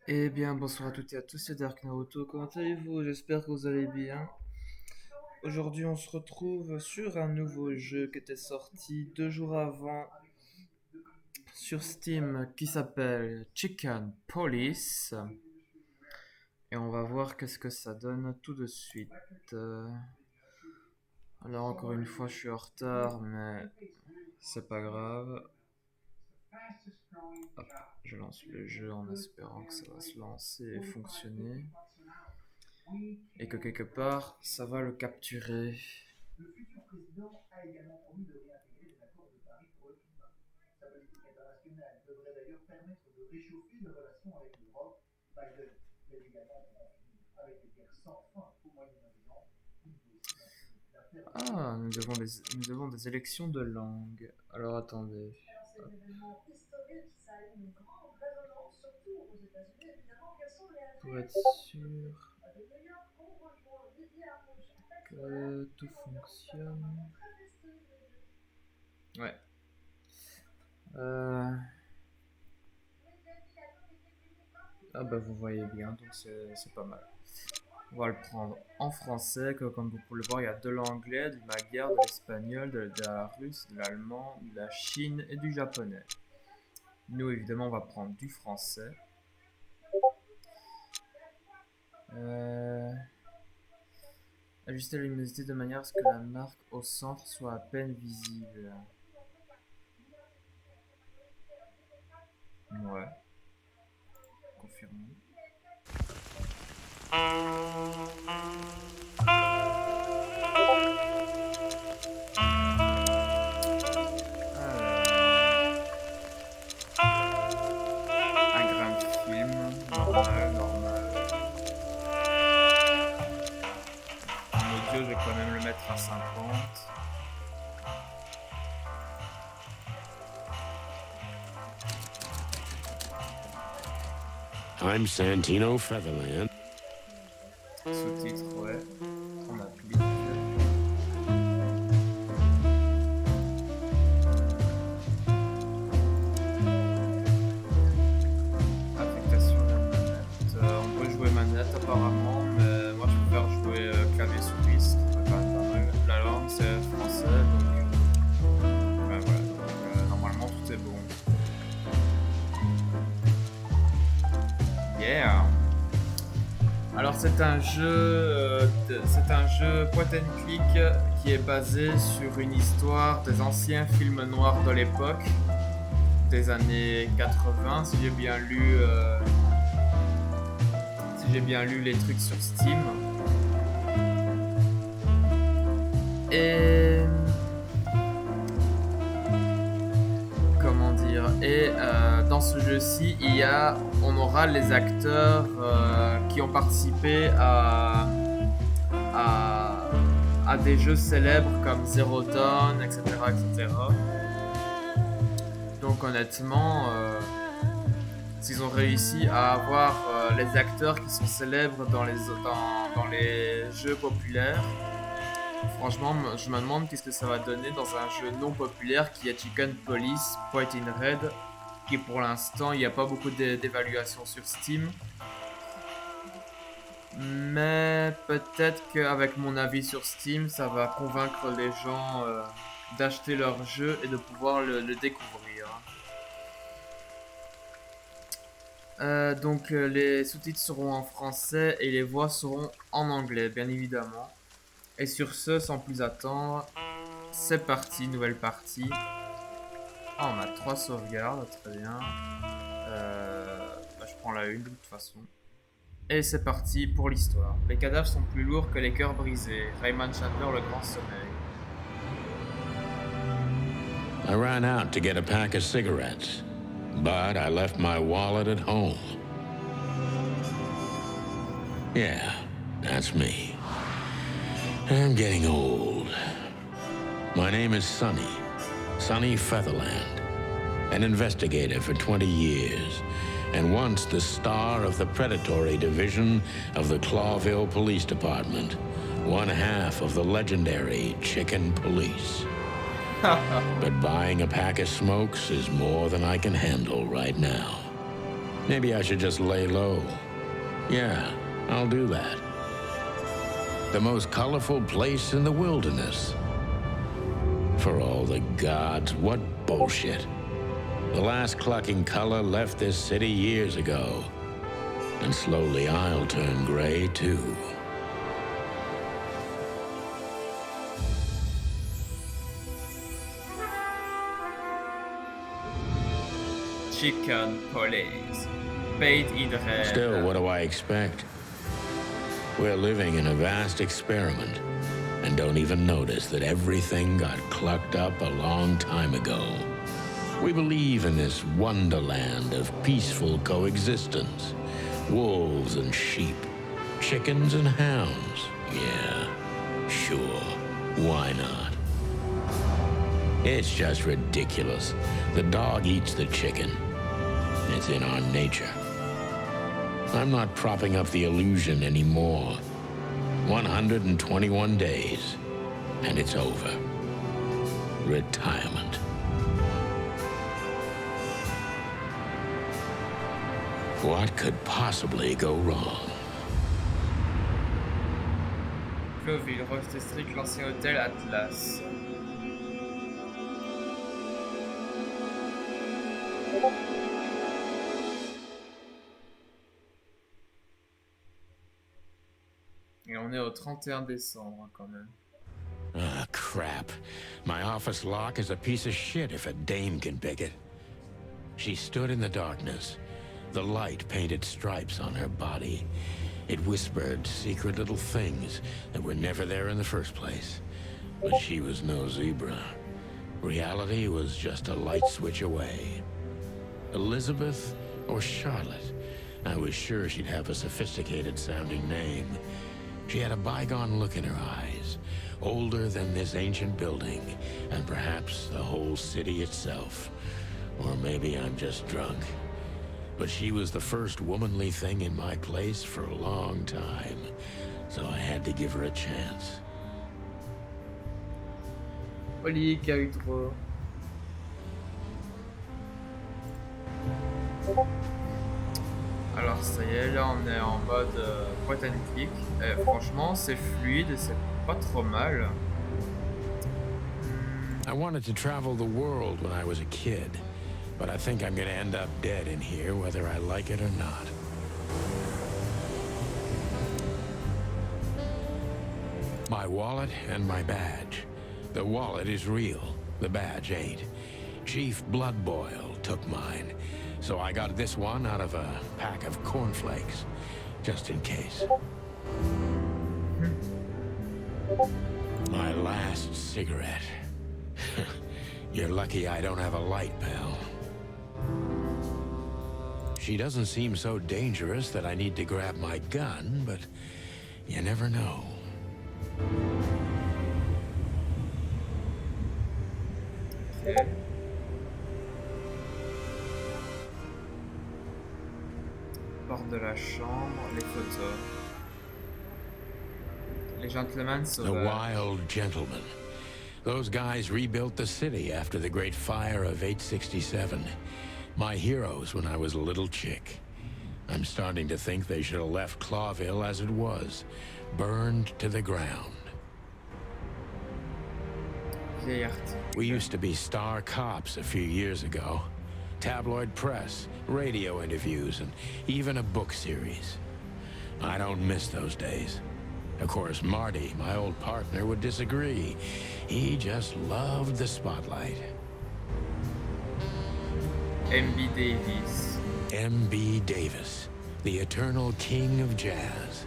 Eh bien, bonsoir à toutes et à tous, c'est Dark Naruto. Comment allez-vous? J'espère que vous allez bien. Aujourd'hui, on se retrouve sur un nouveau jeu qui était sorti 2 jours avant sur Steam qui s'appelle Chicken Police. Et on va voir qu'est-ce que ça donne tout de suite. Euh, Alors, encore une fois, je suis en retard, mais c'est pas grave. Hop, je lance le jeu en espérant que ça va se lancer et fonctionner. Et que quelque part, ça va le capturer. Ah, nous avons des élections de langue. Alors attendez. Hop. Pour être sûr que tout fonctionne. Ouais. Euh, Ah bah vous voyez bien, donc c'est pas mal. On va le prendre en français, que comme vous pouvez le voir, il y a de l'anglais, du magyar, de l'espagnol, de la russe, de l'allemand, de la Chine et du japonais. Nous, évidemment, on va prendre du français. Euh, Ajuster la luminosité de manière à ce que la marque au centre soit à peine visible. Ouais, confirmé. Alors, un grain de film, normal, normal. En audio, je vais quand même le mettre à 50. I'm Santino Featherland. Sous-titres, ouais. On applique. Affectation de la manette. On peut jouer manette apparemment, mais moi je préfère jouer clavier souris, c'est quand même pas mal. La langue c'est français, donc ouais, voilà. Donc, normalement tout est bon. Yeah! Alors c'est un jeu point and click qui est basé sur une histoire des anciens films noirs de l'époque, des années 80, si j'ai bien lu les trucs sur Steam. Et comment dire, dans ce jeu-ci, on aura les acteurs qui ont participé à, à des jeux célèbres comme Zero Dawn, etc., etc. Donc honnêtement, s'ils ont réussi à avoir les acteurs qui sont célèbres dans les jeux populaires, franchement, je me demande qu'est-ce que ça va donner dans un jeu non populaire qui est Chicken Police Point in Red, qui pour l'instant, il n'y a pas beaucoup d'évaluations sur Steam. Mais peut-être qu'avec mon avis sur Steam, ça va convaincre les gens d'acheter leur jeu et de pouvoir le découvrir. Donc les sous-titres seront en français et les voix seront en anglais, bien évidemment. Et sur ce, sans plus attendre, c'est parti, nouvelle partie. Ah, on a 3 sauvegardes, très bien. Je prends la une de toute façon. Et c'est parti pour l'histoire. Les cadavres sont plus lourds que les cœurs brisés. Rayman Chandler, le grand sommeil. I ran out to get a pack of cigarettes, but I left my wallet at home. Yeah, that's me. I'm getting old. My name is Sonny Featherland, an investigator for 20 years, and once the star of the predatory division of the Clawville Police Department, one half of the legendary Chicken Police. But buying a pack of smokes is more than I can handle right now. Maybe I should just lay low. Yeah, I'll do that. The most colorful place in the wilderness. For all the gods, what bullshit. The last clucking color left this city years ago. And slowly I'll turn gray too. Chicken police. Paid iedereen. Still, what do I expect? We're living in a vast experiment, and don't even notice that everything got clucked up a long time ago. We believe in this wonderland of peaceful coexistence. Wolves and sheep, chickens and hounds. Yeah, sure, why not? It's just ridiculous. The dog eats the chicken. It's in our nature. I'm not propping up the illusion anymore. 121 days, and it's over. Retirement. What could possibly go wrong? Cloville, Roche District, l'ancien hôtel Atlas. Et on est au 31 décembre quand même. Ah, crap. My office lock is a piece of shit if a dame can pick it. She stood in the darkness. The light painted stripes on her body. It whispered secret little things that were never there in the first place. But she was no zebra. Reality was just a light switch away. Elizabeth or Charlotte? I was sure she'd have a sophisticated-sounding name. She had a bygone look in her eyes, older than this ancient building, and perhaps the whole city itself. Or maybe I'm just drunk. But she was the first womanly thing in my place for a long time, so I had to give her a chance. Oli, qui a eu trop. Alors ça y est, là on est en mode point and click. Et franchement, c'est fluide et c'est pas trop mal. I wanted to travel the world when I was a kid. But I think I'm gonna end up dead in here, whether I like it or not. My wallet and my badge. The wallet is real, the badge ain't. Chief Bloodboil took mine, so I got this one out of a pack of cornflakes, just in case. My last cigarette. You're lucky I don't have a light, pal. She doesn't seem so dangerous that I need to grab my gun, but you never know. Okay. Porte de la chambre, les photos. Les gentlemen The sauvages. Wild Gentlemen. Those guys rebuilt the city after the Great Fire of 867. My heroes when I was a little chick. I'm starting to think they should have left Clawville as it was, burned to the ground. Vieil article. We used to be star cops a few years ago. Tabloid press, radio interviews, and even a book series. I don't miss those days. Of course, Marty, my old partner, would disagree. He just loved the spotlight. M.B. Davis. M.B. Davis, the eternal king of jazz.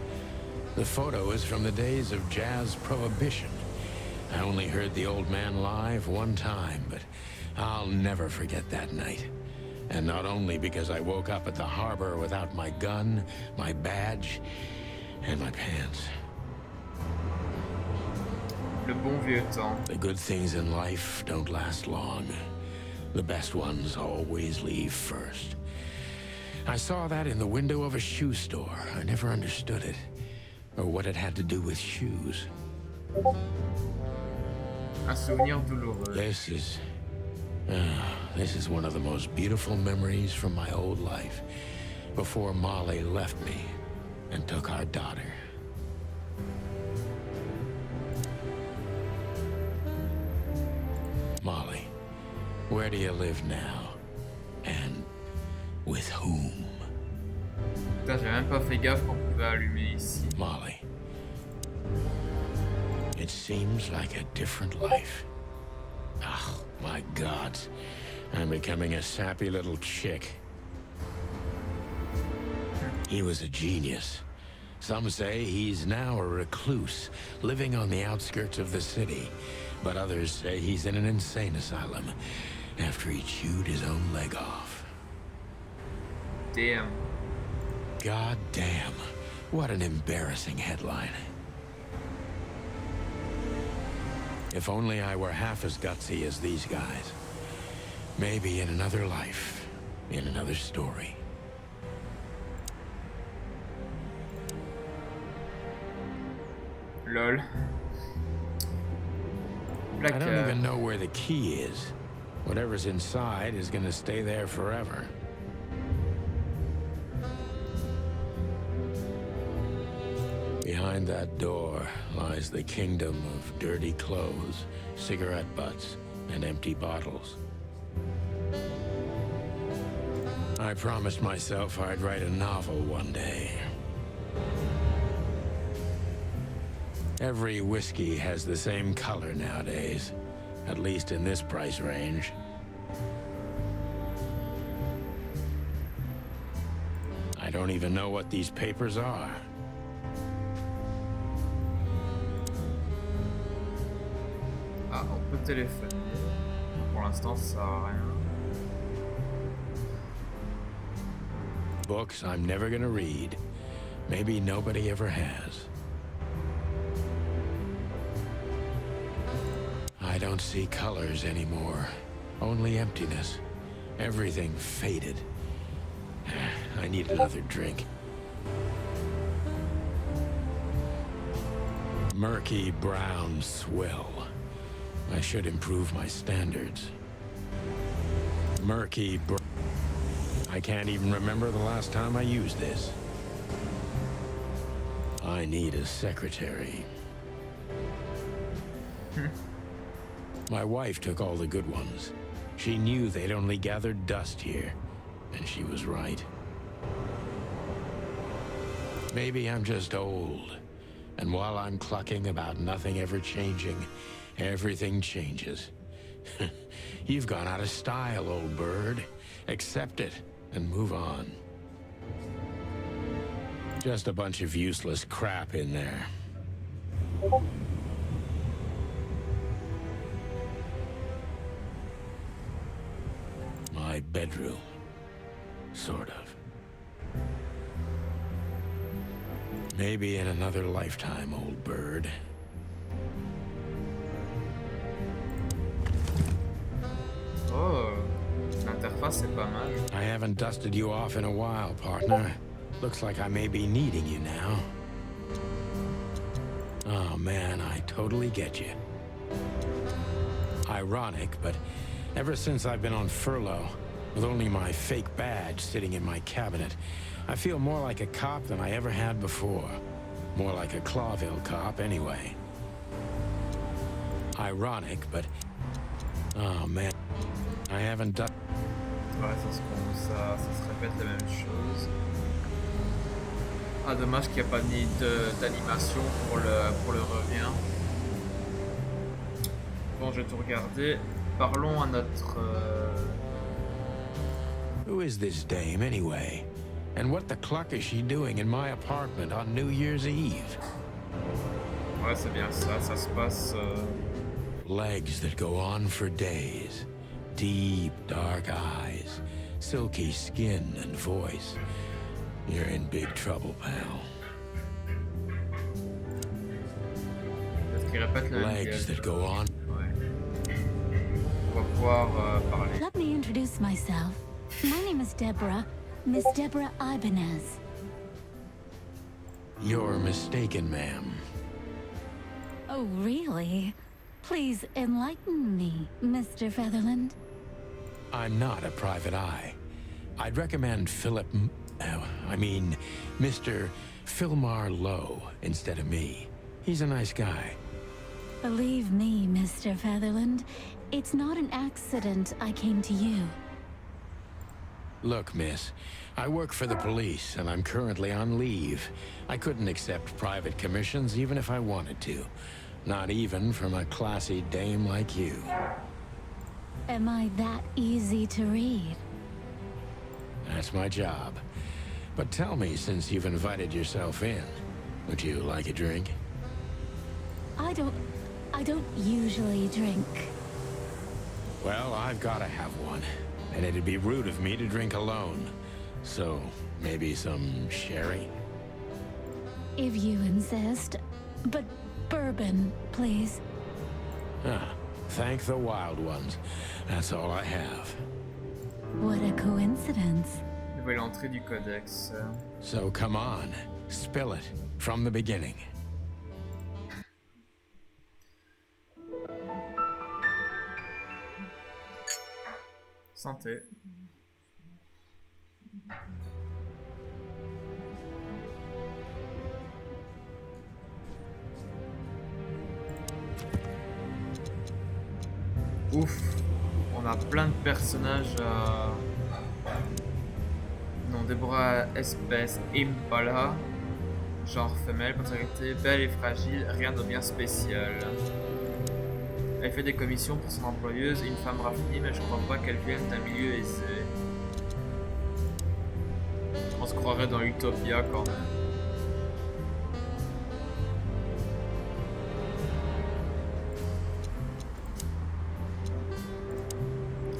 The photo is from the days of jazz prohibition. I only heard the old man live one time, but I'll never forget that night. And not only because I woke up at the harbor without my gun, my badge, and my pants. Le bon vieux temps. The good things in life don't last long. The best ones always leave first. I saw that in the window of a shoe store. I never understood it, or what it had to do with shoes. Un souvenir douloureux. This is one of the most beautiful memories from my old life. before Molly left me and took our daughter. Molly, where do you live now? And with whom? Putain, j'ai même pas fait gaffe qu'on pouvait allumer ici. Molly, it seems like a different life. Oh, my God. I'm becoming a sappy little chick. He was a genius. Some say he's now a recluse, living on the outskirts of the city. But others say he's in an insane asylum after he chewed his own leg off. Damn. God damn. What an embarrassing headline. If only I were half as gutsy as these guys. Maybe in another life, in another story. Lol. I don't even know where the key is. Whatever's inside is gonna stay there forever. Behind that door lies the kingdom of dirty clothes, cigarette butts, and empty bottles. I promised myself I'd write a novel one day. Every whiskey has the same color nowadays, at least in this price range. I don't even know what these papers are. Ah, on peut téléphoner. Pour l'instant, ça sert à rien. Books I'm never gonna read. Maybe nobody ever has. I don't see colors anymore. Only emptiness. Everything faded. I need another drink. Murky brown swill. I should improve my standards. Murky brown. I can't even remember the last time I used this. I need a secretary. My wife took all the good ones. She knew they'd only gathered dust here, and she was right. Maybe I'm just old, and while I'm clucking about nothing ever changing, everything changes. You've gone out of style, old bird. Accept it and move on. Just a bunch of useless crap in there. My bedroom. Sort of. Maybe in another lifetime, old bird. Oh, l'interface est pas mal. I haven't dusted you off in a while, partner. Looks like I may be needing you now. Oh man, I totally get you. Ironic, but ever since I've been on furlough, with only my fake badge sitting in my cabinet, I feel more like a cop than I ever had before. More like a Clawville cop, anyway. Ironic, but... Oh man, I haven't done... Ouais, ça se répète la même chose. Ah, dommage qu'il n'y a pas d'animation pour le revient. Bon, je vais tout regarder. Parlons à notre... Who is this dame, anyway? And what the cluck is she doing in my apartment on New Year's Eve? Ouais, c'est bien ça. Ça se passe... Legs that go on for days. Deep, dark eyes. Silky skin and voice. You're in big trouble, pal. Peut-être qu'il répète le même Legs that go on. Ouais. On va pouvoir parler. Let me introduce myself. My name is Deborah, Miss Deborah Ibanez. You're mistaken, ma'am. Oh, really? Please enlighten me, Mr. Featherland. I'm not a private eye. I'd recommend Philip... I mean, Mr. Philmar Lowe instead of me. He's a nice guy. Believe me, Mr. Featherland, it's not an accident I came to you. Look, miss, I work for the police, and I'm currently on leave. I couldn't accept private commissions even if I wanted to. Not even from a classy dame like you. Am I that easy to read? That's my job. But tell me, since you've invited yourself in, would you like a drink? I don't usually drink. Well, I've got to have one. And it'd be rude of me to drink alone. So, maybe some sherry? If you insist. But bourbon, please. Ah, thank the wild ones. That's all I have. What a coincidence. Nouvelle entrée du codex. So come on, spill it from the beginning. Santé. Ouf, on a plein de personnages à... Non, Deborah espèce Impala, genre femelle, personnalité belle et fragile, rien de bien spécial. Elle fait des commissions pour son employeuse, une femme raffinée, mais je crois pas qu'elle vienne d'un milieu aisé. On se croirait dans Utopia quand même.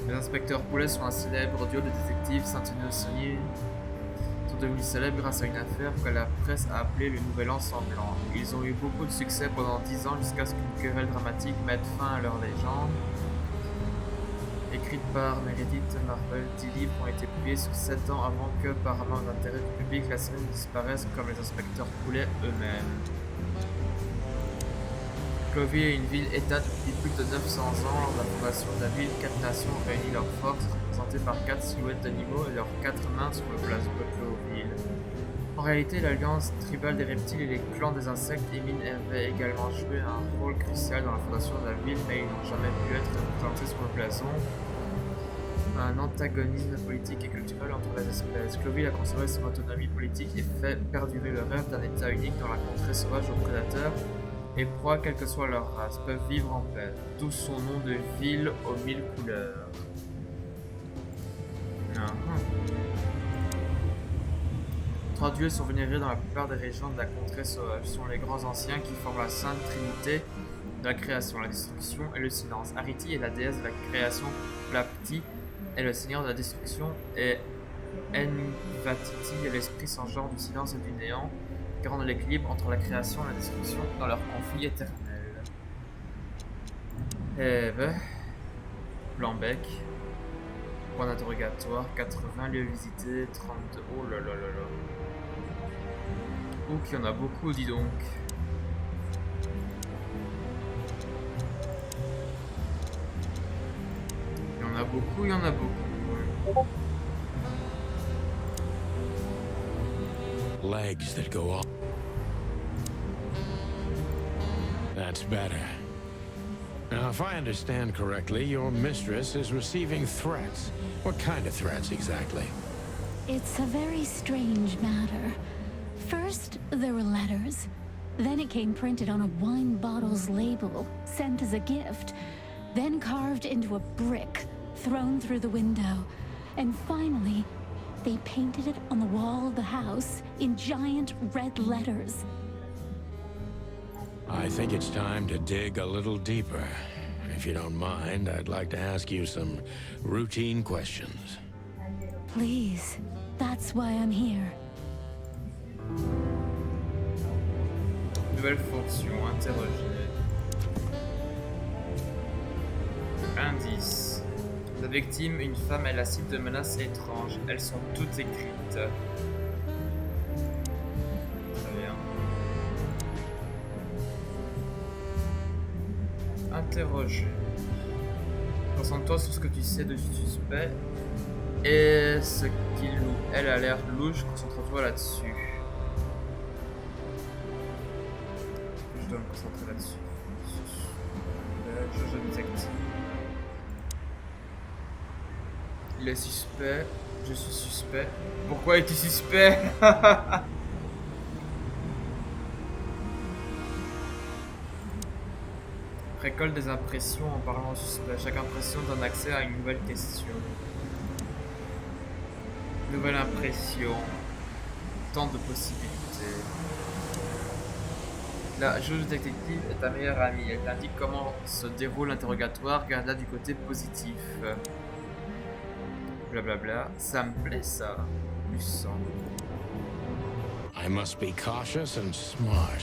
Les inspecteurs Poulet sont un célèbre duo de détectives Saint-Innocent sont devenus célèbres grâce à une affaire que la presse a appelée le Nouvel An sanglant. Ils ont eu beaucoup de succès pendant 10 ans jusqu'à ce qu'une querelle dramatique mette fin à leur légende. Écrites par Meredith Marvel, 10 livres ont été publiés sur 7 ans avant que, par manque d'intérêt du public, la série disparaisse comme les inspecteurs Poulet eux-mêmes. Clovey est une ville-état depuis plus de 900 ans. Lors de la fondation de la ville, 4 nations ont réuni leurs forces, représentées par 4 silhouettes d'animaux et leurs 4 mains sur le blason de Cloville. En réalité, l'alliance tribale des reptiles et les clans des insectes émines avaient également joué un rôle crucial dans la fondation de la ville, mais ils n'ont jamais pu être représentés sur le blason. Un antagonisme politique et culturel entre les espèces. Cloville a conservé son autonomie politique et fait perdurer le rêve d'un état unique dans la contrée sauvage aux prédateurs et proies, quelle que soit leur race, peuvent vivre en paix. D'où son nom de ville aux 1000 couleurs. Trois dieux sont vénérés dans la plupart des régions de la contrée sauvage. Ce sont les grands anciens qui forment la sainte trinité de la création, la destruction et le silence. Ariti est la déesse de la création, Plapti est le seigneur de la destruction et Envatiti est l'esprit sans genre du silence et du néant, garant de l'équilibre entre la création et la destruction dans leur conflit éternel. Eh ben, Blanc-Bec, point d'interrogatoire, 80, lieux visités, 32, oh là là là là. Oh qu'il y en a beaucoup, dis donc. Il y en a beaucoup, il y en a beaucoup. Legs that go on. That's better. Now, if I understand correctly, your mistress is receiving threats. What kind of threats exactly? It's a very strange matter. First, there were letters. Then it came printed on a wine bottle's label, sent as a gift. Then carved into a brick, thrown through the window. And finally, they painted it on the wall of the house in giant red letters. I think it's time to dig a little deeper. If you don't mind, I'd like to ask you some routine questions. Please, that's why I'm here. Nouvelle fonction, interroger. Indice. La victime, une femme, est la cible de menaces étranges. Elles sont toutes écrites. Très bien. Interroger. Concentre-toi sur ce que tu sais du suspect Et ce qui elle a l'air louche, concentre-toi là-dessus. Je dois me concentrer là-dessus. Je désactive. Il est suspect. Je suis suspect. Pourquoi es-tu suspect? Récolte des impressions en parlant au suspect. Chaque impression donne accès à une nouvelle question. Nouvelle impression. Tant de possibilités. La jauge détective est ta meilleure amie. Elle t'indique comment se déroule l'interrogatoire. Garde-la du côté positif. Blablabla. Ça me plaît ça. Du sang. I must be cautious and smart.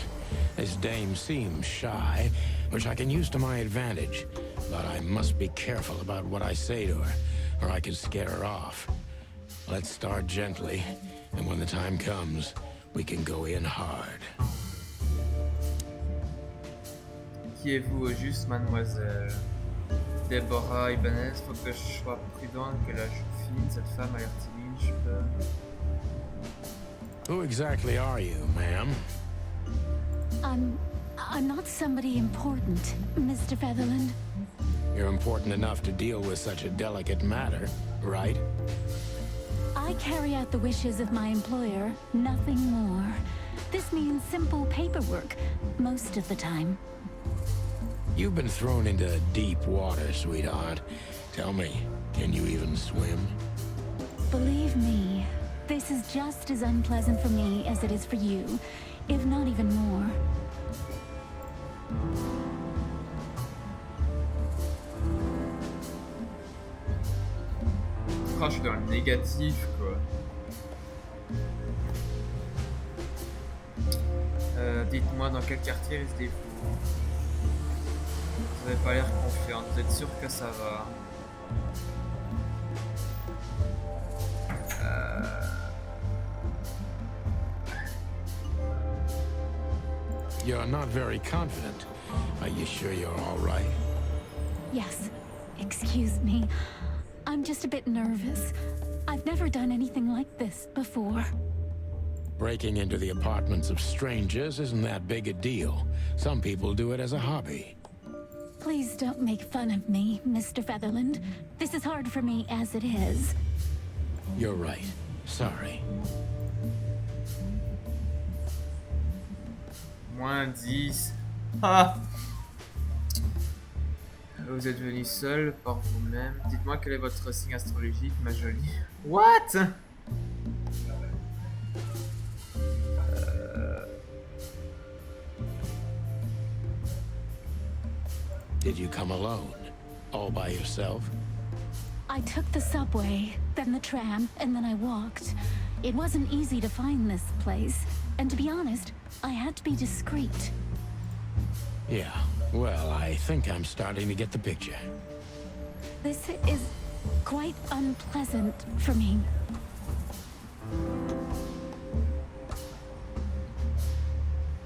This dame seems shy, which I can use to my advantage. But I must be careful about what I say to her, or I can scare her off. Let's start gently, and when the time comes, we can go in hard. Qui êtes-vous au juste, mademoiselle? Déborah Ibanez, faut que je sois prudente, que la joue fine, cette femme a l'air timide, je peux... Who exactly are you, ma'am? I'm not somebody important, Mr. Featherland. You're important enough to deal with such a delicate matter, right? I carry out the wishes of my employer, nothing more. This means simple paperwork, most of the time. You've been thrown into deep water, sweetheart. Tell me, can you even swim? Believe me, this is just as unpleasant for me as it is for you, if not even more. Oh, je suis dans le négatif, quoi. Dites-moi dans quel quartier restez-vous? Vous n'avez pas l'air confiante, vous êtes sûr que ça va? You're not very confident. Are you sure you're all right? Yes, excuse me. I'm just a bit nervous. I've never done anything like this before. Breaking into the apartments of strangers isn't that big a deal. Some people do it as a hobby. Please don't make fun of me, Mr. Featherland. This is hard for me as it is. You're right. Sorry. -10. Ah! Vous êtes venu seul, par vous-même. Dites-moi quel est votre signe astrologique, ma jolie. What? Did you come alone? All by yourself? I took the subway, then the tram, and then I walked. It wasn't easy to find this place, and to be honest, I had to be discreet. Yeah, well, I think I'm starting to get the picture. This is quite unpleasant for me.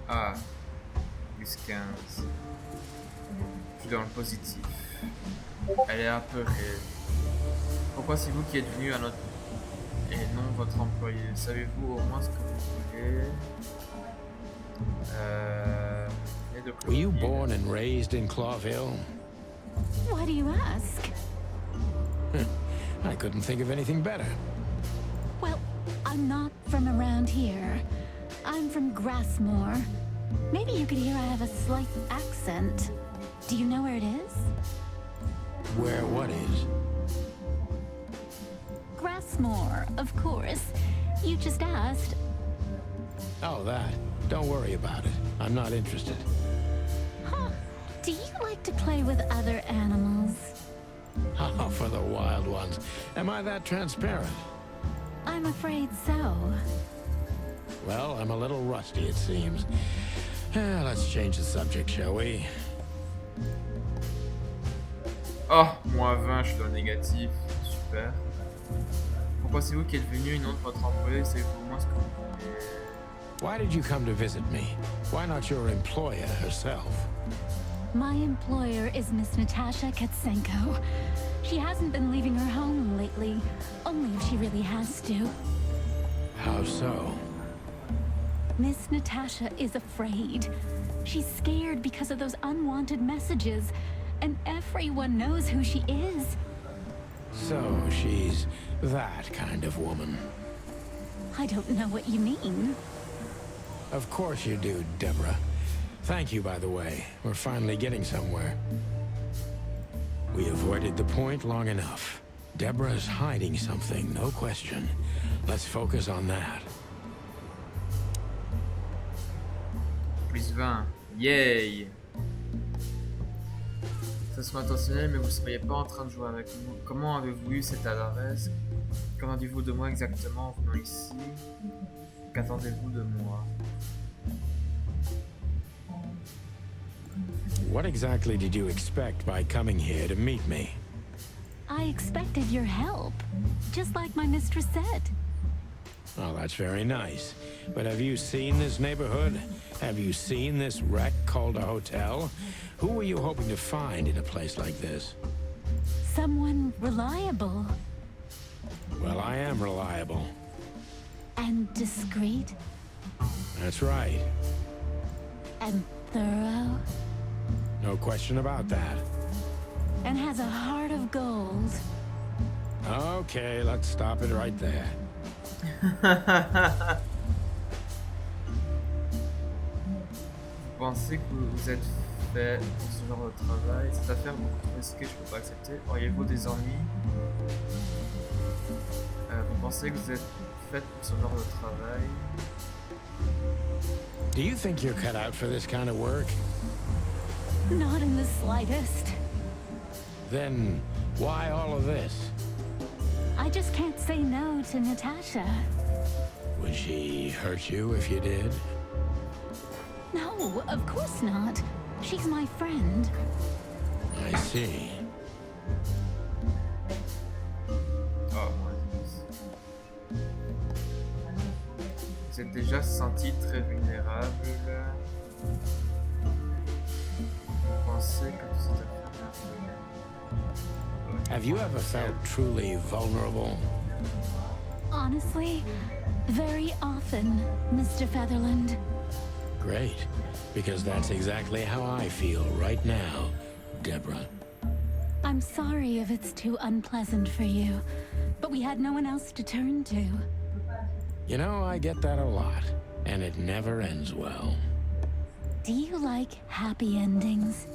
Ah, +15. Je suis dans le positif. Elle est apeurée. Pourquoi c'est vous qui êtes venu à notre... et non votre employé? Savez-vous au moins ce que vous voulez? Were you born and raised in Clawville? Why do you ask? I couldn't think of anything better. Well, I'm not from around here. I'm from Grassmore. Maybe you could hear I have a slight accent. Do you know where it is? Where what is? Grassmore, of course. You just asked. Oh, that. Don't worry about it. I'm not interested. Huh. Do you like to play with other animals? Oh, for the wild ones. Am I that transparent? I'm afraid so. Well, I'm a little rusty, it seems. Let's change the subject, shall we? Oh, -20, je suis dans le négatif. Super. Pourquoi c'est vous qui êtes venu et non votre employé? C'est vous moi ce que vous voulez. Why did you come to visit me? Why not your employer herself? My employer is Miss Natasha Katsenko. She hasn't been leaving her home lately. Only if she really has to. How so? Miss Natasha is afraid. She's scared because of those unwanted messages, and everyone knows who she is. So she's that kind of woman. I don't know what you mean. Of course you do, Deborah. Thank you, by the way. We're finally getting somewhere. We avoided the point long enough. Deborah's hiding something, no question. Let's focus on that. Plus 20. Yay! Ça serait intentionnel, mais vous ne seriez pas en train de jouer avec nous. Comment avez-vous eu cette adresse? Qu'attendez-vous de moi exactement en venant ici? Qu'attendez-vous de moi? What exactly did you expect by coming here to meet me? I expected your help, just like my mistress said. Oh, that's very nice. But have you seen this neighborhood? Have you seen this wreck called a hotel? Who were you hoping to find in a place like this? Someone reliable. Well, I am reliable. And discreet. That's right. And thorough. No question about that. And has a heart of gold. Okay, let's stop it right there. Vous pensez que vous êtes fait pour ce genre de travail? Cette affaire beaucoup trop risquée, je peux pas accepter. Auriez-vous des ennuis? Vous pensez que vous êtes fait pour ce genre de travail? Do you think you're cut out for this kind of work? Not in the slightest. Then why all of this? I just can't say no to Natasha. Would she hurt you if you did? No, of course not. She's my friend. I see. Oh, vous êtes déjà senti très vulnérable. Vous pensez que tout cette affaire... Have you ever felt truly vulnerable? Honestly, very often, Mr. Featherland. Great, because that's exactly how I feel right now, Deborah. I'm sorry if it's too unpleasant for you, but we had no one else to turn to. You know, I get that a lot, and it never ends well. Do you like happy endings?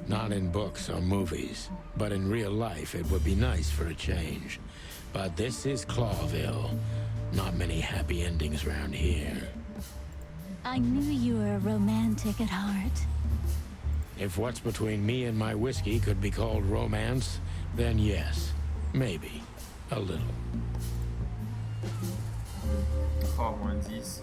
Not in books or movies, but in real life it would be nice for a change. But this is Clawville. Not many happy endings around here. I knew you were romantic at heart. If what's between me and my whiskey could be called romance, then yes, maybe. A little. Oh, -10.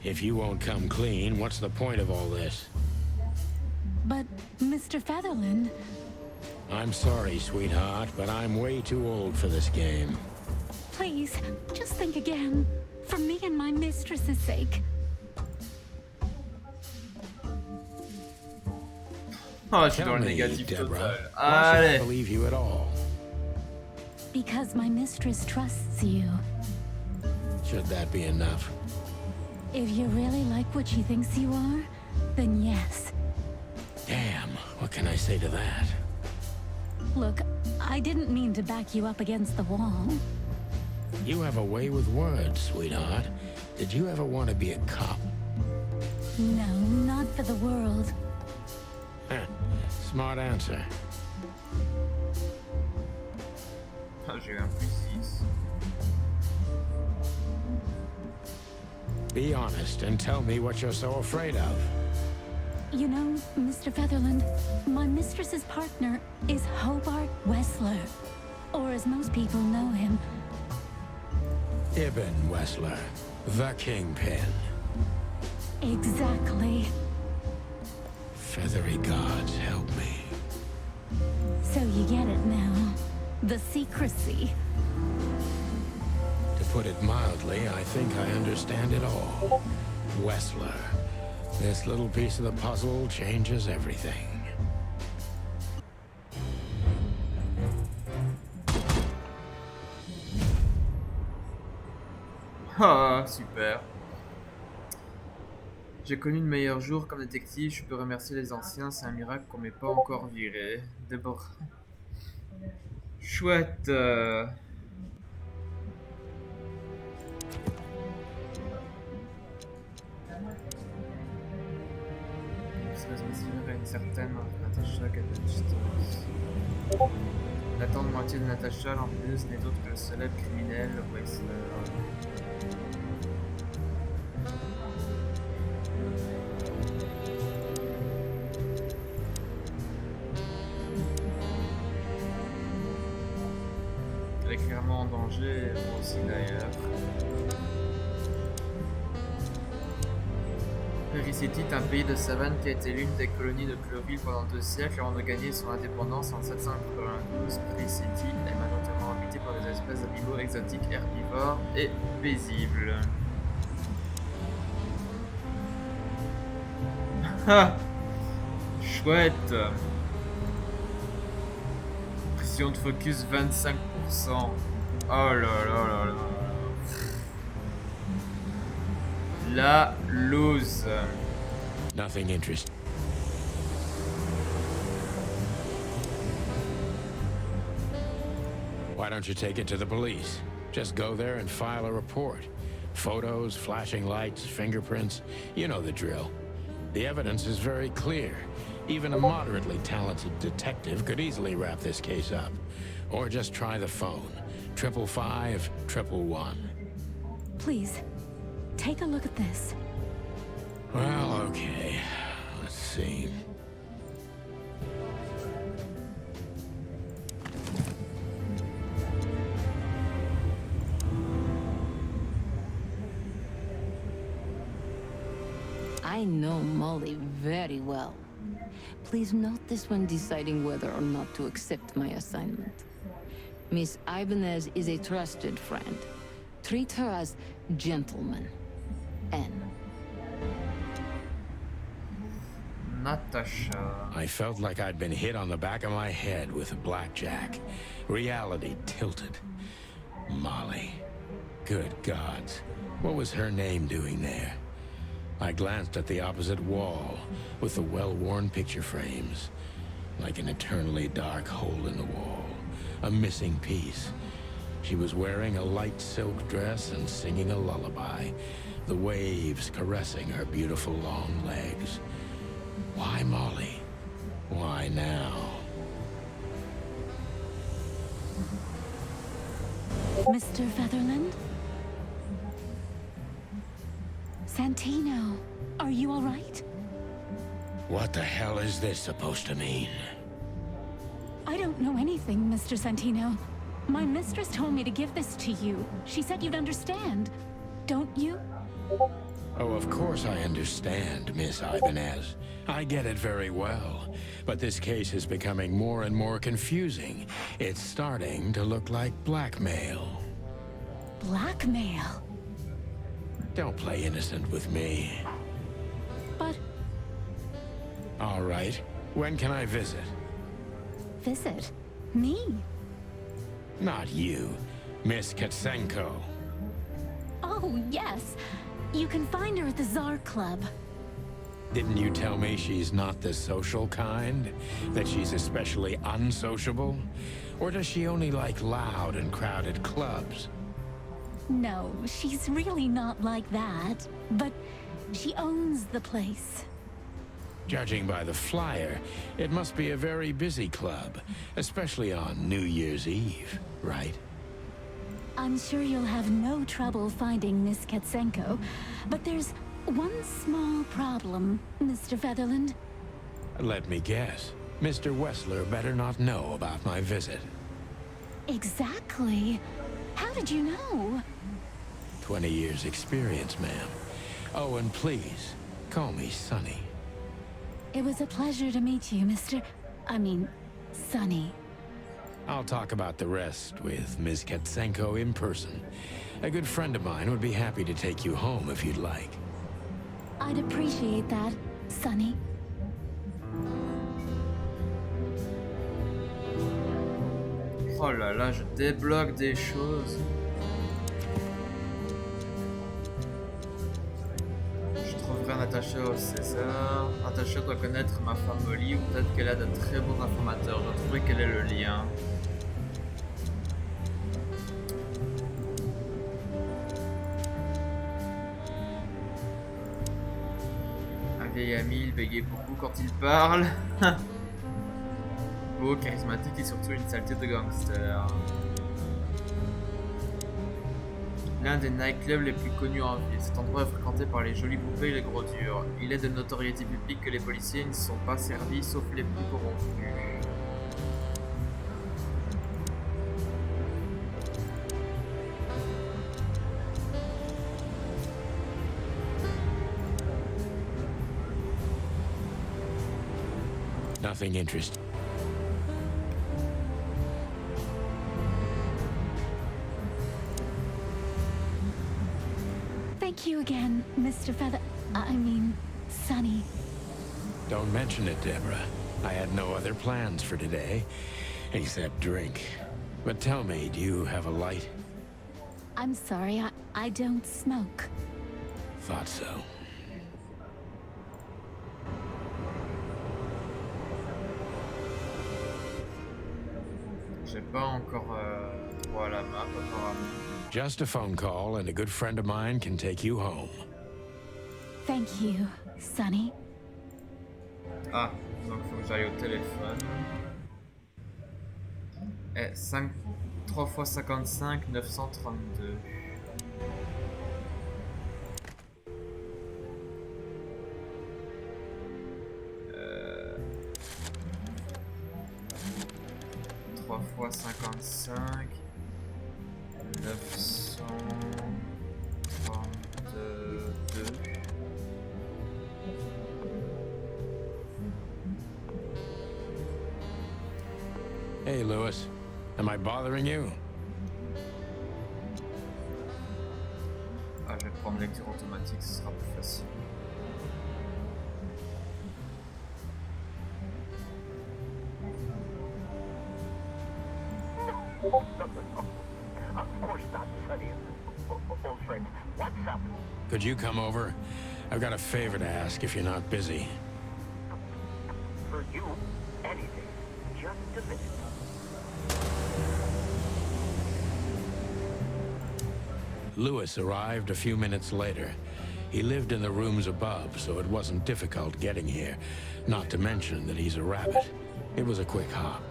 If you won't come clean, what's the point of all this? But, Mr. Featherland, I'm sorry, sweetheart, but I'm way too old for this game. please, just think again. For me and my mistress's sake. Oh, je suis Tell dans le me, négatif Deborah, total. why should I Allez. believe you at all? Because my mistress trusts you. Should that be enough? If you really like what she thinks you are, then yes. Damn, what can I say to that? Look, I didn't mean to back you up against the wall. You have a way with words, sweetheart. Did you ever want to be a cop? No, not for the world. Heh, smart answer. Ah, j'ai eu un +6. Be honest and tell me what you're so afraid of. You know, Mr. Featherland, my mistress's partner is Hobart Wessler. Or as most people know him, Ibn Wessler, the Kingpin. exactly. Feathery gods help me. So you get it now. The secrecy. put it mildly, I think I understand it all. Wessler. This little piece of the puzzle changes everything. Ah, super. J'ai connu de meilleurs jours comme détective, je peux remercier les anciens, c'est un miracle qu'on m'ait pas encore viré. D'abord. Chouette. Serait mesurée à une certaine Natacha qu'à la distance. La tante moitié de Natacha, l'empleuse, n'est autre que le célèbre criminel Wessler. Elle est clairement en danger, moi aussi d'ailleurs. Perry City est un pays de savane qui a été l'une des colonies de Cloville pendant 2 siècles avant de gagner son indépendance en 792. Perry City est majoritairement habité par des espèces d'animaux exotiques herbivores et paisibles. Ah, chouette. Précision de focus 25%. Oh là là là là. La loose. Nothing interesting. Why don't you take it to the police? Just go there and file a report. Photos, flashing lights, fingerprints, you know the drill. The evidence is very clear. Even a moderately talented detective could easily wrap this case up. Or just try the phone. 555-111. Please, take a look at this. Well, okay. Let's see. I know Molly very well. Please note this when deciding whether or not to accept my assignment. Miss Ibanez is a trusted friend. Treat her as gentleman. N. Natasha. I felt like I'd been hit on the back of my head with a blackjack. Reality tilted. Molly. Good gods. What was her name doing there? I glanced at the opposite wall, with the well-worn picture frames. Like an eternally dark hole in the wall. A missing piece. She was wearing a light silk dress and singing a lullaby. The waves caressing her beautiful long legs. Why Molly? Why now? Mr. Featherland? Santino, are you all right? What the hell is this supposed to mean? I don't know anything, Mr. Santino. My mistress told me to give this to you. She said you'd understand. Don't you? Oh, of course I understand, Miss Ibanez. I get it very well. But this case is becoming more and more confusing. It's starting to look like blackmail. Blackmail? Don't play innocent with me. But... All right. When can I visit? Visit? Me? Not you. Miss Katsenko. Oh, yes. You can find her at the Tsar Club. Didn't you tell me she's not the social kind? That she's especially unsociable? Or does she only like loud and crowded clubs? No, she's really not like that. But she owns the place. Judging by the flyer, it must be a very busy club, especially on New Year's Eve, right? I'm sure you'll have no trouble finding Miss Katsenko, but there's one small problem, Mr. Featherland. Let me guess. Mr. Wessler better not know about my visit. Exactly. How did you know? 20 years experience, ma'am. Oh, and please, call me Sonny. It was a pleasure to meet you, Sonny. I'll talk about the rest with Ms. Katsenko in person. A good friend of mine would be happy to take you home if you'd like. I'd appreciate that, Sonny. Oh là là, je débloque des choses. Je trouverai Natacha au César. Natacha doit connaître ma femme Molly ou peut-être qu'elle a de très bons informateurs. Je dois trouver quel est le lien. Un vieil ami, il bégayait beaucoup quand il parle. Beau, charismatique et surtout une saleté de gangster. L'un des nightclubs les plus connus en ville, cet endroit est fréquenté par les jolies poupées et les gros durs. Il est de notoriété publique que les policiers ne sont pas servis sauf les plus corrompus. Nothing interesting. Thank you again, Mr. Sonny. Don't mention it, Deborah. I had no other plans for today, except drink. But tell me, do you have a light? I'm sorry, I don't smoke. Thought so. J'ai pas encore droit à la map apparemment. Just a phone call and a good friend of mine can take you home. Thank you, Sonny. Ah, donc faut que j'aille au téléphone. 3 x 55, 932. Fois 55 932. Hey, Lewis. Am I bothering you? Ah, je vais prendre lecture automatique, ce sera plus facile. Of course not, Sonny. Old friend, what's up? Could you come over? I've got a favor to ask if you're not busy. For you, anything. Just a minute. Lewis arrived a few minutes later. He lived in the rooms above, so it wasn't difficult getting here. Not to mention that he's a rabbit. It was a quick hop.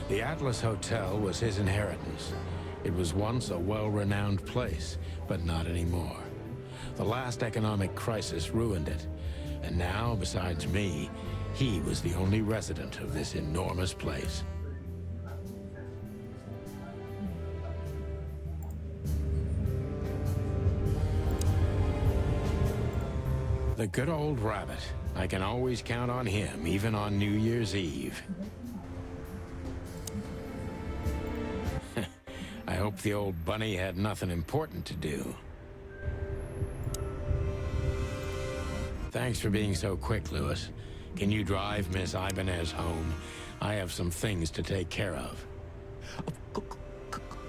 The Atlas Hotel was his inheritance. It was once a well-renowned place, but not anymore. The last economic crisis ruined it. And now, besides me, he was the only resident of this enormous place. The good old rabbit. I can always count on him, even on New Year's Eve. I hope the old bunny had nothing important to do. Thanks for being so quick, Lewis. Can you drive Miss Ibanez home? I have some things to take care of. Of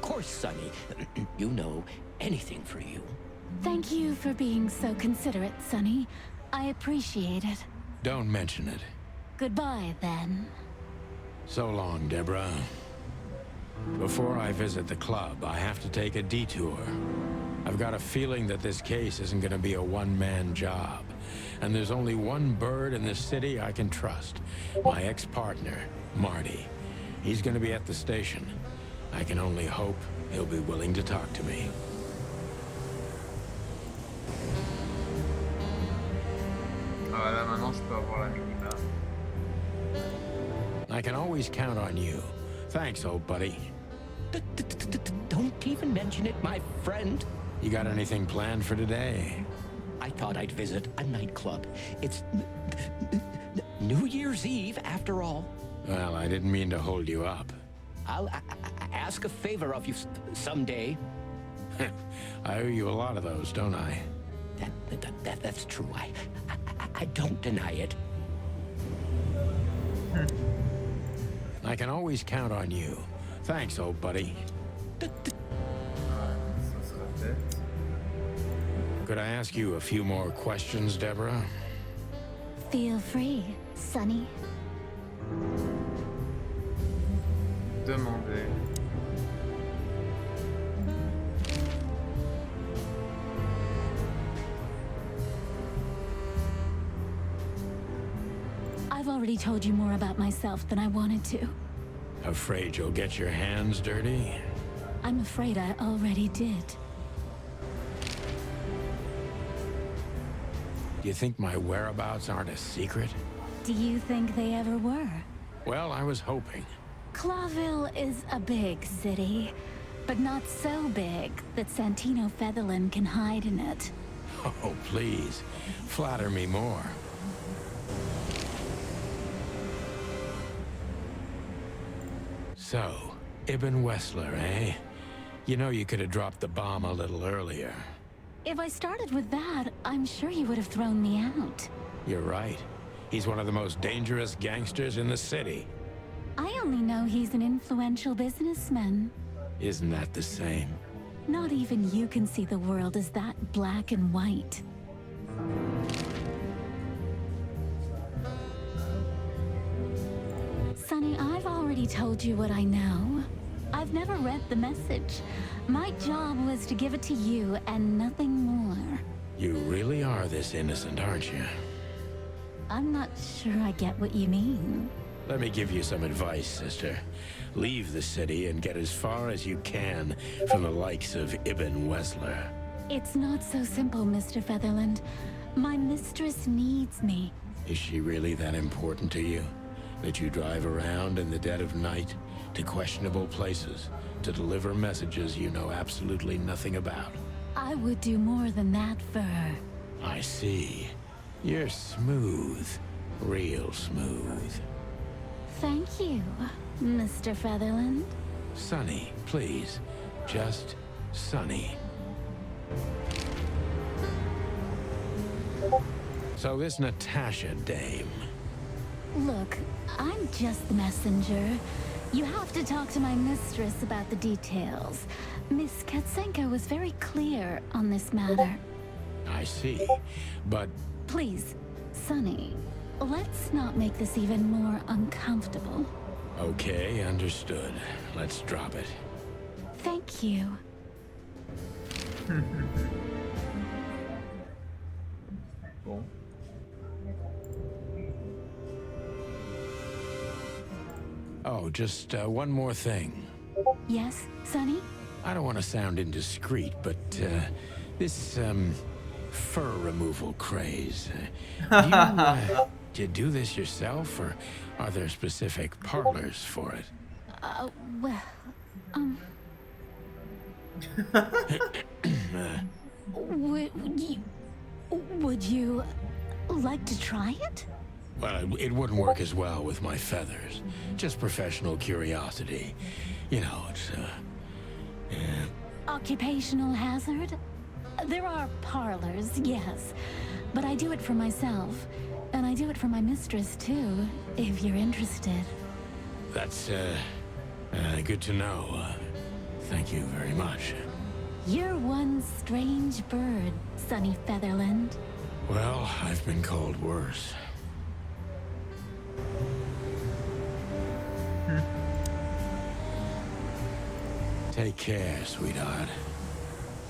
course, Sonny. You know, anything for you. Thank you for being so considerate, Sonny. I appreciate it. Don't mention it. Goodbye, then. So long, Deborah. Before I visit the club, I have to take a detour. I've got a feeling that this case isn't going to be a one-man job. And there's only one bird in this city I can trust. My ex-partner, Marty. He's going to be at the station. I can only hope he'll be willing to talk to me. Voilà, maintenant je peux avoir la minima. I can always count on you. Thanks, old buddy. Don't even mention it, my friend. You got anything planned for today? I thought I'd visit a nightclub. It's New Year's Eve, after all. Well, I didn't mean to hold you up. I'll ask a favor of you someday. I owe you a lot of those, don't I? That's true. I don't deny it. I can always count on you. Thanks, old buddy. Ouais, ça sera fait. Could I ask you a few more questions, Deborah? Feel free, Sonny. Demander. I've already told you more about myself than I wanted to. Afraid you'll get your hands dirty? I'm afraid I already did. Do you think my whereabouts aren't a secret? Do you think they ever were? Well, I was hoping. Clawville is a big city, but not so big that Santino Featherland can hide in it. Oh, please. Flatter me more. So, Ibn Wessler, eh? You know you could have dropped the bomb a little earlier. If I started with that, I'm sure you would have thrown me out. You're right. He's one of the most dangerous gangsters in the city. I only know he's an influential businessman. Isn't that the same? Not even you can see the world as that black and white. Sonny, I've already told you what I know. I've never read the message. My job was to give it to you and nothing more. You really are this innocent, aren't you? I'm not sure I get what you mean. Let me give you some advice, sister. Leave the city and get as far as you can from the likes of Ibn Wessler. It's not so simple, Mr. Featherland. My mistress needs me. Is she really that important to you? That you drive around in the dead of night to questionable places to deliver messages you know absolutely nothing about? I would do more than that for her. I see. You're smooth. Real smooth. Thank you, Mr. Featherland. Sonny, please. Just Sonny. So this Natasha dame. Look, I'm just the messenger. You have to talk to my mistress about the details. Miss Katsenko was very clear on this matter. I see. But Please, Sonny, let's not make this even more uncomfortable. okay, understood. Let's drop it. Thank you. Bon. Oh, just one more thing. Yes, Sonny? I don't want to sound indiscreet, but this fur removal craze. Do you do this yourself, or are there specific parlors for it? Well, would you like to try it? Well, it wouldn't work as well with my feathers. Just professional curiosity. You know, it's yeah. Occupational hazard? There are parlors, yes. But I do it for myself. And I do it for my mistress, too, if you're interested. That's good to know. Thank you very much. You're one strange bird, Sonny Featherland. Well, I've been called worse. Take care, sweetheart.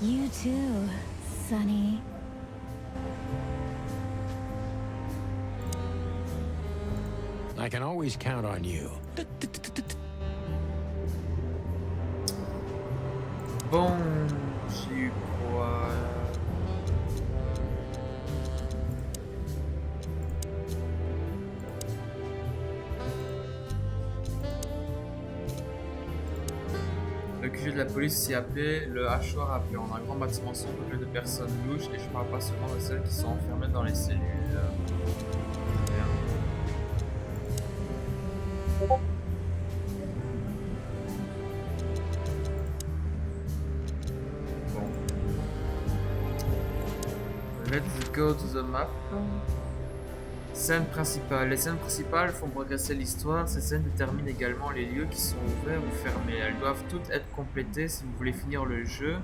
You too, Sonny. I can always count on you. Bon, j'y crois. Le QG de la police s'y appelait le hachoir à pion. Un grand bâtiment sombre peuplé de personnes louches, et je parle pas seulement de celles qui sont enfermées dans les cellules. Bien. Bon. Let's go to the map. Scène principale. Les scènes principales font progresser l'histoire. Ces scènes déterminent également les lieux qui sont ouverts ou fermés. Elles doivent toutes être complétées si vous voulez finir le jeu.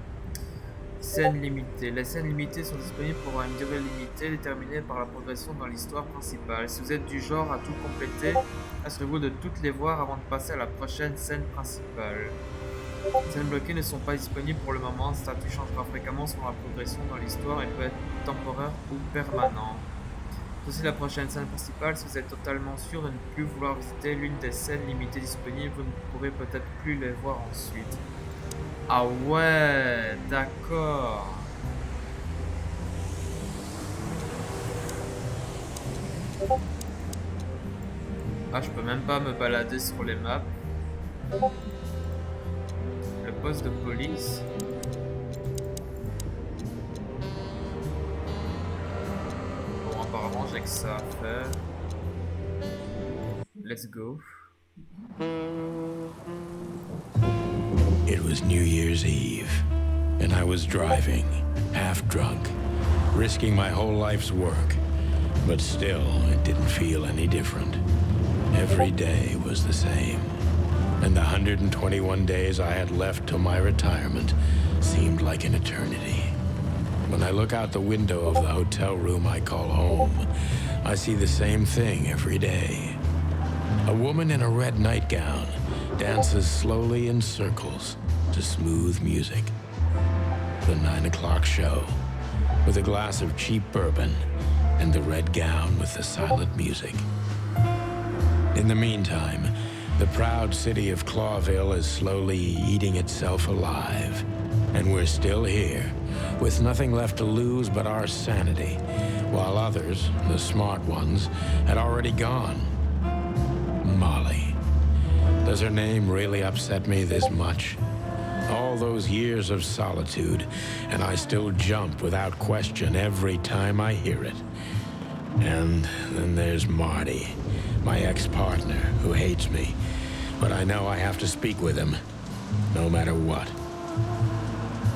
Scènes limitées. Les scènes limitées sont disponibles pour une durée limitée déterminée par la progression dans l'histoire principale. Si vous êtes du genre à tout compléter, assurez-vous de toutes les voir avant de passer à la prochaine scène principale. Les scènes bloquées ne sont pas disponibles pour le moment. Le statut changera fréquemment selon la progression dans l'histoire et peut être temporaire ou permanent. Ceci la prochaine scène principale. Si vous êtes totalement sûr de ne plus vouloir visiter l'une des scènes limitées disponibles, vous ne pourrez peut-être plus les voir ensuite. Ah ouais, d'accord. Ah, je peux même pas me balader sur les maps. Le poste de police. Bon, apparemment, j'ai que ça à faire. Let's go. It was New Year's Eve, and I was driving, half drunk, risking my whole life's work. But still, it didn't feel any different. Every day was the same, and the 121 days I had left till my retirement seemed like an eternity. When I look out the window of the hotel room I call home, I see the same thing every day. A woman in a red nightgown dances slowly in circles to smooth music. The 9 o'clock show, with a glass of cheap bourbon and the red gown with the silent music. In the meantime, the proud city of Clawville is slowly eating itself alive. And we're still here, with nothing left to lose but our sanity, while others, the smart ones, had already gone. Molly. Does her name really upset me this much? All those years of solitude, and I still jump without question every time I hear it. And then there's Marty, my ex-partner, who hates me. But I know I have to speak with him, no matter what.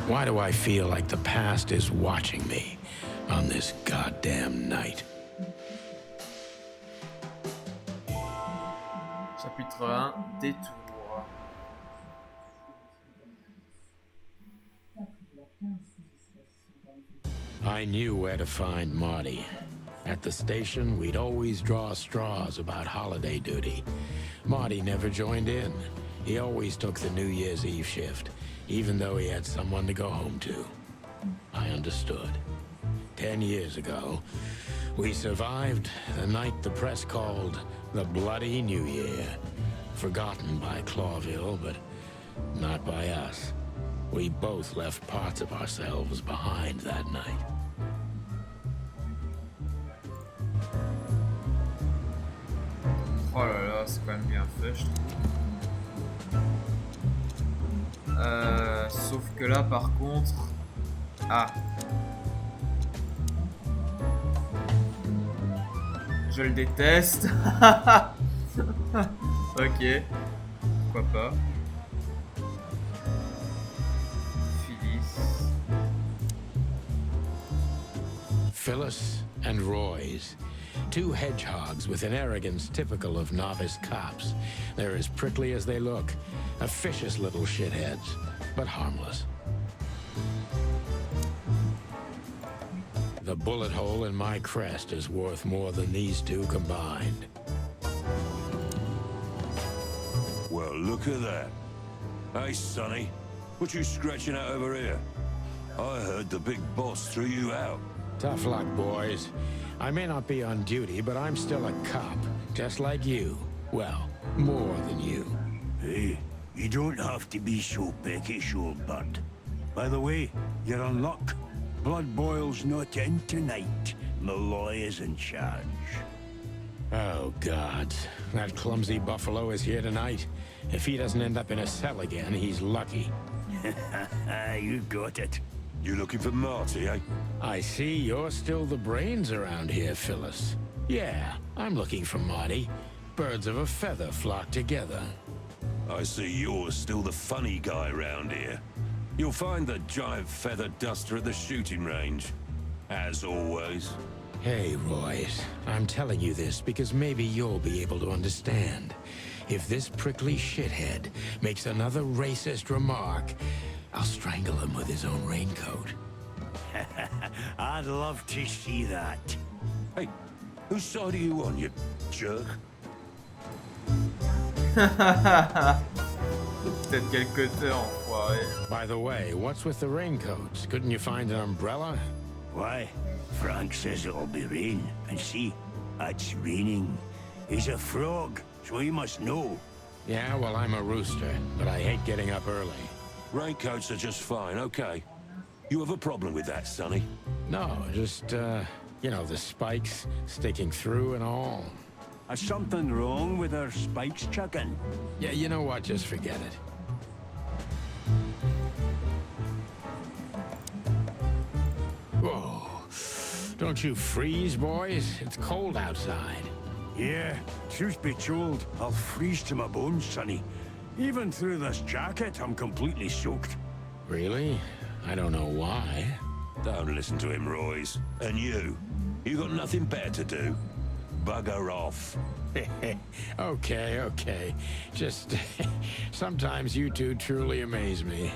Why do I feel like the past is watching me on this goddamn night? Chapitre 1, détour. I knew where to find Marty. At the station, we'd always draw straws about holiday duty. Marty never joined in. He always took the New Year's Eve shift, even though he had someone to go home to. I understood. 10 years ago, we survived the night the press called the Bloody New Year. Forgotten by Clawville, but not by us. We both left parts of ourselves behind that night. Oh là là, c'est quand même bien fait, je trouve. Sauf que là, par contre... Ah. Je le déteste. Ok. Pourquoi pas. Phyllis and Roy's. Two hedgehogs with an arrogance typical of novice cops. They're as prickly as they look. Officious little shitheads, but harmless. The bullet hole in my crest is worth more than these two combined. Well, look at that. Hey, Sonny, what you scratching out over here? I heard the big boss threw you out. Tough luck, boys. I may not be on duty, but I'm still a cop, just like you. Well, more than you. Hey, you don't have to be so peckish, old bird. By the way, you're on luck. Blood Boil's not in tonight. Malloy is in charge. Oh, God. That clumsy buffalo is here tonight. If he doesn't end up in a cell again, he's lucky. You got it. You looking for Marty, eh? I see you're still the brains around here, Phyllis. Yeah, I'm looking for Marty. Birds of a feather flock together. I see you're still the funny guy round here. You'll find the giant feather duster at the shooting range. As always. Hey, Royce. I'm telling you this because maybe you'll be able to understand. If this prickly shithead makes another racist remark, I'll strangle him with his own raincoat. I'd love to see that. Hey, whose side are you on, you jerk? Peut-être quel côté, enfoiré. By the way, what's with the raincoats? Couldn't you find an umbrella? Why? Frank says it'll be rain, and see, it's raining. He's a frog, so he must know. Yeah, well, I'm a rooster, but I hate getting up early. Raincoats are just fine, okay. You have a problem with that, Sonny? No, just, you know, the spikes sticking through and all. Is something wrong with our spikes, chicken? Yeah, you know what? Just forget it. Whoa. Don't you freeze, boys? It's cold outside. Yeah, truth be told, I'll freeze to my bones, Sonny. Even through this jacket, I'm completely soaked. Really? I don't know why. Don't listen to him, Royce. And you got nothing better to do? Bugger off. Okay, okay. Just sometimes you two truly amaze me.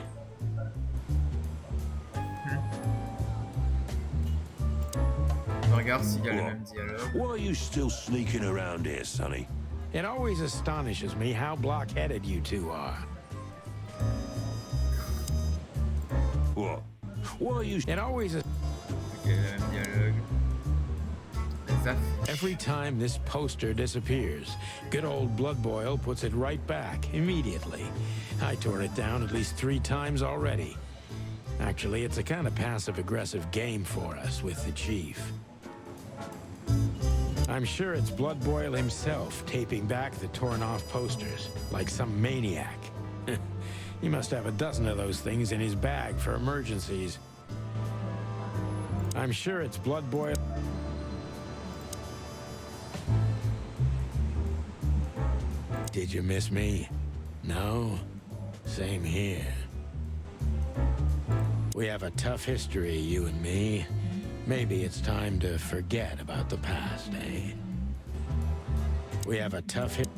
Je regarde s'il y a le même dialogue. Why are you still sneaking around here, Sonny? It always astonishes me how block-headed you two are. What? Why are you... It always... Ok, le même dialogue. Les affiches. Every time this poster disappears, good old Blood Boil puts it right back, immediately. I tore it down at least 3 times already. Actually, it's a kind of passive-aggressive game for us with the Chief. I'm sure it's Blood Boil himself taping back the torn-off posters, like some maniac. He must have a dozen of those things in his bag for emergencies. I'm sure it's Blood Boil... Did you miss me? No? Same here. We have a tough history, you and me. Maybe it's time to forget about the past, eh? We have a tough history.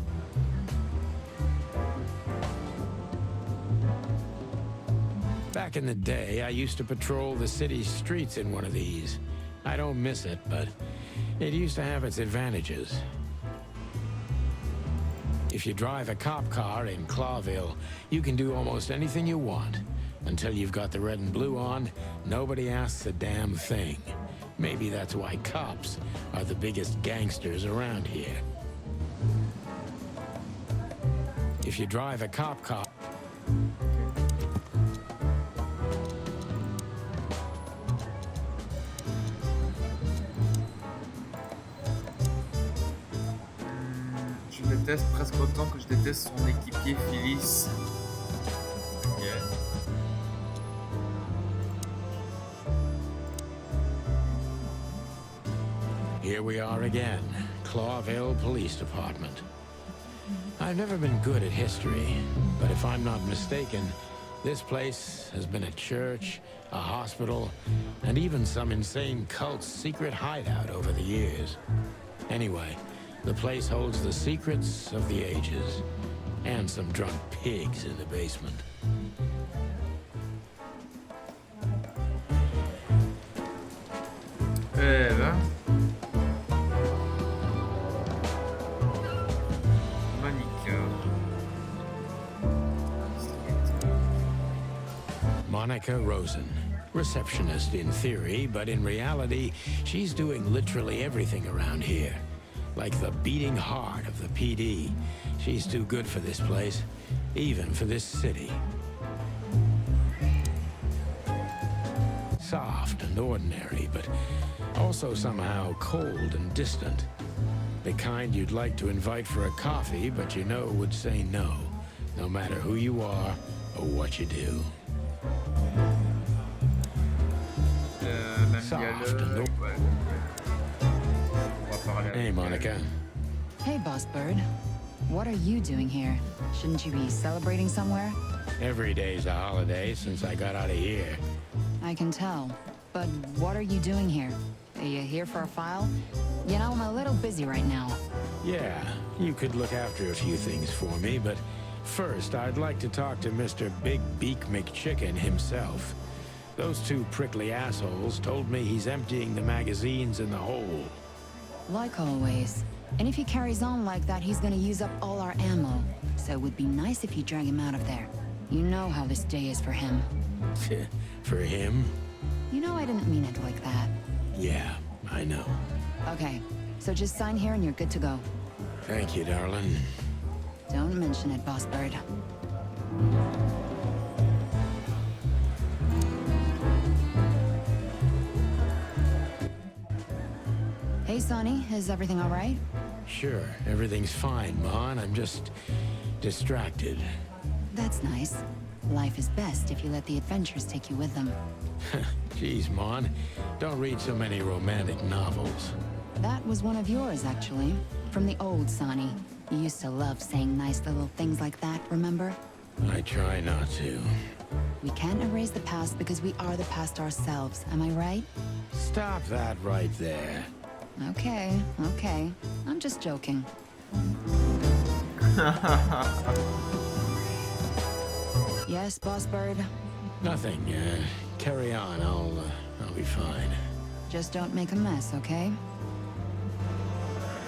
Back in the day, I used to patrol the city's streets in one of these. I don't miss it, but it used to have its advantages. If you drive a cop car in Clawville, you can do almost anything you want. Until you've got the red and blue on, nobody asks a damn thing. Maybe that's why cops are the biggest gangsters around here. If you drive a cop car... Je déteste presque autant que je déteste son équipier Phyllis. Ok. Here we are again, Clawville Police Department. I've never been good at history, but if I'm not mistaken, this place has been a church, a hospital, and even some insane cult's secret hideout over the years. Anyway, the place holds the secrets of the ages, and some drunk pigs in the basement. Eh ben. Monica Rosen, receptionist in theory, but in reality, she's doing literally everything around here. Like the beating heart of the PD. She's too good for this place, even for this city. Soft and ordinary, but also somehow cold and distant. The kind you'd like to invite for a coffee, but you know would say no, no matter who you are or what you do. Soft and Ouais. On va parler Hey, avec Monica. Hey, Boss Bird. What are you doing here? Shouldn't you be celebrating somewhere? Every day's a holiday since I got out of here. I can tell. But what are you doing here? Are you here for a file? You know, I'm a little busy right now. Yeah, you could look after a few things for me, but first I'd like to talk to Mr. Big Beak McChicken himself. Those two prickly assholes told me he's emptying the magazines in the hole. Like always. And if he carries on like that, he's gonna use up all our ammo. So it would be nice if you drag him out of there. You know how this day is for him. For him? You know I didn't mean it like that. Yeah, I know. Okay, so just sign here and you're good to go. Thank you, darling. Don't mention it, Boss Bird. Hey, Sonny, is everything all right? Sure, everything's fine, Mon. I'm just distracted. That's nice. Life is best if you let the adventures take you with them. Jeez, Mon. Don't read so many romantic novels. That was one of yours, actually. From the old Sonny. You used to love saying nice little things like that, remember? I try not to. We can't erase the past because we are the past ourselves, am I right? Stop that right there. Okay, okay. I'm just joking. Yes, Boss Bird? Nothing. Carry on. I'll be fine. Just don't make a mess, okay?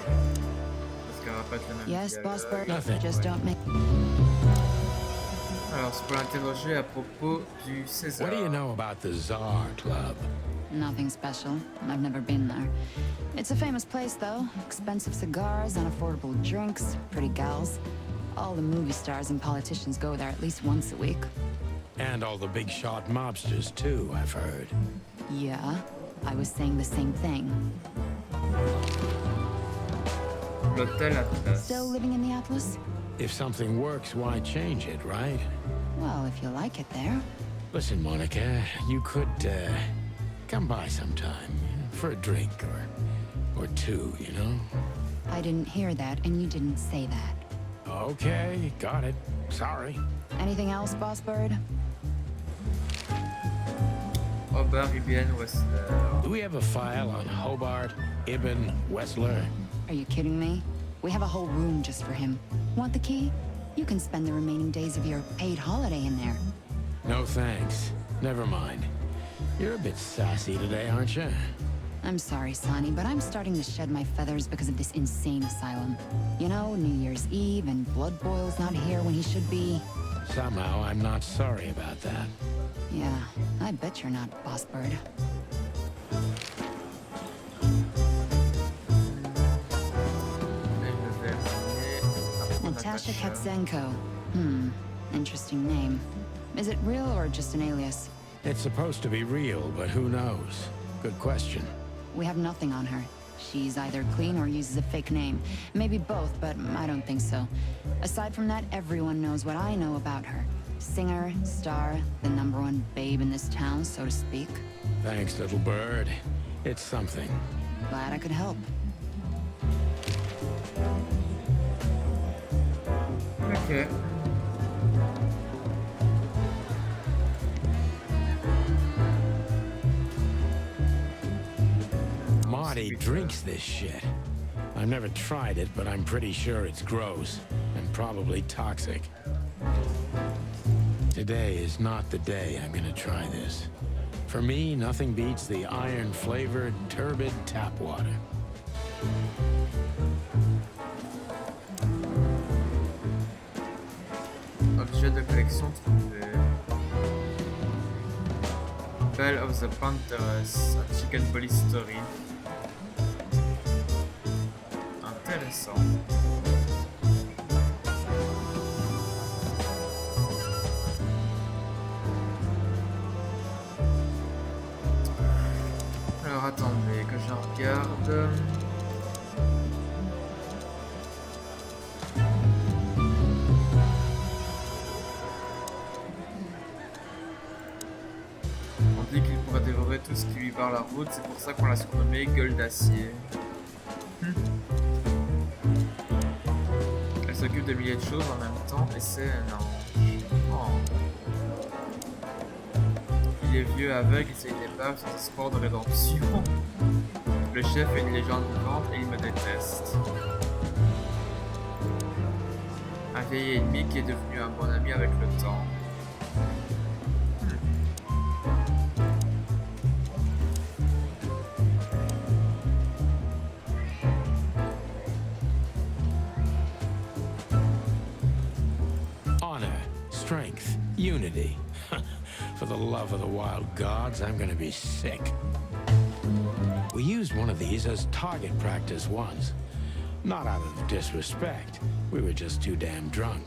Parce qu'elle va pas être le même Yes, dialogue. Boss Bird? Nothing. Just don't make... Alors, c'est pour l'interroger à propos du César. What do you know about the Czar Club? Nothing special. I've never been there. It's a famous place, though. Expensive cigars, unaffordable drinks, pretty gals. All the movie stars and politicians go there at least once a week. And all the big shot mobsters, too, I've heard. Yeah, I was saying the same thing. L'hôtel Atlas. Still living in the Atlas? If something works, why change it, right? Well, if you like it there. Listen, Monica, you could, come by sometime. For a drink, or two, you know? I didn't hear that, and you didn't say that. Okay, got it. Sorry. Anything else, Boss Bird? Hobart, Ibn, Whistler. Do we have a file on Hobart, Ibn, Wessler? Are you kidding me? We have a whole room just for him. Want the key? You can spend the remaining days of your paid holiday in there. No thanks. Never mind. You're a bit sassy today, aren't you? I'm sorry, Sonny, but I'm starting to shed my feathers because of this insane asylum. You know, New Year's Eve and Blood Boil's not here when he should be. Somehow, I'm not sorry about that. Yeah, I bet you're not, Boss Bird. Natasha Katzenko. Interesting name. Is it real or just an alias? It's supposed to be real, but who knows? Good question. We have nothing on her. She's either clean or uses a fake name. Maybe both, but I don't think so. Aside from that, everyone knows what I know about her. Singer, star, the #1 babe in this town, so to speak. Thanks, little bird. It's something. Glad I could help. Ok. Marty drinks this shit. I've never tried it, but I'm pretty sure it's gross and probably toxic. Today is not the day I'm gonna try this. For me, nothing beats the iron-flavored, turbid tap water. Objet de collection trouvé. Bell of the Panthers, a chicken polystyrene. Intéressant. Alors attendez que je regarde. On dit qu'il pourrait dévorer tout ce qui lui barre la route, c'est pour ça qu'on l'a surnommé Gueule d'acier. Elle s'occupe de milliers de choses en même temps et c'est un ange. Oh. Il les vieux aveugles essayent d'épave sans espoir de rédemption. Le chef est une légende vivante et il me déteste. Un vieil ennemi qui est devenu un bon ami avec le temps. Honor, strength, unity. For the love of the wild gods, I'm gonna be sick. We used one of these as target practice once. Not out of disrespect. We were just too damn drunk.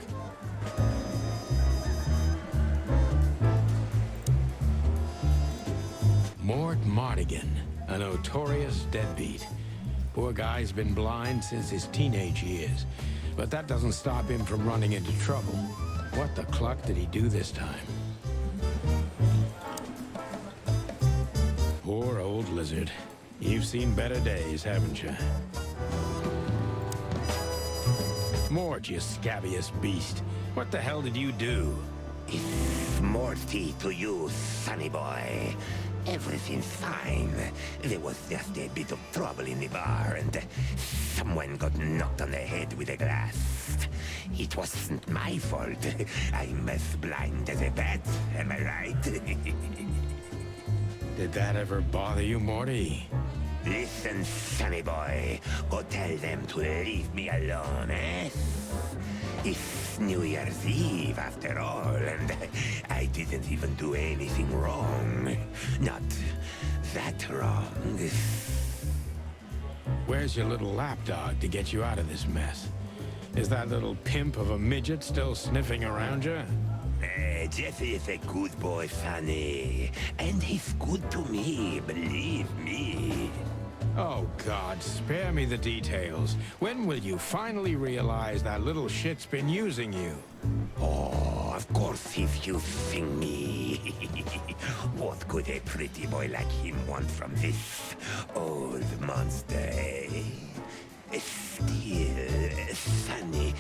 Mort Mardigan, a notorious deadbeat. Poor guy's been blind since his teenage years, but that doesn't stop him from running into trouble. What the cluck did he do this time? Poor old lizard. You've seen better days, haven't you? Mort, you scabbiest beast. What the hell did you do? It's Morty to you, sonny boy. Everything's fine. There was just a bit of trouble in the bar, and someone got knocked on the head with a glass. It wasn't my fault. I'm as blind as a bat, am I right? Did that ever bother you, Morty? Listen, sonny boy. Go tell them to leave me alone, eh? It's New Year's Eve, after all, and I didn't even do anything wrong. Not that wrong. Where's your little lapdog to get you out of this mess? Is that little pimp of a midget still sniffing around you? Jeffy is a good boy, Sonny. And he's good to me, believe me. Oh, God, spare me the details. When will you finally realize that little shit's been using you? Oh, of course he's using me. What could a pretty boy like him want from this old monster, eh? Still, Sonny,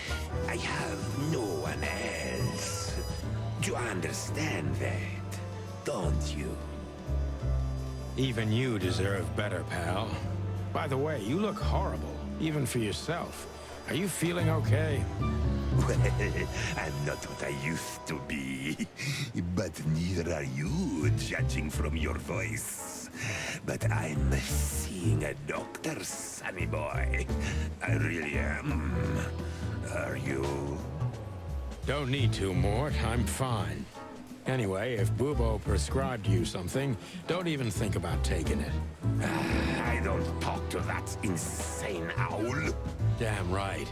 I have no one else. You understand that, don't you? Even you deserve better, pal. By the way, you look horrible, even for yourself. Are you feeling okay? Well, I'm not what I used to be. But neither are you, judging from your voice. But I'm seeing a doctor, sonny boy. I really am. Are you? Don't need to, Mort. I'm fine. Anyway, if Bubo prescribed you something, don't even think about taking it. I don't talk to that insane owl. Damn right.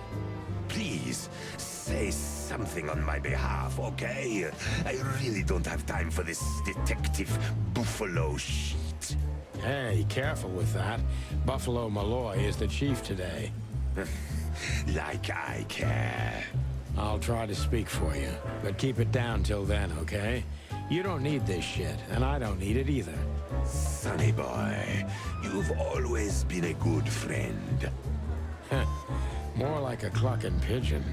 Please, say something on my behalf, okay? I really don't have time for this detective buffalo shit. Hey, careful with that. Buffalo Malloy is the chief today. Like I care. I'll try to speak for you, but keep it down till then, okay? You don't need this shit, and I don't need it either. Sonny boy, you've always been a good friend. More like a clucking pigeon.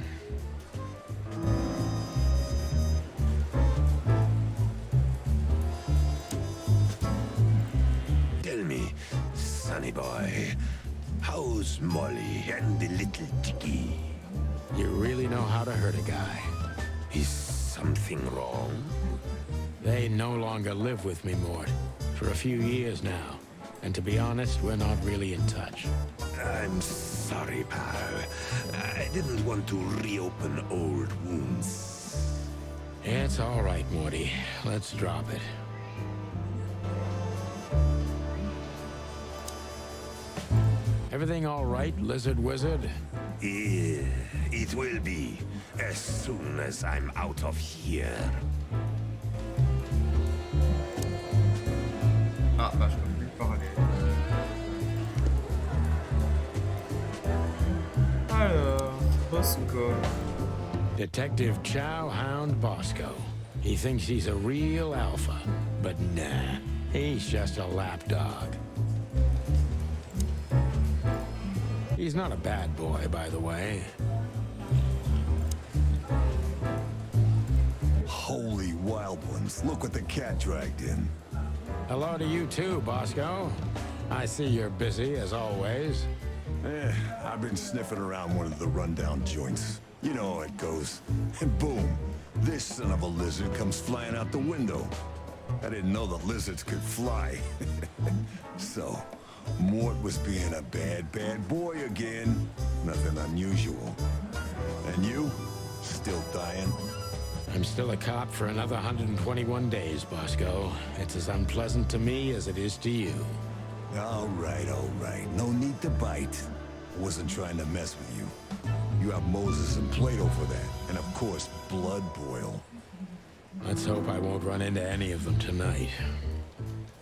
Tell me, sonny boy, how's Molly and the little Dicky? You really know how to hurt a guy. Is something wrong? They no longer live with me, Mort. For a few years now. And to be honest, we're not really in touch. I'm sorry, pal. I didn't want to reopen old wounds. It's all right, Morty. Let's drop it. Everything all right, Lizard Wizard? Yeah, it will be, as soon as I'm out of here. Ah, bah je peux plus parler. Alors, Bosco. Detective Chow Hound Bosco. He thinks he's a real alpha, but nah, he's just a lapdog. He's not a bad boy, by the way. Holy wild ones, look what the cat dragged in. Hello to you too, Bosco. I see you're busy, as always. I've been sniffing around one of the rundown joints. You know how it goes. And boom, this son of a lizard comes flying out the window. I didn't know the lizards could fly. So, Mort was being a bad boy again. Nothing unusual. And you? Still dying? I'm still a cop for another 121 days, Bosco. It's as unpleasant to me as it is to you. All right. No need to bite. I wasn't trying to mess with you. You have Moses and Plato for that. And of course, Blood Boil. Let's hope I won't run into any of them tonight.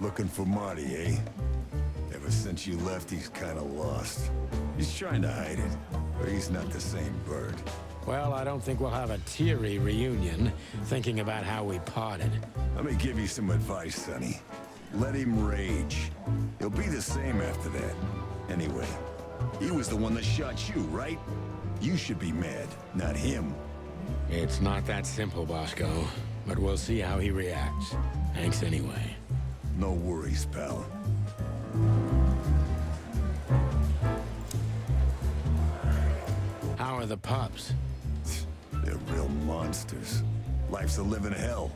Looking for Marty, eh? Ever since you left, he's kinda lost. He's trying to hide it, but he's not the same bird. Well, I don't think we'll have a teary reunion, thinking about how we parted. Let me give you some advice, Sonny. Let him rage. He'll be the same after that. Anyway, he was the one that shot you, right? You should be mad, not him. It's not that simple, Bosco, but we'll see how he reacts. Thanks anyway. No worries, pal. How are the pups? They're real monsters. Life's a living hell.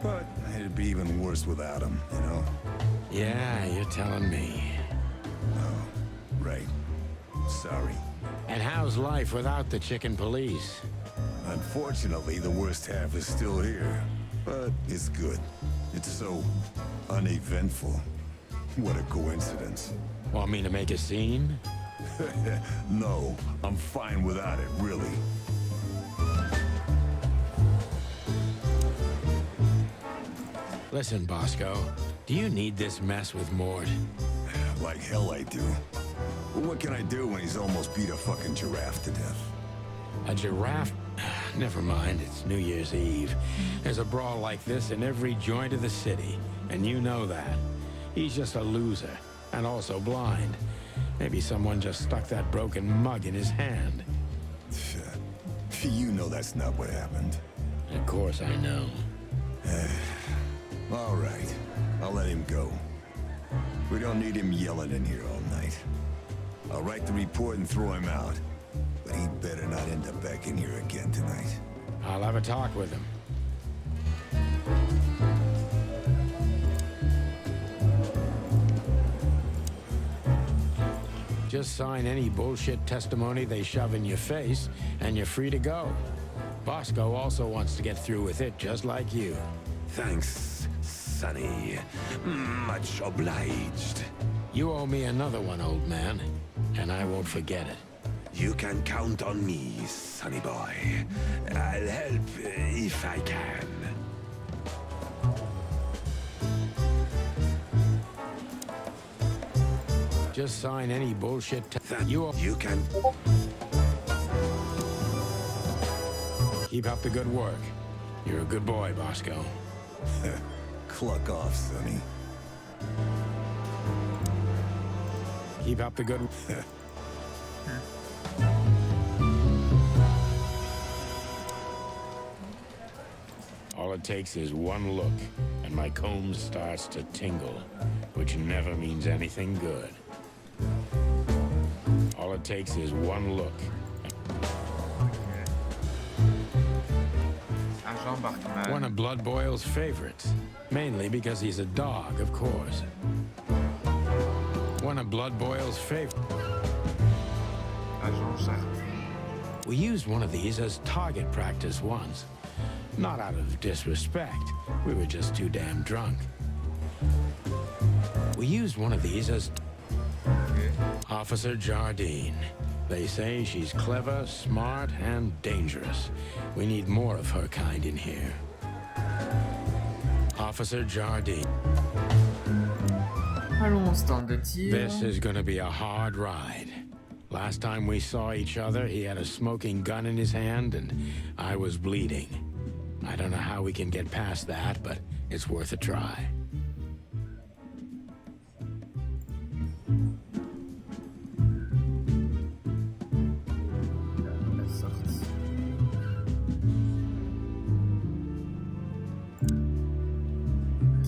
But it'd be even worse without them, you know? Yeah, you're telling me. Oh, right. Sorry. And how's life without the chicken police? Unfortunately, the worst half is still here. But it's good. It's so uneventful. What a coincidence. Want me to make a scene? No, I'm fine without it, really. Listen, Bosco, do you need this mess with Mort? Like hell I do. But what can I do when he's almost beat a fucking giraffe to death? A giraffe? Never mind, it's New Year's Eve. There's a brawl like this in every joint of the city, and you know that. He's just a loser, and also blind. Maybe someone just stuck that broken mug in his hand. You know that's not what happened. Of course I know. All right, I'll let him go. We don't need him yelling in here all night. I'll write the report and throw him out. But he better not end up back in here again tonight. I'll have a talk with him. Just sign any bullshit testimony they shove in your face, and you're free to go. Bosco also wants to get through with it, just like you. Thanks, Sonny. Much obliged. You owe me another one, old man, and I won't forget it. You can count on me, Sonny boy. I'll help if I can. Just sign any bullshit. You can. Keep up the good work. You're a good boy, Bosco. Cluck off, Sonny. Keep up the good. All it takes is one look, and my comb starts to tingle, which never means anything good. All it takes is one look. One of Blood Boil's favorites, mainly because he's a dog, of course. One of Blood Boil's favorites. We used one of these as target practice once. Not out of disrespect. We were just too damn drunk. We used one of these as Officer Jardine. They say she's clever, smart, and dangerous. We need more of her kind in here. Officer Jardine. Allons, stand de tir. This is gonna be a hard ride. Last time we saw each other, he had a smoking gun in his hand, and I was bleeding. I don't know how we can get past that, but it's worth a try.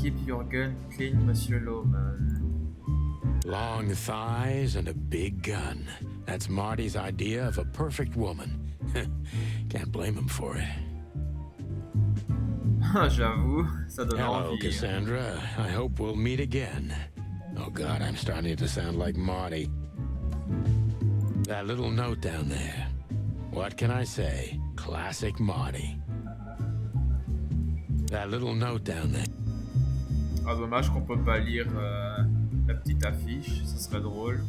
Keep your gun clean, Monsieur Lawman. Long thighs and a big gun. That's Marty's idea of a perfect woman. Can't blame him for it. J'avoue, ça donne Hello, envie. Cassandra. I hope we'll meet again. Oh God, I'm starting to sound like Marty. That little note down there. What can I say? Classic Marty. That little note down there. Ah, dommage qu'on peut pas lire la petite affiche, ça serait drôle.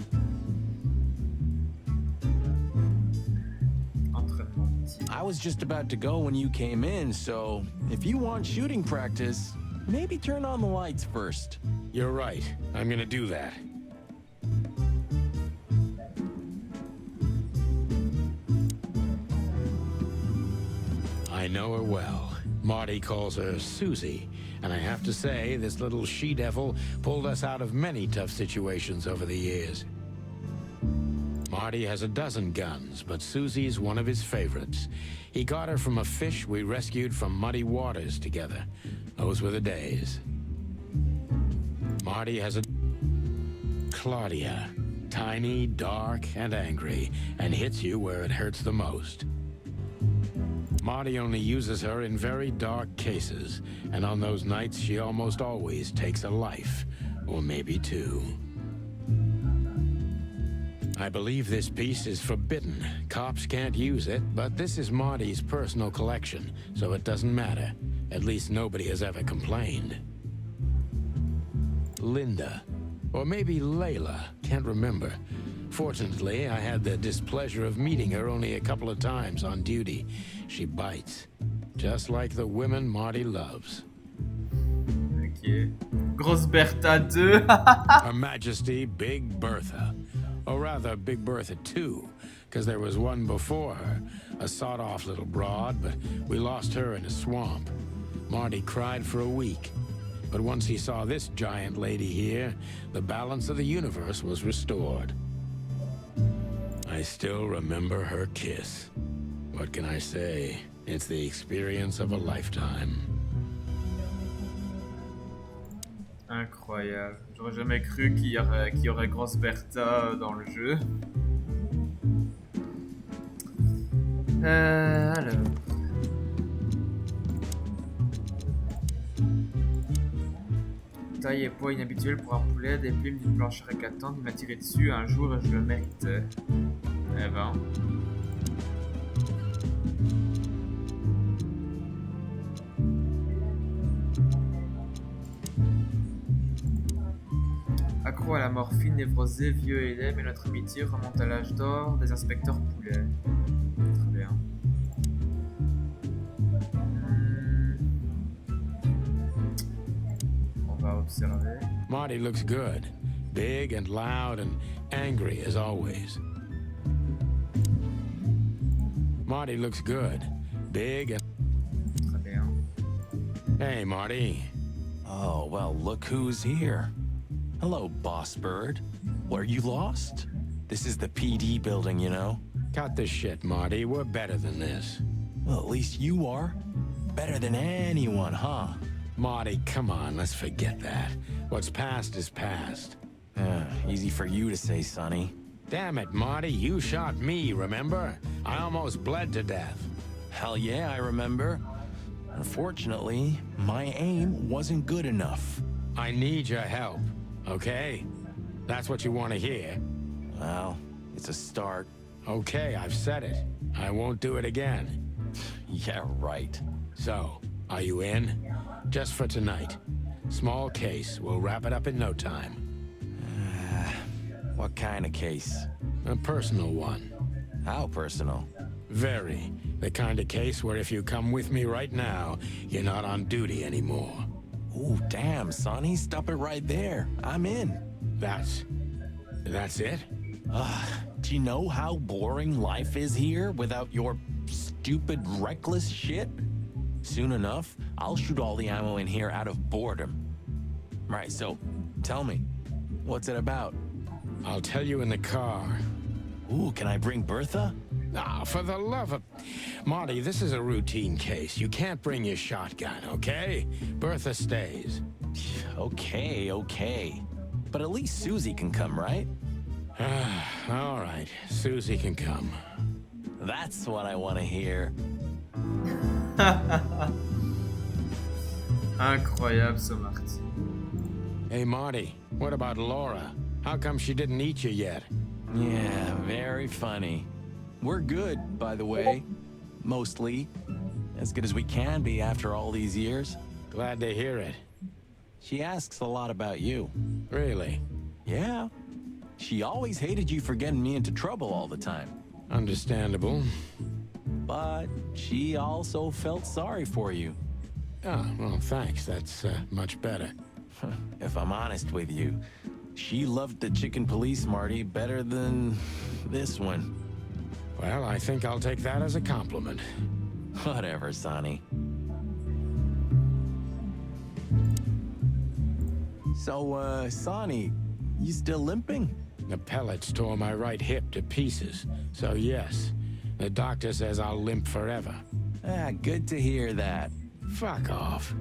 Entraînement type. I was just about to go when you came in, so if you want shooting practice, maybe turn on the lights first. You're right. I'm gonna do that. I know her well. Marty calls her Susie, and I have to say, this little she-devil pulled us out of many tough situations over the years. Marty has a dozen guns, but Susie's one of his favorites. He got her from a fish we rescued from muddy waters together. Those were the days. Marty has a Claudia, tiny, dark, and angry, and hits you where it hurts the most. Marty only uses her in very dark cases, and on those nights she almost always takes a life, or maybe two. I believe this piece is forbidden. Cops can't use it, but this is Marty's personal collection, so it doesn't matter. At least nobody has ever complained. Linda, or maybe Layla, can't remember. Fortunately, I had the displeasure of meeting her only a couple of times on duty. She bites, just like the women Marty loves. Ok. Grosse Bertha 2. Her Majesty Big Bertha. Or rather, Big Bertha 2, because there was one before her, a sawed-off little broad, but we lost her in a swamp. Marty cried for a week. But once he saw this giant lady here, the balance of the universe was restored. I still remember her kiss. What can I say? It's the experience of a lifetime. Incroyable. J'aurais jamais cru qu'il y aurait Grosse Bertha dans le jeu. Alors. Taille et poids inhabituel pour un poulet, des plumes d'une blancheur éclatante, il m'a tiré dessus, un jour je le méritais. Eh ben. Accro à la morphine, névrosé, vieux et laid, mais notre amitié remonte à l'âge d'or des inspecteurs poulets. Très bien. On va observer. Marty looks good. Big and loud and angry as always. Marty looks good. Big and... Très bien. Hey, Marty. Oh, well, look who's here. Hello, Boss Bird. Were you lost? This is the PD building, you know? Cut the shit, Marty. We're better than this. Well, at least you are. Better than anyone, huh? Marty, come on, let's forget that. What's past is past. Easy for you to say, Sonny. Damn it, Marty, you shot me, remember? I almost bled to death. Hell yeah, I remember. Unfortunately, my aim wasn't good enough. I need your help, okay? That's what you want to hear. Well, it's a start. Okay, I've said it. I won't do it again. Yeah, right. So, are you in? Just for tonight. Small case. We'll wrap it up in no time. What kind of case? A personal one. How personal? Very. The kind of case where if you come with me right now, you're not on duty anymore. Ooh, damn, Sonny. Stop it right there. I'm in. That's it? Do you know how boring life is here without your stupid, reckless shit? Soon enough, I'll shoot all the ammo in here out of boredom. Right, so, tell me, what's it about? I'll tell you in the car. Ooh, can I bring Bertha? Ah, for the love of... Marty, this is a routine case. You can't bring your shotgun, okay? Bertha stays. Okay, okay. But at least Susie can come, right? All right, Susie can come. That's what I want to hear. Incroyable ce Marty. Hey, Marty, what about Laura? How come she didn't eat you yet? Yeah, very funny. We're good, by the way. Mostly. As good as we can be after all these years. Glad to hear it. She asks a lot about you. Really? Yeah. She always hated you for getting me into trouble all the time. Understandable. But she also felt sorry for you. Oh, well, thanks. That's much better. If I'm honest with you, she loved the chicken police, Marty, better than this one. Well, I think I'll take that as a compliment. Whatever, Sonny. So, Sonny, you still limping? The pellets tore my right hip to pieces, so yes. The doctor says I'll limp forever. Ah, good to hear that. Fuck off.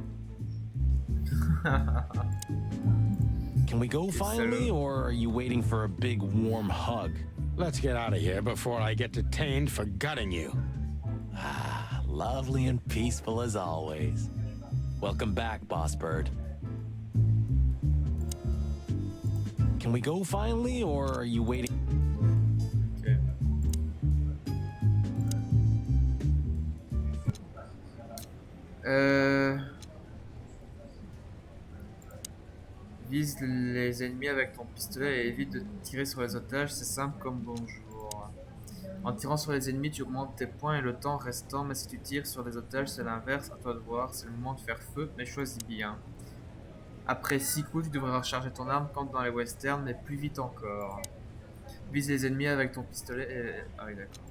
Can we go finally, or are you waiting for a big warm hug? Let's get out of here before I get detained for gutting you. Ah, lovely and peaceful as always. Welcome back, Boss Bird. Can we go finally, or are you waiting? Vise les ennemis avec ton pistolet et évite de tirer sur les otages, c'est simple comme bonjour. En tirant sur les ennemis, tu augmentes tes points et le temps restant, mais si tu tires sur les otages, c'est l'inverse, à toi de voir, c'est le moment de faire feu, mais choisis bien. Après 6 coups, tu devrais recharger ton arme comme dans les westerns, mais plus vite encore. Vise les ennemis avec ton pistolet et... Ah oui, d'accord.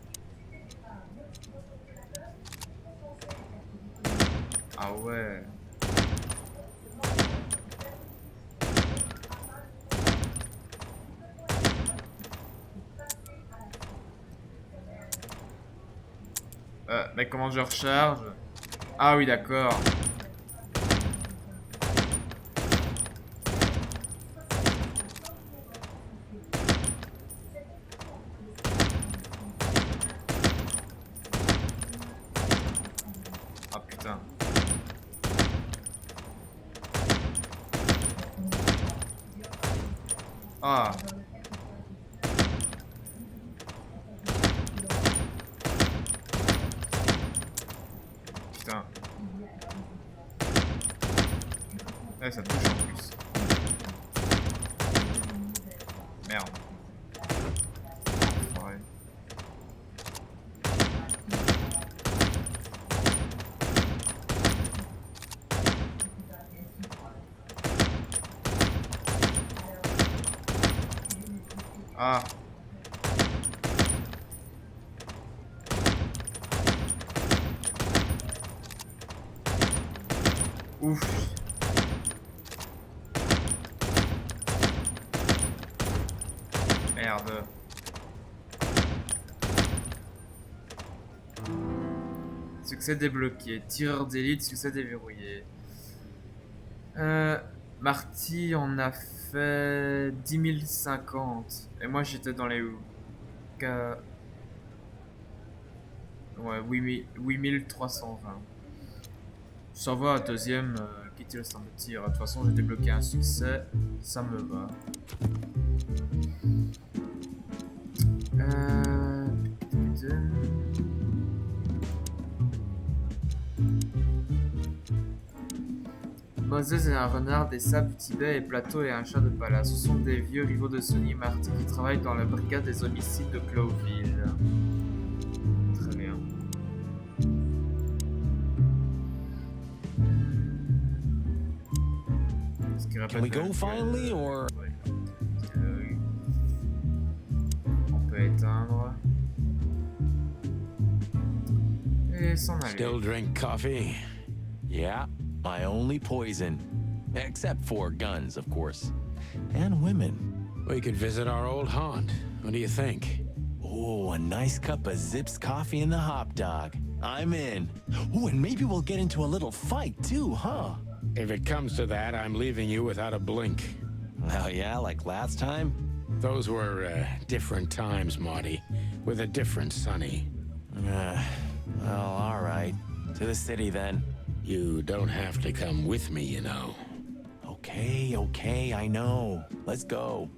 Ah ouais. Mais comment je recharge? Ah oui, d'accord. Ah putain. Ah. Putain. Ouais, ça touche en plus. Merde. Ouais. Ah. Ouf. Merde. Succès débloqué. Tireur d'élite, succès déverrouillé. Marty, on a fait 10 050. Et moi, j'étais dans les... Ouais, 8320. Ça va, à deuxième, quitter le stand de tir. De toute façon, j'ai débloqué un succès. Ça me va. Moses est un renard des sables du Tibet et Plateau est un chat de palace. Ce sont des vieux rivaux de Sonny Marty qui travaillent dans la brigade des homicides de Cloville. Très bien. Can we go finally, or... On peut éteindre. Et s'en aller. Still drink coffee? Yeah, my only poison. Except for guns, of course. And women. We could visit our old haunt. What do you think? Oh, a nice cup of Zips coffee and the hot dog. I'm in. Oh, and maybe we'll get into a little fight too, huh? If it comes to that, I'm leaving you without a blink. Oh yeah, like last time? Those were different times, Marty, with a different Sonny. Well, all right. To the city then. You don't have to come with me, you know. Okay, I know. Let's go.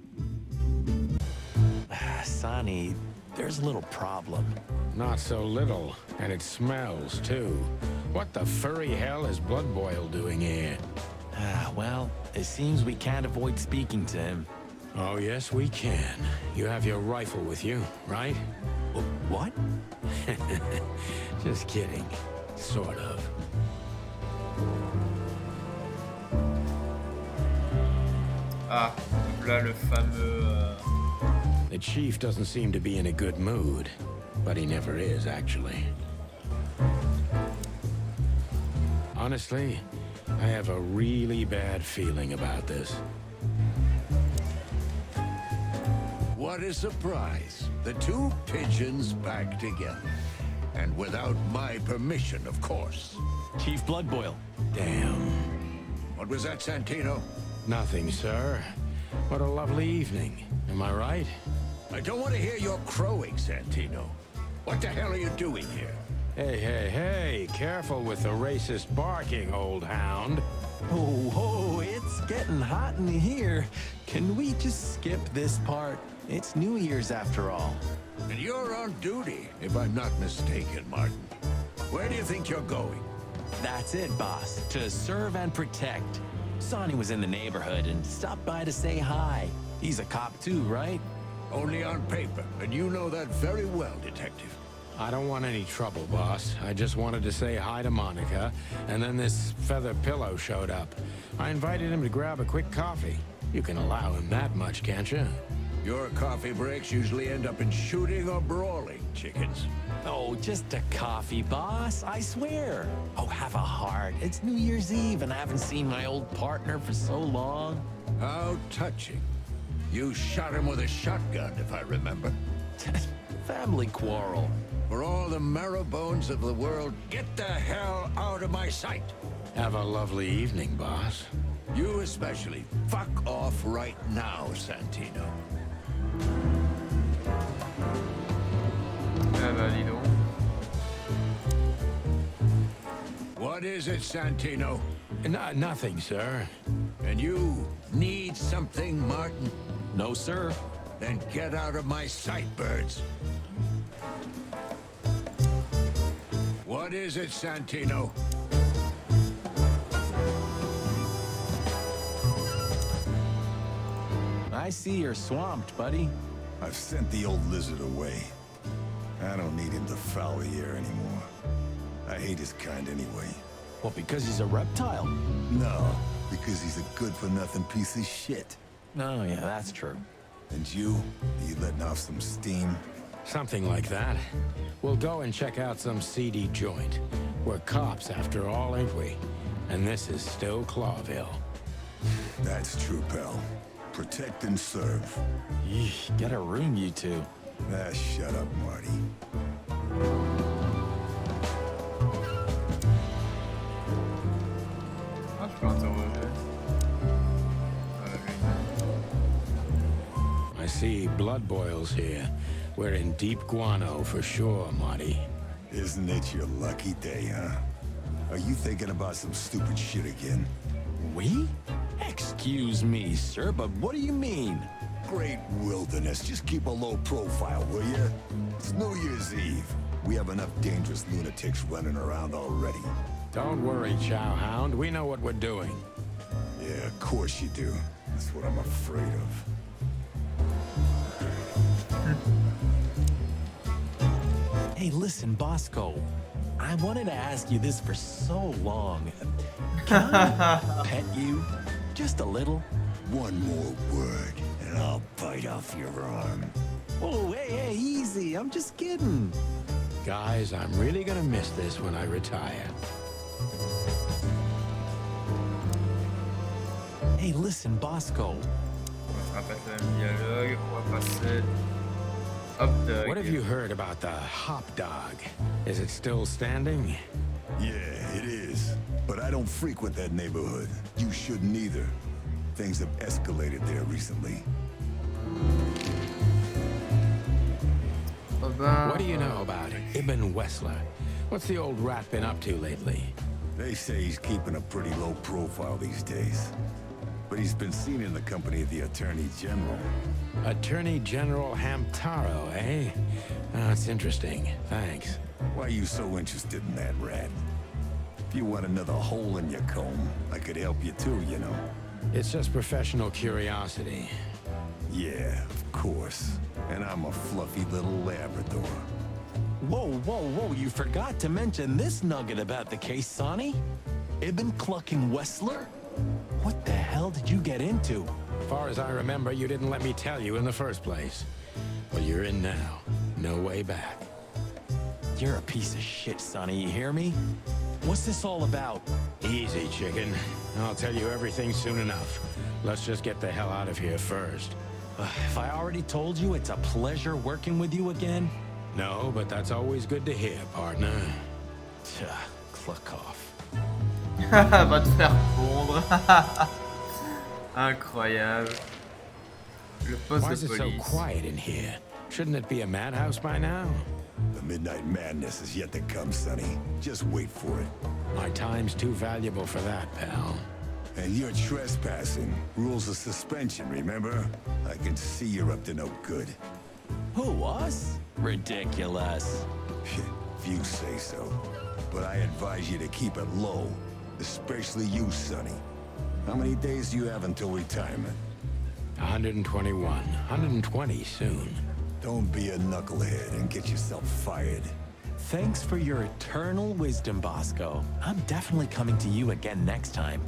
Sonny, there's a little problem. Not so little, and it smells, too. What the furry hell is Blood Boil doing here? Well, it seems we can't avoid speaking to him. Oh, yes, we can. You have your rifle with you, right? What? Just kidding. Sort of. Ah, donc là le fameux... The chief doesn't seem to be in a good mood, but he never is, actually. Honestly, I have a really bad feeling about this. What a surprise. The two pigeons back together. And without my permission, of course. Chief Bloodboil. Damn. What was that, Santino? Nothing, sir. What a lovely evening. Am I right? I don't want to hear your crowing, Santino. What the hell are you doing here? Hey, careful with the racist barking, old hound. Oh, it's getting hot in here. Can we just skip this part? It's New Year's after all. And you're on duty, if I'm not mistaken, Martin. Where do you think you're going? That's it, boss. To serve and protect. Sonny was in the neighborhood and stopped by to say hi. He's a cop too, right? Only on paper, and you know that very well, Detective. I don't want any trouble, boss. I just wanted to say hi to Monica, and then this feather pillow showed up. I invited him to grab a quick coffee. You can allow him that much, can't you? Your coffee breaks usually end up in shooting or brawling, chickens. Oh, just a coffee, boss, I swear. Oh, have a heart. It's New Year's Eve, and I haven't seen my old partner for so long. How touching. You shot him with a shotgun, if I remember. Family quarrel. For all the marrow bones of the world, get the hell out of my sight. Have a lovely evening, boss. You especially. Fuck off right now, Santino. Ah bah dis donc. What is it, Santino? Nothing, sir. And you need something, Martin? No, sir. Then get out of my sight, birds. What is it, Santino? I see you're swamped, buddy. I've sent the old lizard away. I don't need him to foul the air anymore. I hate his kind anyway. Well, because he's a reptile. No, because he's a good-for-nothing piece of shit. Oh, yeah, that's true. And you letting off some steam? Something like that. We'll go and check out some seedy joint. We're cops, after all, ain't we? And this is still Clawville. That's true, pal. Protect and serve. Yeesh, get a room, you two. Ah, shut up, Marty. Ah, je peux interroger. I see blood boils here. We're in deep guano for sure, Marty. Isn't it your lucky day, huh? Are you thinking about some stupid shit again? We? Excuse me, sir, but what do you mean? Great wilderness. Just keep a low profile, will you? It's New Year's Eve. We have enough dangerous lunatics running around already. Don't worry, Chowhound. We know what we're doing. Yeah, of course you do. That's what I'm afraid of. Hey, listen, Bosco. I wanted to ask you this for so long. Can I pet you? Just a little? One more word, and I'll bite off your arm. Oh, hey, easy. I'm just kidding. Guys, I'm really gonna miss this when I retire. Hey, listen, Bosco. On va passer un dialogue, on va passer... Hop dog. What have you heard about the hop dog? Is it still standing? Yeah, it is. But I don't frequent that neighborhood. You shouldn't either. Things have escalated there recently. Oh ben, What do you know about Ibn Wessler? What's the old rat been up to lately? They say he's keeping a pretty low profile these days. But he's been seen in the company of the Attorney General. Attorney General Hamtaro, eh? That's interesting. Thanks. Why are you so interested in that rat? If you want another hole in your comb, I could help you too, you know. It's just professional curiosity. Yeah, of course. And I'm a fluffy little Labrador. Whoa, whoa, whoa, you forgot to mention this nugget about the case, Sonny. Ibn Clucking Wessler? What the hell did you get into? As far as I remember, you didn't let me tell you in the first place. Well, you're in now. No way back. You're a piece of shit, Sonny, you hear me? What's this all about? Easy, chicken. I'll tell you everything soon enough. Let's just get the hell out of here first. If I already told you it's a pleasure working with you again? No, but that's always good to hear, partner. Cluck off. Va te faire pondre. Incroyable. Le poste Why de is it so police. quiet in here? Shouldn't it be a madhouse by now? The midnight madness is yet to come, Sonny. Just wait for it. My time's too valuable for that, pal. And you're trespassing. Rules of suspension, remember? I can see you're up to no good. Who, us? Ridiculous. If you say so. But I advise you to keep it low. Especially you, Sonny. How many days do you have until retirement? 121. 120 soon. Don't be a knucklehead and get yourself fired. Thanks for your eternal wisdom, Bosco. I'm definitely coming to you again next time.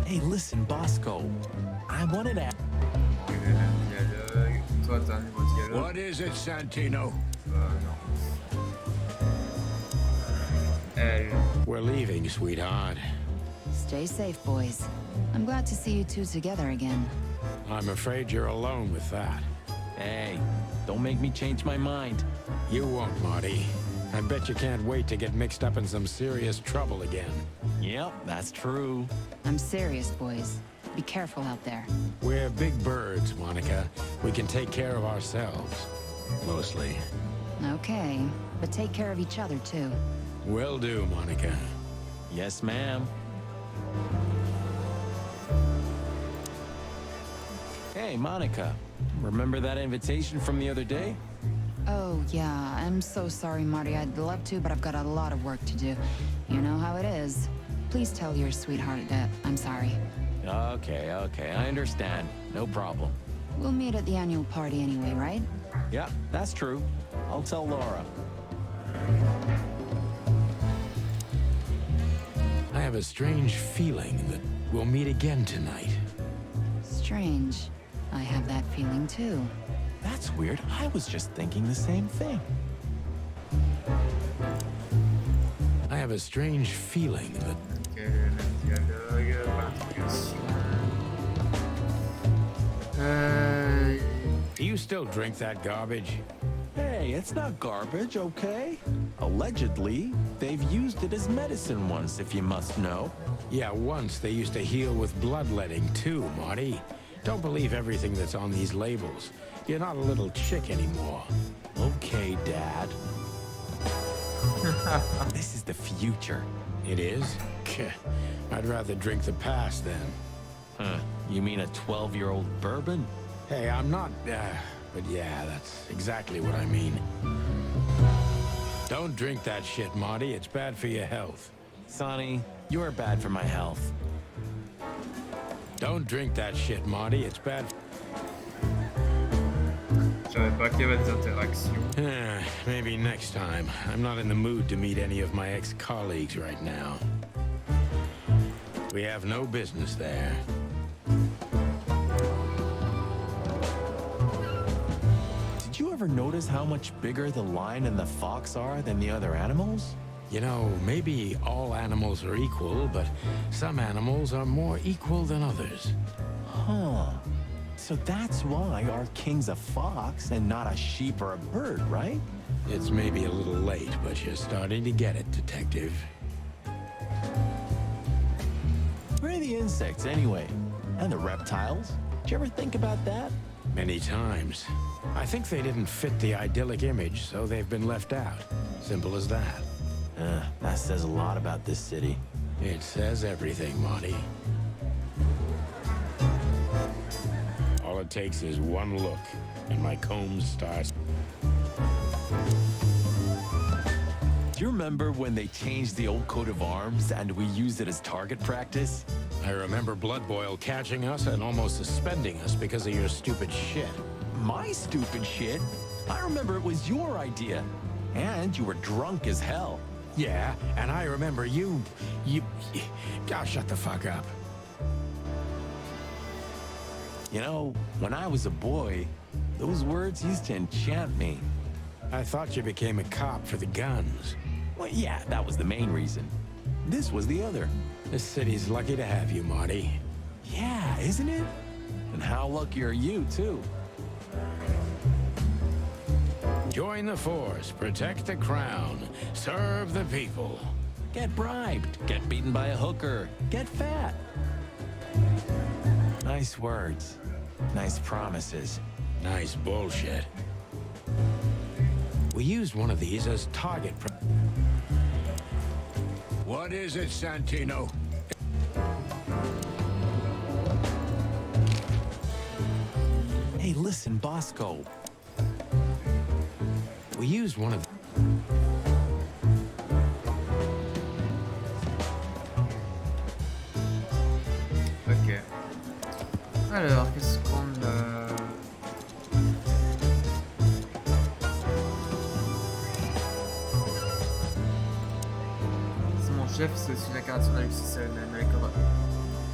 Hey, listen, Bosco. I wanted to... Dialogue. Toi, t'as un nouveau dialogue. What is it, Santino? Non. Elle. We're leaving, sweetheart. Stay safe, boys. I'm glad to see you two together again. I'm afraid you're alone with that. Hey, don't make me change my mind. You won't, Marty. I bet you can't wait to get mixed up in some serious trouble again. Yep, that's true. I'm serious, boys. Be careful out there. We're big birds, Monica. We can take care of ourselves. Mostly. Okay, but take care of each other, too. Will do, Monica. Yes, ma'am. Hey, Monica. Remember that invitation from the other day? Oh, yeah. I'm so sorry, Marty. I'd love to, but I've got a lot of work to do. You know how it is. Please tell your sweetheart that I'm sorry. Okay, I understand. No problem. We'll meet at the annual party anyway, right? Yeah, that's true. I'll tell Laura. I have a strange feeling that we'll meet again tonight. Strange. I have that feeling, too. That's weird. I was just thinking the same thing. I have a strange feeling that... Ok, le même dialogue. Pas d'interrogation. Do you still drink that garbage? Hey, it's not garbage, okay? Allegedly, they've used it as medicine once, if you must know. Yeah, once they used to heal with bloodletting too, Marty. Don't believe everything that's on these labels. You're not a little chick anymore. Okay, Dad. This is the future. It is? I'd rather drink the past then. Huh? You mean a 12-year-old bourbon? Hey, I'm not... but yeah, that's exactly what I mean. Don't drink that shit, Marty. It's bad for your health. Sonny, you're bad for my health. Don't drink that shit, Marty. It's bad... Je savais pas qu'il y avait des interactions. Maybe next time. I'm not in the mood to meet any of my ex-colleagues right now. We have no business there. Did you ever notice how much bigger the lion and the fox are than the other animals? You know, maybe all animals are equal, but some animals are more equal than others. Huh. So that's why our king's a fox and not a sheep or a bird, right? It's maybe a little late, but you're starting to get it, Detective. Where are the insects, anyway? And the reptiles? Did you ever think about that? Many times. I think they didn't fit the idyllic image, so they've been left out. Simple as that. That says a lot about this city. It says everything, Monty. All it takes is one look, and my comb starts. Do you remember when they changed the old coat of arms and we used it as target practice? I remember Blood Boil catching us and almost suspending us because of your stupid shit. My stupid shit? I remember it was your idea. And you were drunk as hell. Yeah, and I remember you... Oh, shut the fuck up. You know, when I was a boy, those words used to enchant me. I thought you became a cop for the guns. Well, yeah, that was the main reason. This was the other. This city's lucky to have you, Marty. Yeah, isn't it? And how lucky are you, too? Join the force, protect the crown, serve the people. Get bribed, get beaten by a hooker, get fat. Nice words, nice promises. Nice bullshit. We used one of these as target. What is it, Santino? Hey, listen, Bosco. We used one of... Ok. Alors, qu'est-ce qu'on... C'est mon chef, c'est aussi l'incarnation d'Alexis elle-même.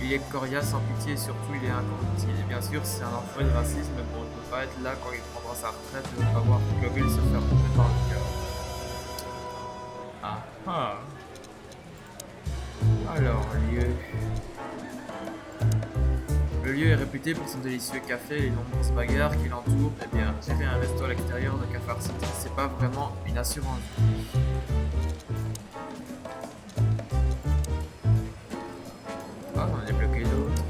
Il est coriace, sans pitié et surtout il est incorruptible. Et bien sûr, c'est un enfoiré de racisme, mais bon, il ne peut pas être là quand il prendra sa retraite de ne pas voir Cloville se faire bouger par le cœur. Ah ah. Alors, lieu. Le lieu est réputé pour son délicieux café et les nombreuses bagarres qui l'entourent. Eh bien, gérer un resto à l'extérieur de Cafard City, c'est pas vraiment une assurance. Ah, on en a débloqué d'autres.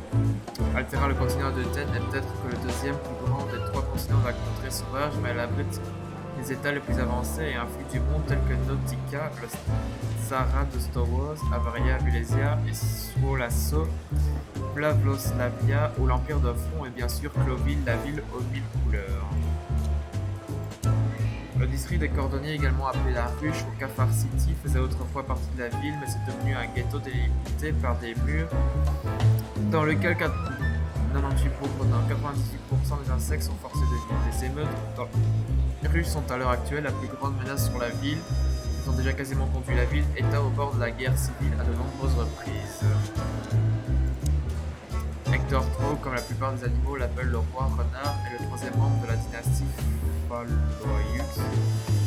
Altera, le continent de Ten, est peut-être que le deuxième plus grand des trois continents de la contrée sauvage, mais elle abrite les états les plus avancés et influe du monde tels que Nautica, le Sahara de Star Wars, Avaria, Bulesia, Swolasso, Plavloslavia ou l'Empire de Front et bien sûr Cloville, la ville aux mille couleurs. Le district des cordonniers, également appelé la Ruche ou Cafard City, faisait autrefois partie de la ville, mais c'est devenu un ghetto délimité par des murs dans lequel 98% des insectes sont forcés de vivre. Les émeutes dans les Ruches sont à l'heure actuelle la plus grande menace sur la ville. Ils ont déjà quasiment conduit la ville, état au bord de la guerre civile à de nombreuses reprises. Hector III, comme la plupart des animaux, l'appelle le roi renard et le troisième membre de la dynastie Phalloius.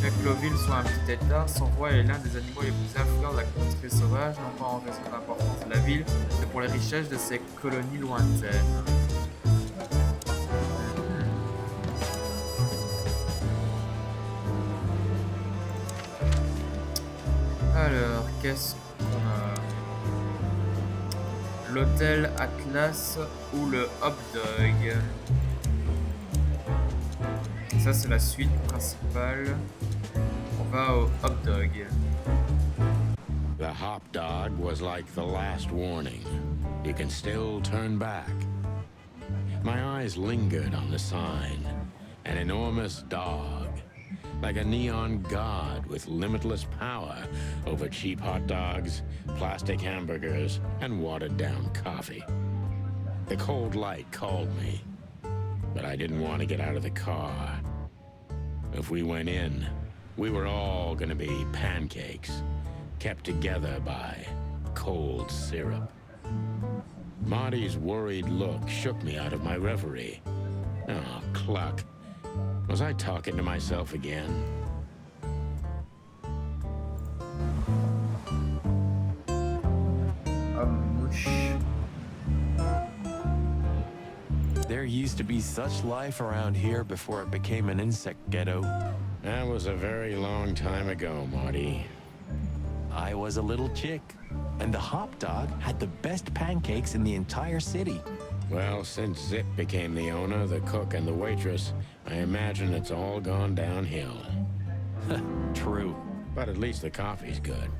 Bien que Cloville soit un petit état, son roi est l'un des animaux les plus influents de la contrée sauvage, non pas en raison de l'importance de la ville, mais pour les richesses de ses colonies lointaines. Alors, qu'est-ce qu'on a? L'hôtel Atlas ou le Hop Dog. Ça, c'est la suite principale. On va au Hop Dog. The hop dog was like the last warning. You can still turn back. My eyes lingered on the sign. An enormous dog. Like a neon god with limitless power over cheap hot dogs, plastic hamburgers, and watered-down coffee. The cold light called me, but I didn't want to get out of the car. If we went in, we were all gonna be pancakes, kept together by cold syrup. Marty's worried look shook me out of my reverie. Oh, cluck. Was I talking to myself again? A mouche. There used to be such life around here before it became an insect ghetto. That was a very long time ago, Marty. I was a little chick, and the hop dog had the best pancakes in the entire city. Well, since Zip became the owner, the cook, and the waitress, I imagine it's all gone downhill. True. But at least the coffee's good.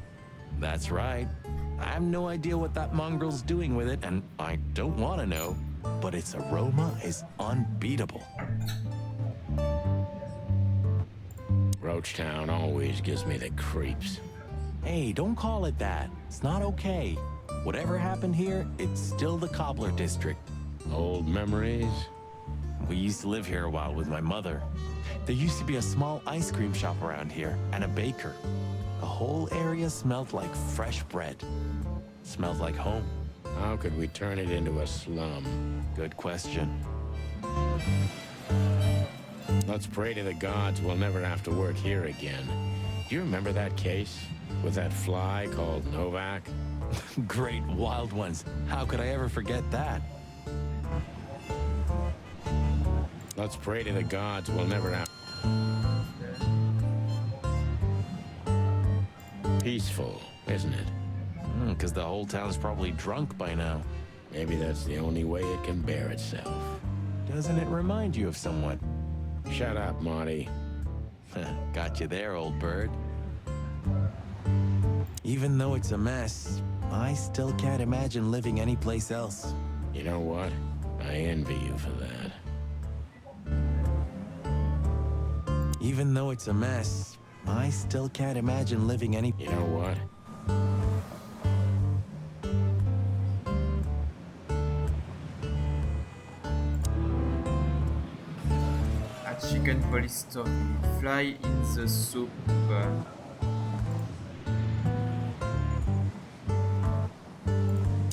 That's right. I have no idea what that mongrel's doing with it, and I don't want to know, but its aroma is unbeatable. Roachtown always gives me the creeps. Hey, don't call it that. It's not okay. Whatever happened here, it's still the Cobbler District. Old memories? We used to live here a while with my mother. There used to be a small ice cream shop around here, and a baker. The whole area smelled like fresh bread. Smelled like home. How could we turn it into a slum? Good question. Let's pray to the gods we'll never have to work here again. Do you remember that case? With that fly called Novak? Great wild ones. How could I ever forget that? Let's pray to the gods we'll never have... Peaceful, isn't it? Because the whole town's probably drunk by now. Maybe that's the only way it can bear itself. Doesn't it remind you of someone? Shut up, Marty. Got you there, old bird. Even though it's a mess, I still can't imagine living anyplace else. You know what? I envy you for that. Even though it's a mess, I still can't imagine living any... You know what? A chicken police story. Fly in the soup.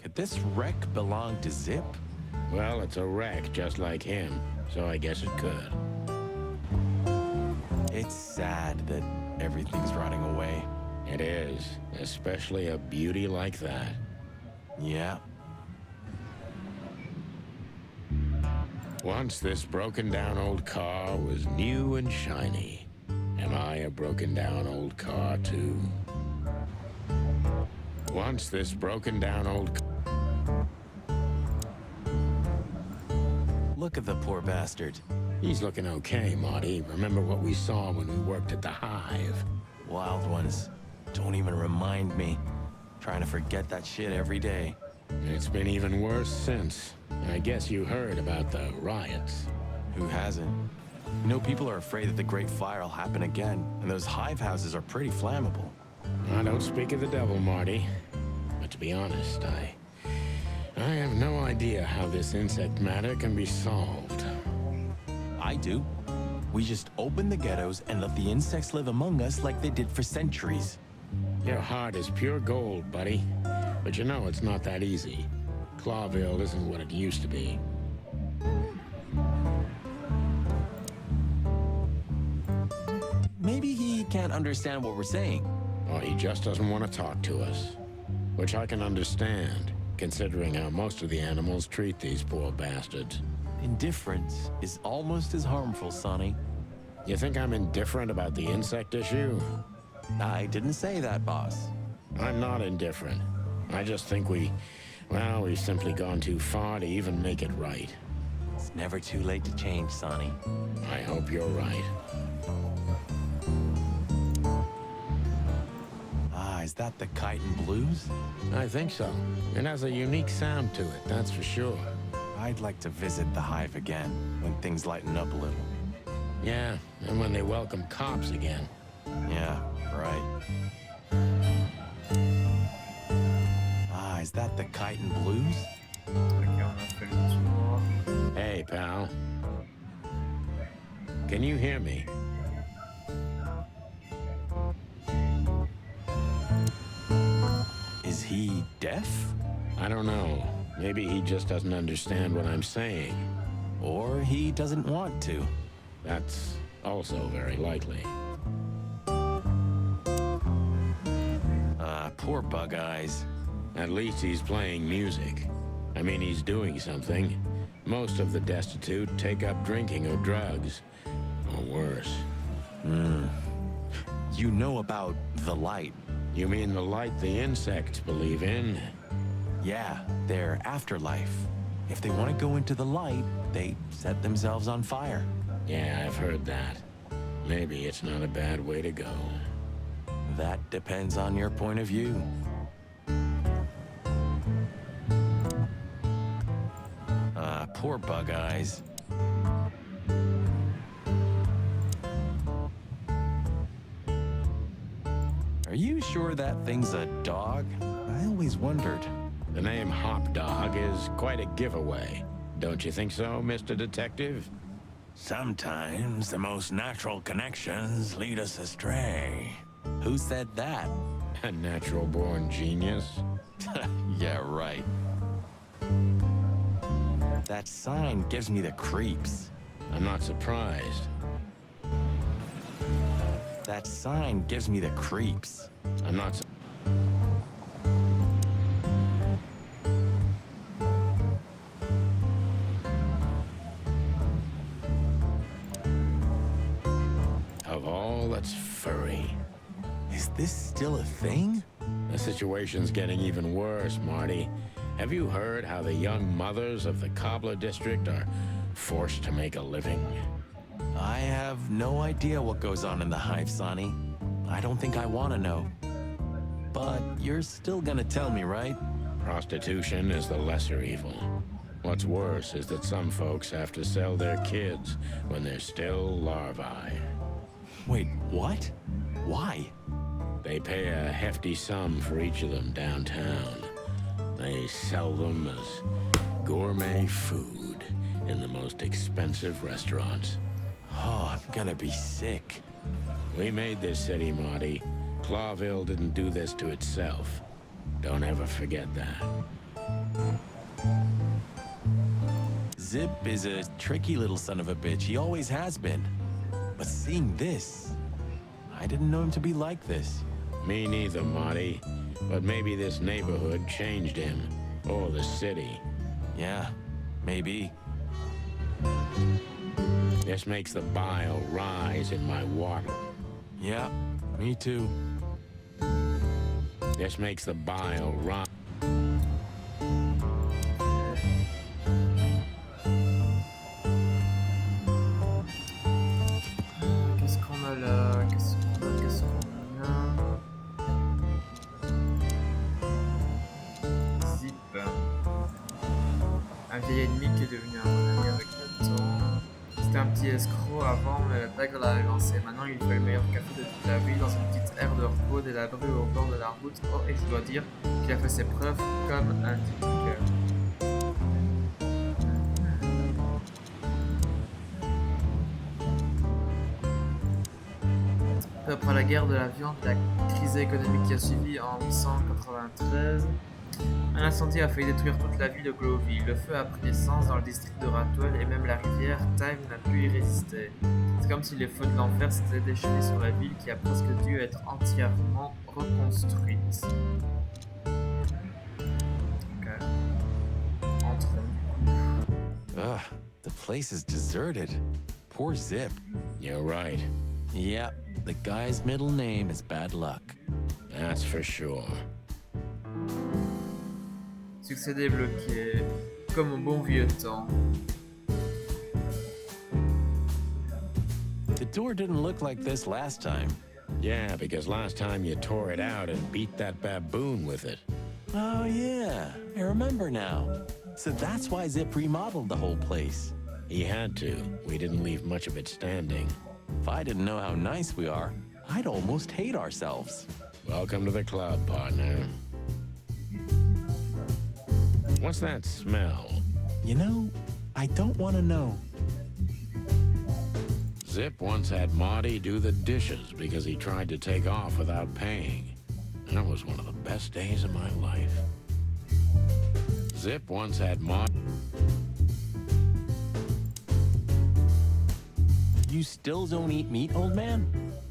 Could this wreck belong to Zip? Well, it's a wreck just like him, so I guess it could. It's sad that everything's rotting away. It is, especially a beauty like that. Yeah. Once this broken down old car was new and shiny. Am I a broken down old car too? Once this broken down old... Look at the poor bastard. He's looking okay, Marty. Remember what we saw when we worked at the Hive? Wild ones. Don't even remind me. Trying to forget that shit every day. It's been even worse since. I guess you heard about the riots. Who hasn't? You know, people are afraid that the Great Fire will happen again, and those hive houses are pretty flammable. I don't speak of the devil, Marty. But to be honest, I have no idea how this insect matter can be solved. I do. We just open the ghettos and let the insects live among us like they did for centuries. Your heart is pure gold, buddy. But you know it's not that easy. Clawville isn't what it used to be. Maybe he can't understand what we're saying. Or he just doesn't want to talk to us. Which I can understand, considering how most of the animals treat these poor bastards. Indifference is almost as harmful, Sonny. You think I'm indifferent about the insect issue? I didn't say that, boss. I'm not indifferent. I just think we've simply gone too far to even make it right. It's never too late to change, Sonny. I hope you're right. Is that the Kite and Blues? I think so. It has a unique sound to it, that's for sure. I'd like to visit the Hive again, when things lighten up a little. Yeah, and when they welcome cops again. Yeah, right. Is that the Kite and Blues? Ok, on a fait le tour. Hey, pal. Can you hear me? Is he deaf? I don't know. Maybe he just doesn't understand what I'm saying. Or he doesn't want to. That's also very likely. Poor Bug Eyes. At least he's playing music. I mean, he's doing something. Most of the destitute take up drinking or drugs. Or worse. You know about the light. You mean the light the insects believe in? Yeah, their afterlife. If they want to go into the light, they set themselves on fire. Yeah, I've heard that. Maybe it's not a bad way to go. That depends on your point of view. Poor Bug Eyes. Are you sure that thing's a dog? I always wondered. The name Hop Dog is quite a giveaway. Don't you think so, Mr. Detective? Sometimes the most natural connections lead us astray. Who said that? A natural-born genius? Yeah, right. That sign gives me the creeps. I'm not surprised. That sign gives me the creeps. I'm not Of all that's furry. Is this still a thing? The situation's getting even worse, Marty. Have you heard how the young mothers of the Cobbler District are forced to make a living? I have no idea what goes on in the hive, Sonny. I don't think I want to know. But you're still gonna tell me, right? Prostitution is the lesser evil. What's worse is that some folks have to sell their kids when they're still larvae. Wait, what? Why? They pay a hefty sum for each of them downtown. They sell them as gourmet food in the most expensive restaurants. Oh, I'm gonna be sick. We made this city, Marty. Clawville didn't do this to itself. Don't ever forget that. Zip is a tricky little son of a bitch. He always has been. But seeing this, I didn't know him to be like this. Me neither, Marty. But maybe this neighborhood changed him. Or the city. Yeah, maybe. This makes the bile rise in my water. Yeah, me too. This makes the bile rise. Qu'est-ce qu'on a là? Qu'est-ce qu'on a? Zip. Un vieil ennemi qui est devenu un bon ami avec le temps. C'était un petit escroc avant, mais la dague l'a lancé. Maintenant, il fait le meilleur café de toute la ville dans une petite aire de repos délabrée au bord de la route. Oh, et je dois dire qu'il a fait ses preuves comme un dick. Peu après la guerre de la viande, la crise économique qui a suivi en 1893, un incendie a failli détruire toute la ville de Glowville. Le feu a pris naissance dans le district de Ratwell et même la rivière Time n'a pu y résister. C'est comme si les feux de l'enfer s'étaient déchaînés sur la ville qui a presque dû être entièrement reconstruite. Ok. Entrons. Ugh, the place is deserted. Poor Zip. You're right. Yep, the guy's middle name is Bad Luck. That's for sure. Succès débloqué, comme au bon vieux temps. The door didn't look like this last time. Yeah, because last time you tore it out and beat that baboon with it. Oh yeah, I remember now. So that's why Zip remodeled the whole place. He had to. We didn't leave much of it standing. If I didn't know how nice we are, I'd almost hate ourselves. Welcome to the club, partner. What's that smell? You know, I don't want to know. Zip once had Marty do the dishes because he tried to take off without paying. That was one of the best days of my life. Zip once had Marty... You still don't eat meat, old man?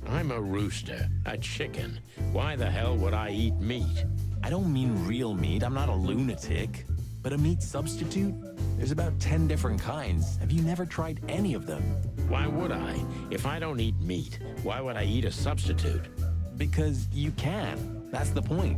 I'm a rooster, a chicken. Why the hell would I eat meat? I don't mean real meat. I'm not a lunatic. But a meat substitute? There's about 10 different kinds. Have you never tried any of them? Why would I? If I don't eat meat, why would I eat a substitute? Because you can. That's the point.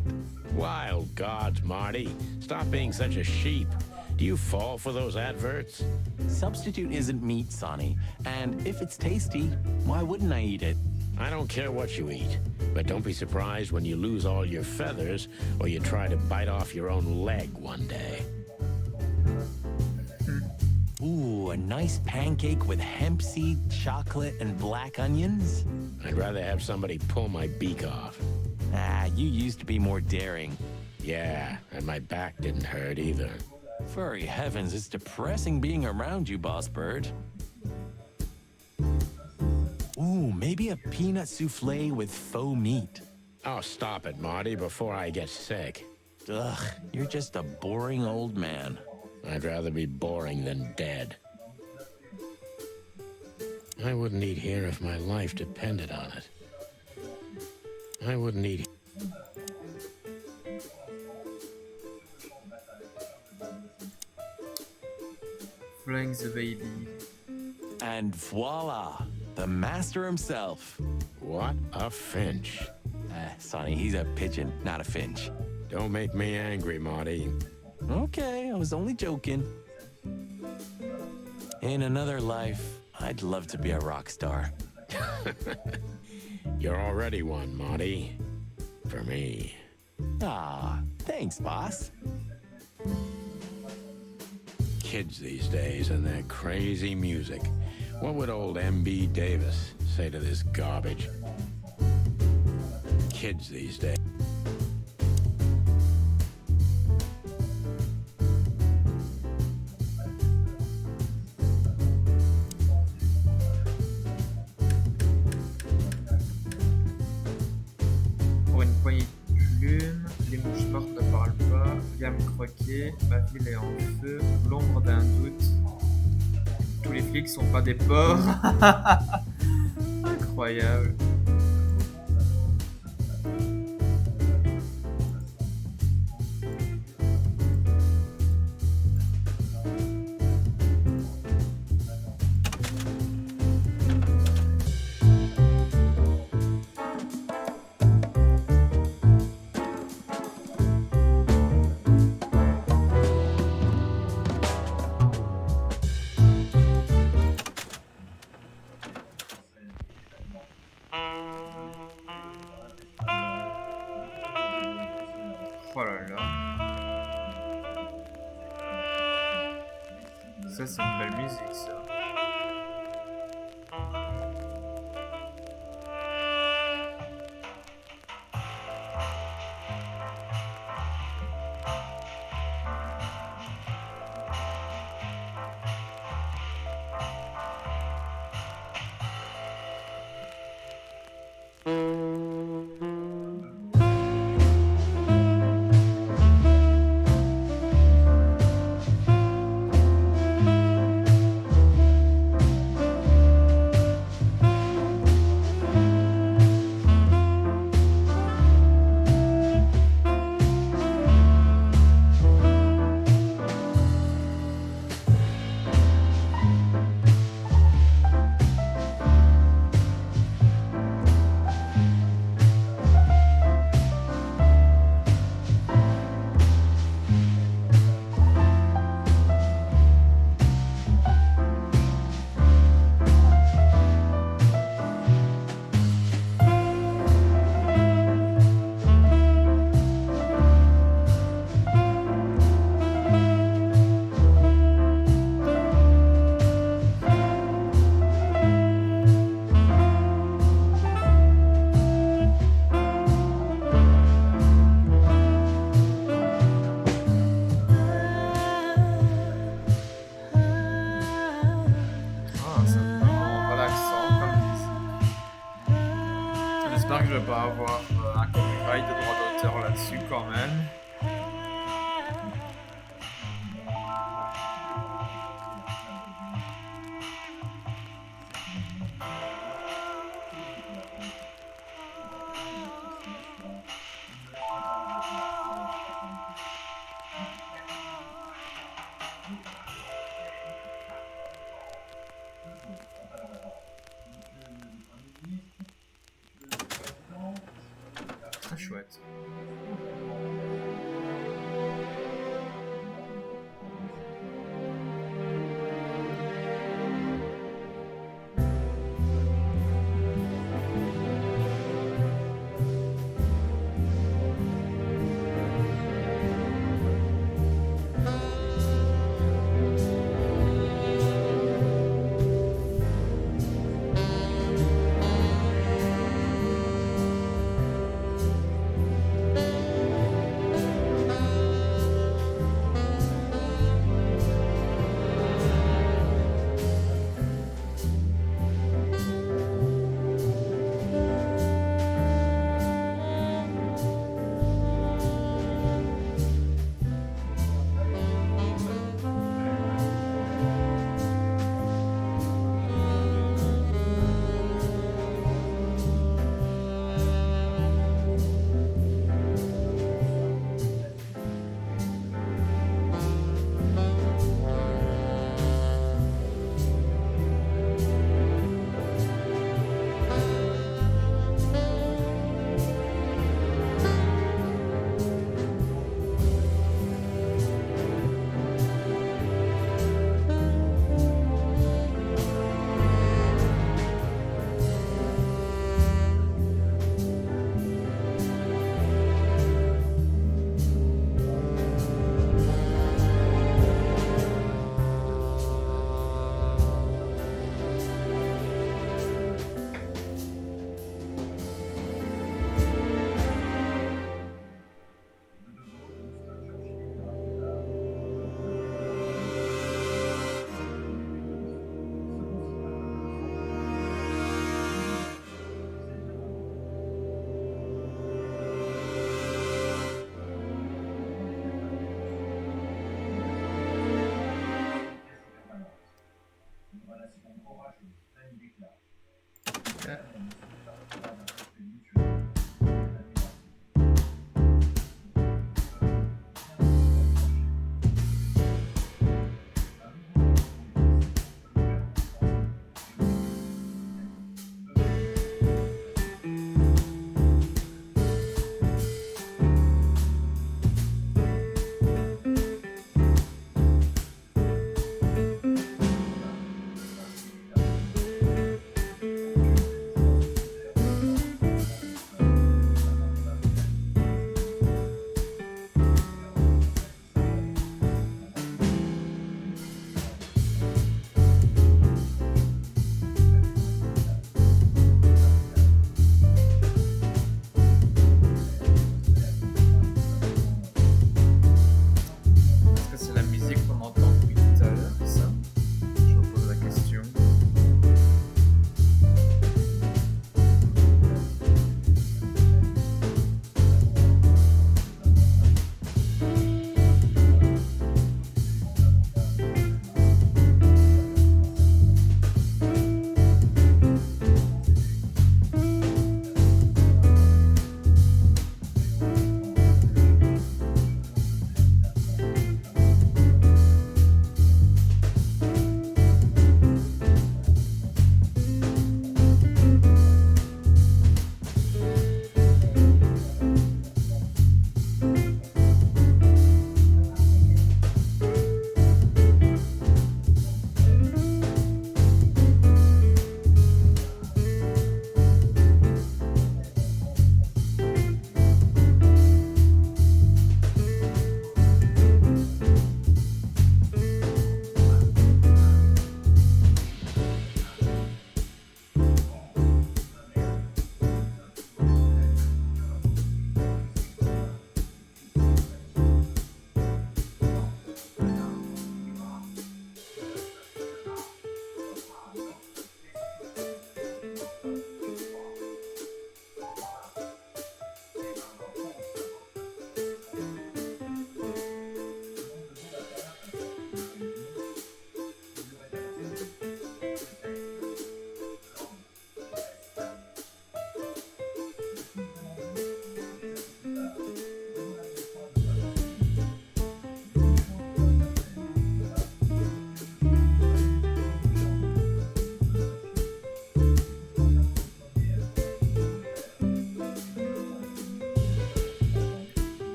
Wild gods, Marty. Stop being such a sheep. Do you fall for those adverts? Substitute isn't meat, Sonny. And if it's tasty, why wouldn't I eat it? I don't care what you eat, but don't be surprised when you lose all your feathers or you try to bite off your own leg one day. Ooh, a nice pancake with hemp seed, chocolate, and black onions? I'd rather have somebody pull my beak off. Ah, you used to be more daring. Yeah, and my back didn't hurt either. Furry heavens, it's depressing being around you, Boss Bird. Ooh, maybe a peanut souffle with faux meat. Oh, stop it, Marty, before I get sick. Ugh, you're just a boring old man. I'd rather be boring than dead. I wouldn't eat here if my life depended on it. I wouldn't eat. Flying the baby. And voila, the master himself. What a finch. Sonny, he's a pigeon, not a finch. Don't make me angry, Marty. Okay, I was only joking. In another life, I'd love to be a rock star. You're already one, Marty. For me. Ah, thanks, boss. Kids these days and their crazy music. What would old M.B. Davis say to this garbage? Kids these days. Pour une poignée de plumes, les mouches mortes ne parlent pas, viens me croquer, ma ville est en feu, l'ombre d'un doute. Tous les flics sont pas des porcs. Incroyable. Oh là là. Ça, c'est une belle musique, ça. J'espère que je vais pas avoir un copyright de droit d'auteur là-dessus quand même. chouette.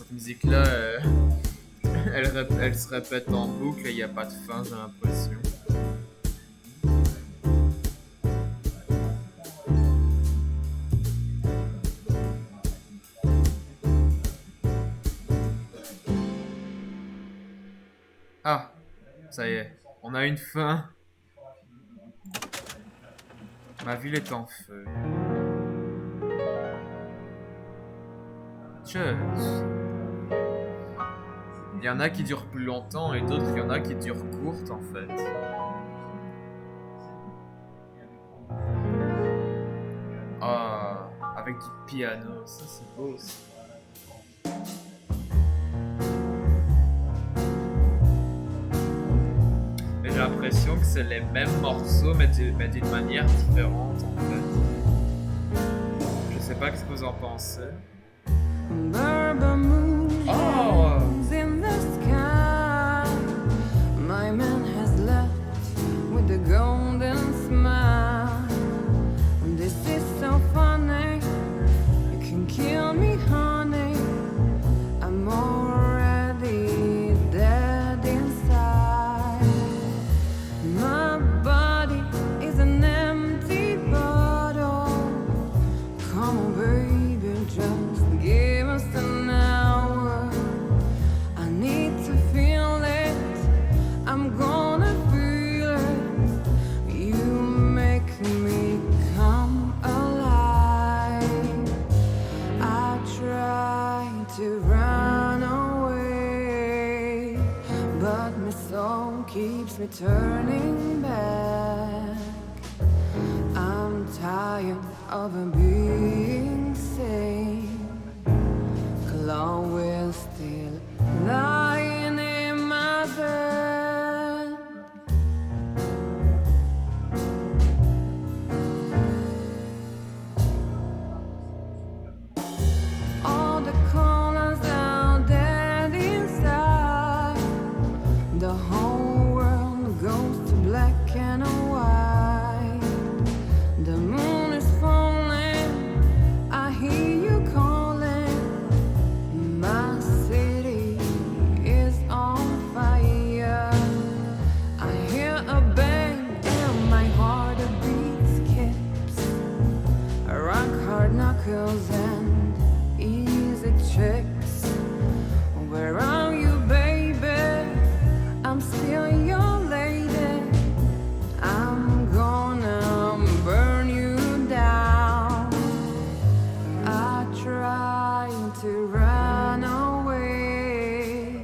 cette musique-là, elle se répète en boucle et il n'y a pas de fin, j'ai l'impression. Ah, ça y est, on a une fin. Ma ville est en feu. Il y en a qui durent plus longtemps et d'autres, il y en a qui durent courtes en fait. Ah, avec du piano, ça c'est beau aussi. Mais j'ai l'impression que c'est les mêmes morceaux mais d'une manière différente en fait. Je sais pas ce que vous en pensez. Oh! In the sky, my man has left with a golden smile. This is so funny. You can kill me, honey. I'm already dead inside. My body is an empty bottle. Come on, baby, just give us an hour. I need to feel it. I'm gonna feel it. You make me come alive. I try to run away, but my soul keeps me turning back. I'm tired of being sane. Clown will still lying in my bed. All the colors are dead inside. The whole world goes to black and white. The moon is falling. I hear you calling. My city is on fire. I hear a bang and my heart beats skips. Rock hard knuckles and easy checks. Where are you, baby? I'm still your lady. I'm gonna burn you down. I try to run away,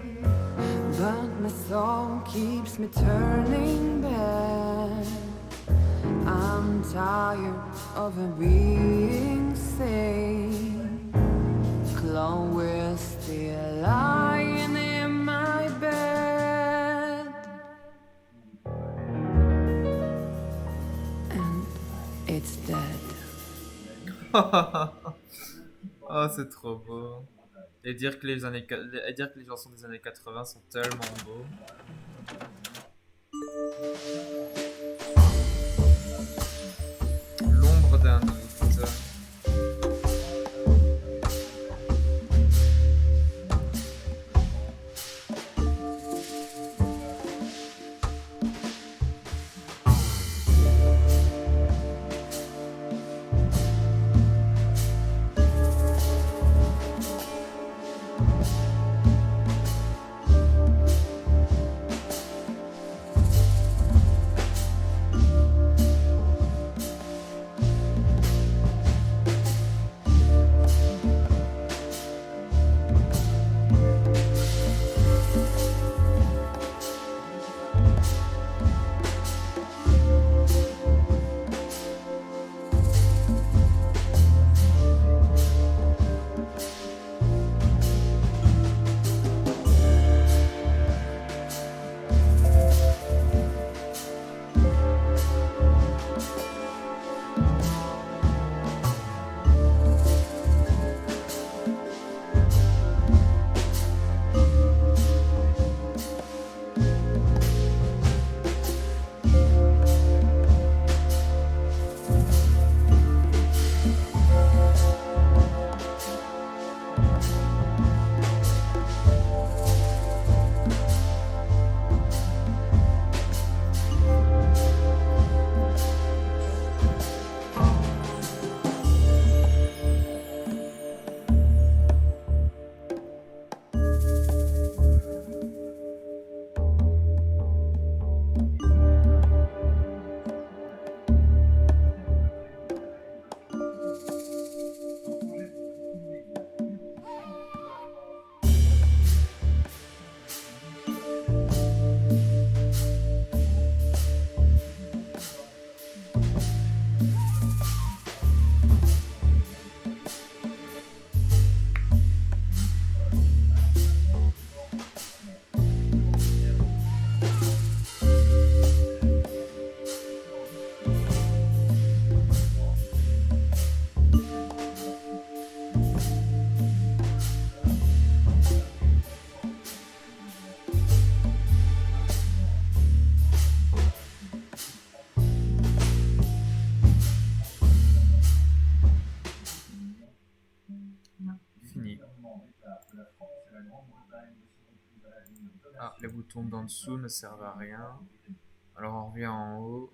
but my soul keeps me turning back. I'm tired of being sane. Chloe's still lying in my bed, and it's dead. Oh, c'est trop beau. Et dire que et dire que les chansons des années 80 sont tellement beaux. L'ombre d'un doute. Ah, les boutons d'en dessous ne servent à rien. Alors on revient en haut.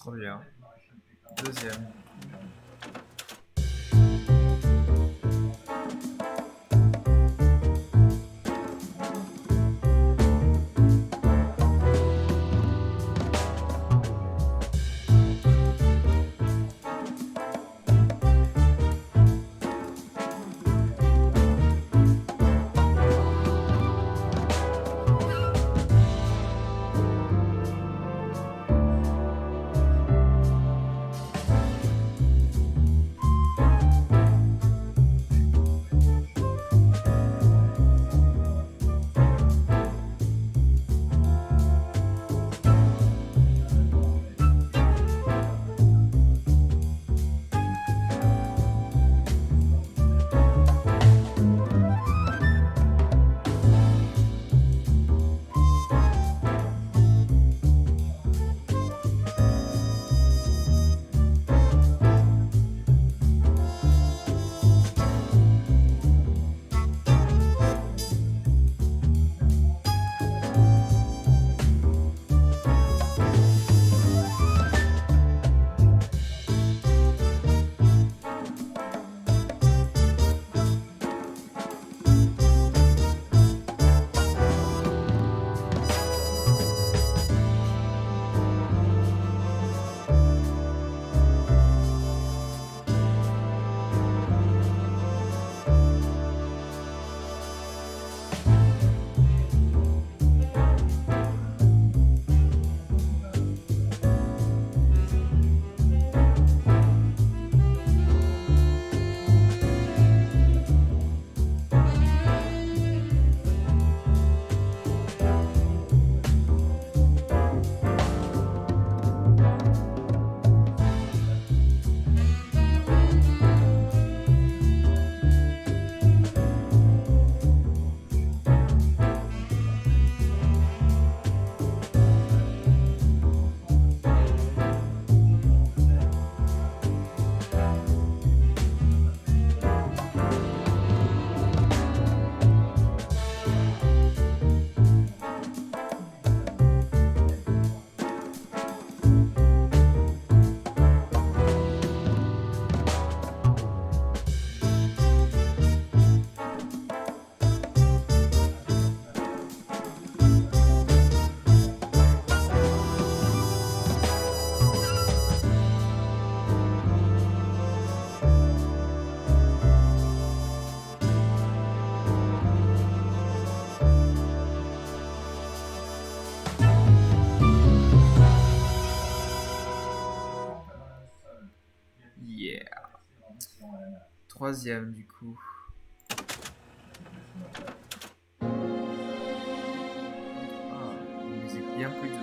Trop bien. Deuxième. Troisième du coup. Ah, une musique bien plus douce.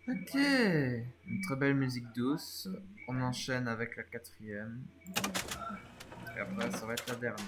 Ok, une très belle musique douce. On enchaîne avec la quatrième. Et après, ça va être la dernière.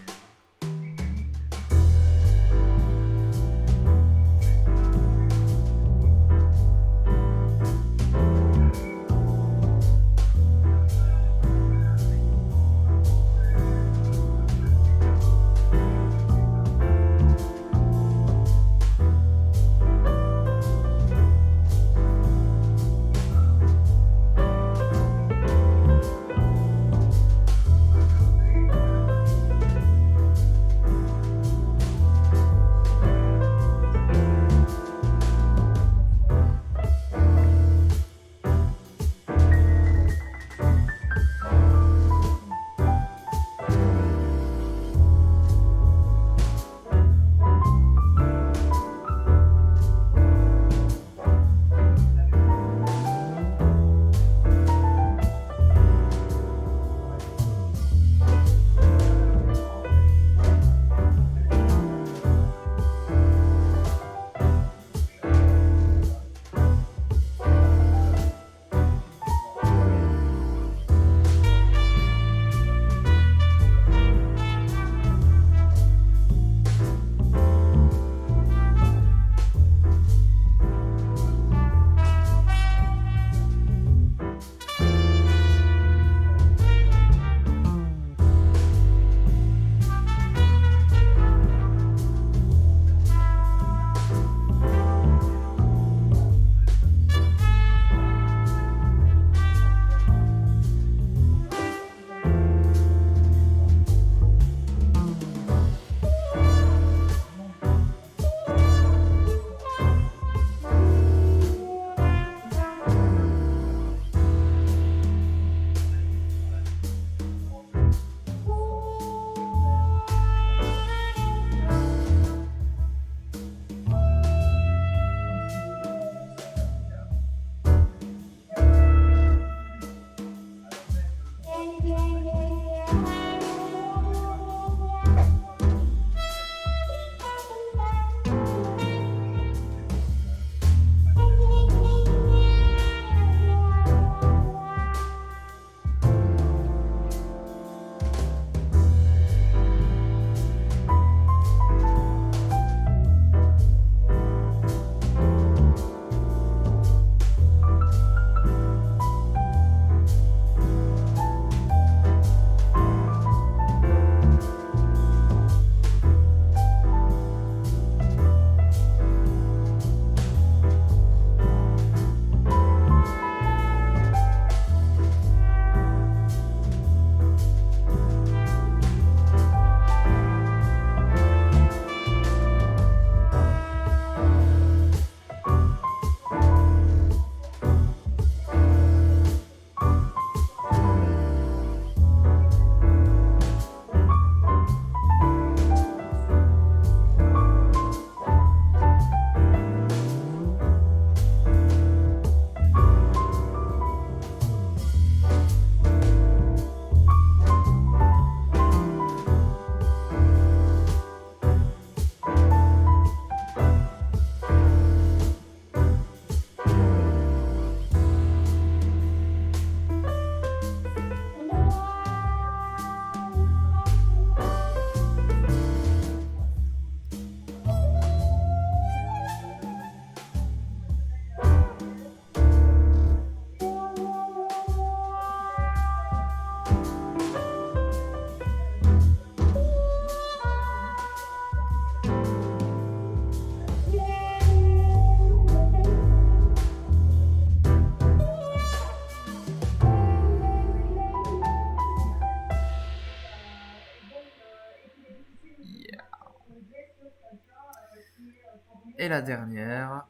Et la dernière.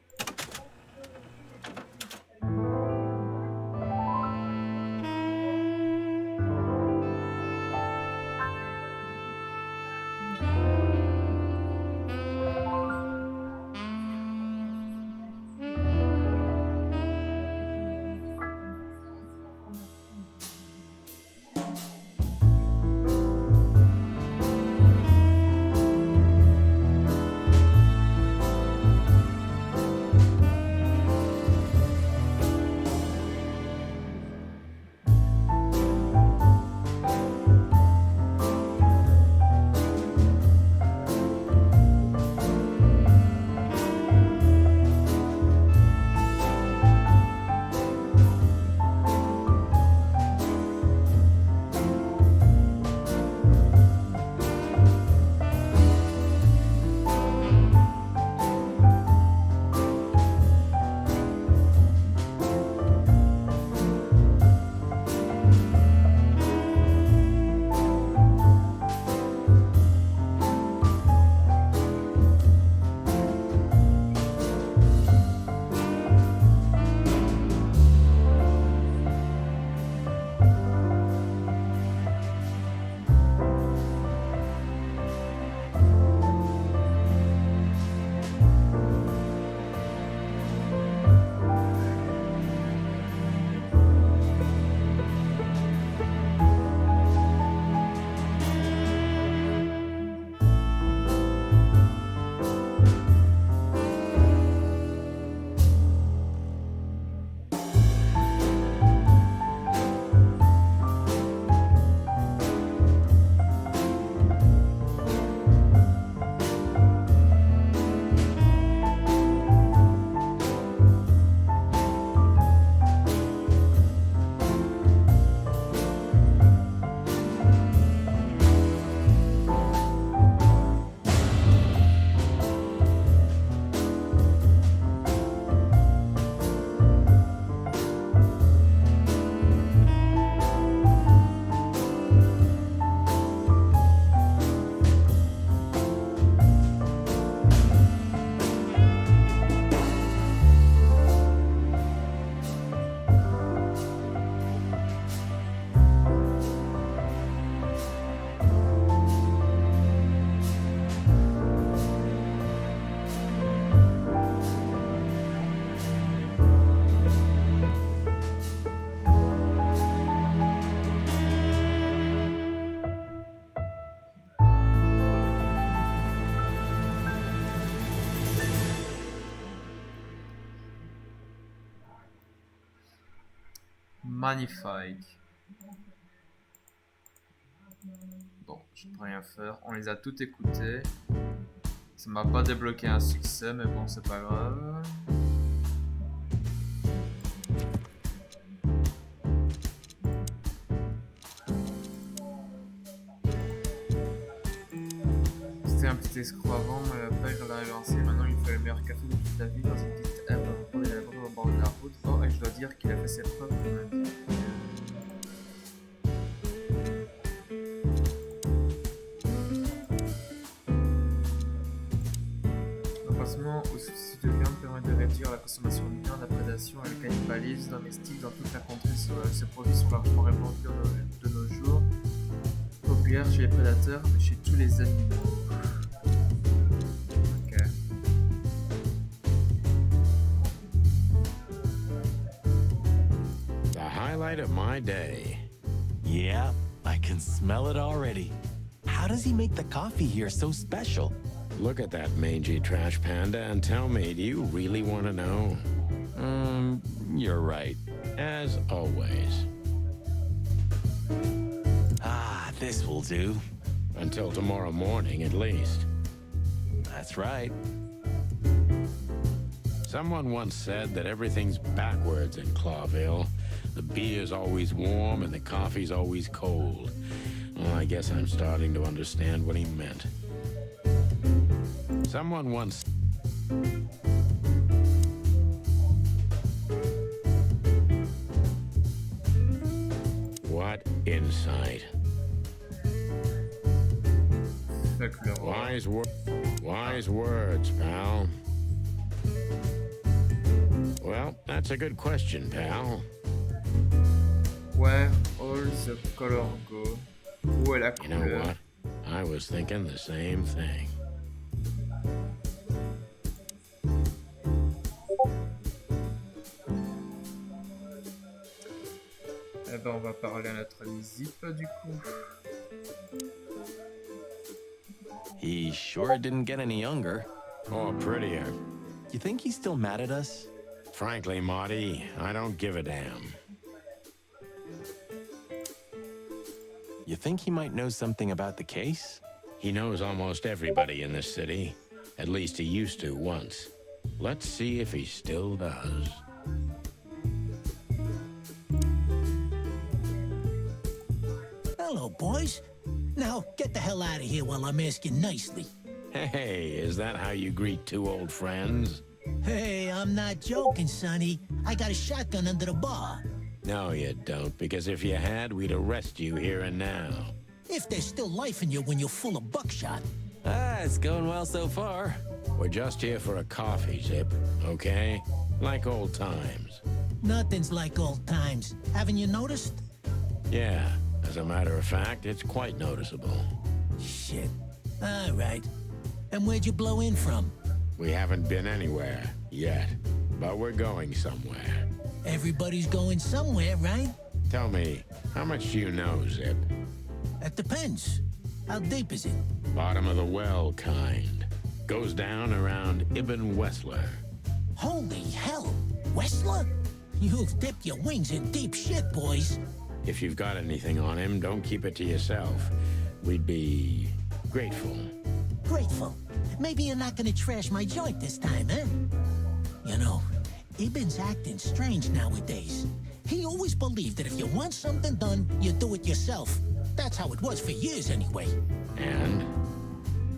Magnifique. Bon, je peux rien faire. On les a toutes écoutées. Ça m'a pas débloqué un succès, mais bon, c'est pas grave. C'était un petit escroc avant, mais après je l'ai lancé. Maintenant, il fait le meilleur café de toute la vie dans une petite herbe pour les lèvres au bord de la route. Oh, et je dois dire qu'il a fait ses preuves quand même. Au substitut de viande permet de réduire la consommation de viande, la prédation et le cannibalisme domestique dans toute la contrée. Ces produits sont largement répandus de nos jours, populaires chez les prédateurs, mais chez tous les animaux. Ok. The highlight of my day. Yeah, I can smell it already. How does he make the coffee here so special? Look at that mangy trash panda and tell me, do you really want to know? You're right. As always. Ah, this will do. Until tomorrow morning, at least. That's right. Someone once said that everything's backwards in Clawville. The beer's always warm and the coffee's always cold. Well, I guess I'm starting to understand what he meant. Someone once... What insight. Wise words, pal. Well, that's a good question, pal. Where all the color go? Où est la You know couleur? what? I was thinking the same thing. Eh ben, on va parler à notre ami Zip, du coup. He sure didn't get any younger. Or prettier. You think he's still mad at us? Frankly, Marty, I don't give a damn. You think he might know something about the case? He knows almost everybody in this city. At least he used to once. Let's see if he still does. Hello, boys. Now, get the hell out of here while I'm asking nicely. Hey, is that how you greet two old friends? Hey, I'm not joking, Sonny. I got a shotgun under the bar. No, you don't, because if you had, we'd arrest you here and now. If there's still life in you when you're full of buckshot. Ah, it's going well so far. We're just here for a coffee, Zip, okay? Like old times. Nothing's like old times. Haven't you noticed? Yeah, as a matter of fact, it's quite noticeable. Shit. All right. And where'd you blow in from? We haven't been anywhere yet, but we're going somewhere. Everybody's going somewhere, right? Tell me, how much do you know, Zip? That depends. How deep is it? Bottom of the well kind. Goes down around Ibn Wessler. Holy hell! Wessler? You've dipped your wings in deep shit, boys. If you've got anything on him, don't keep it to yourself. We'd be grateful. Grateful. Maybe you're not gonna trash my joint this time, eh? You know, Ibn's acting strange nowadays. He always believed that if you want something done, you do it yourself. That's how it was for years anyway. And?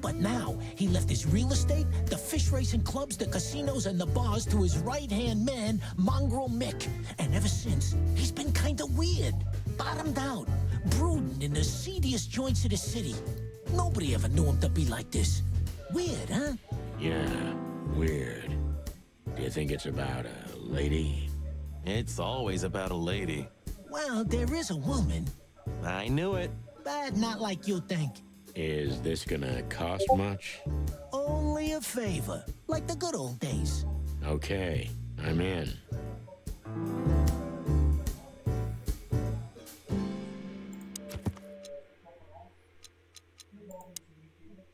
But now, he left his real estate, the fish racing clubs, the casinos, and the bars to his right-hand man, Mongrel Mick. And ever since, he's been kinda weird. Bottomed out, brooding in the seediest joints of the city. Nobody ever knew him to be like this. Weird, huh? Yeah, weird. Do you think it's about a lady? It's always about a lady. Well, there is a woman. I knew it. But not like you think. Is this gonna cost much? Only a favor, like the good old days. Okay, I'm in.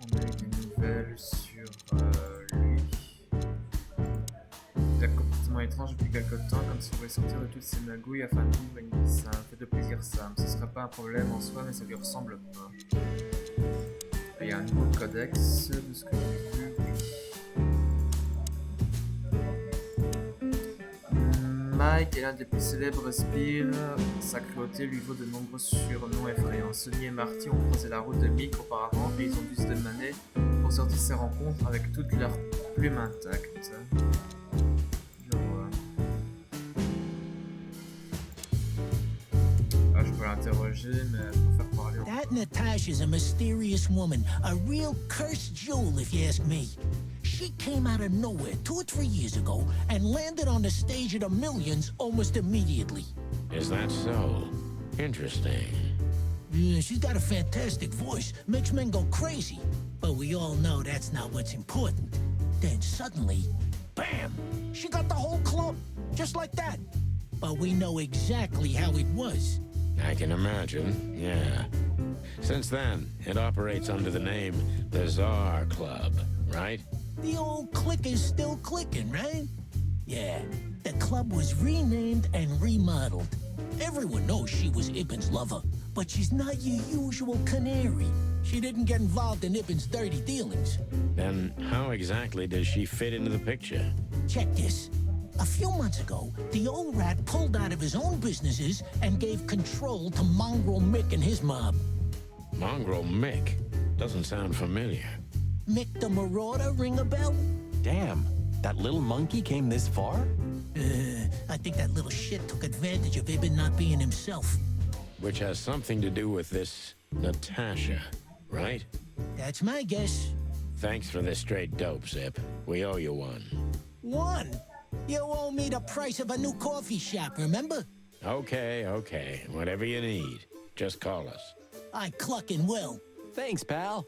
On a eu des nouvelles sur lui. Il a un comportement étrange depuis quelque temps, comme s'il voulait sortir de toutes ses magouilles afin de vivre une vie simple, fait de plaisir simple. Ce serait pas un problème en soi, mais ça lui ressemble pas. Et il y a un nouveau codex de ce que j'ai vu. Mike est l'un des plus célèbres sbires. Sa cruauté lui vaut de nombreux surnoms effrayants. Sonny et Marty ont croisé la route de Mick auparavant, puis ils ont dû se démaner pour sortir ces rencontres avec toutes leurs plumes intactes. Je vois. Ah, je peux l'interroger, mais je préfère parler au... That Natasha's a mysterious woman, a real cursed jewel if you ask me. She came out of nowhere 2 or 3 years ago and landed on the stage of the Millions almost immediately. Is that so? Interesting. Yeah, she's got a fantastic voice, makes men go crazy. But we all know that's not what's important. Then suddenly, bam! She got the whole club, just like that. But we know exactly how it was. I can imagine, yeah. Since then, it operates under the name the Czar Club, right? The old clicker's still clicking, right? Yeah, the club was renamed and remodeled. Everyone knows she was Ibn's lover, but she's not your usual canary. She didn't get involved in Ibn's dirty dealings. Then how exactly does she fit into the picture? Check this. A few months ago, the old rat pulled out of his own businesses and gave control to Mongrel Mick and his mob. Mongrel Mick? Doesn't sound familiar. Mick the Marauder, ring a bell? Damn, that little monkey came this far? I think that little shit took advantage of Ibn not being himself. Which has something to do with this Natasha, right? That's my guess. Thanks for the straight dope, Zip. We owe you one. 1. You owe me the price of a new coffee shop, remember? Okay, okay. Whatever you need. Just call us. I cluckin' will. Thanks, pal.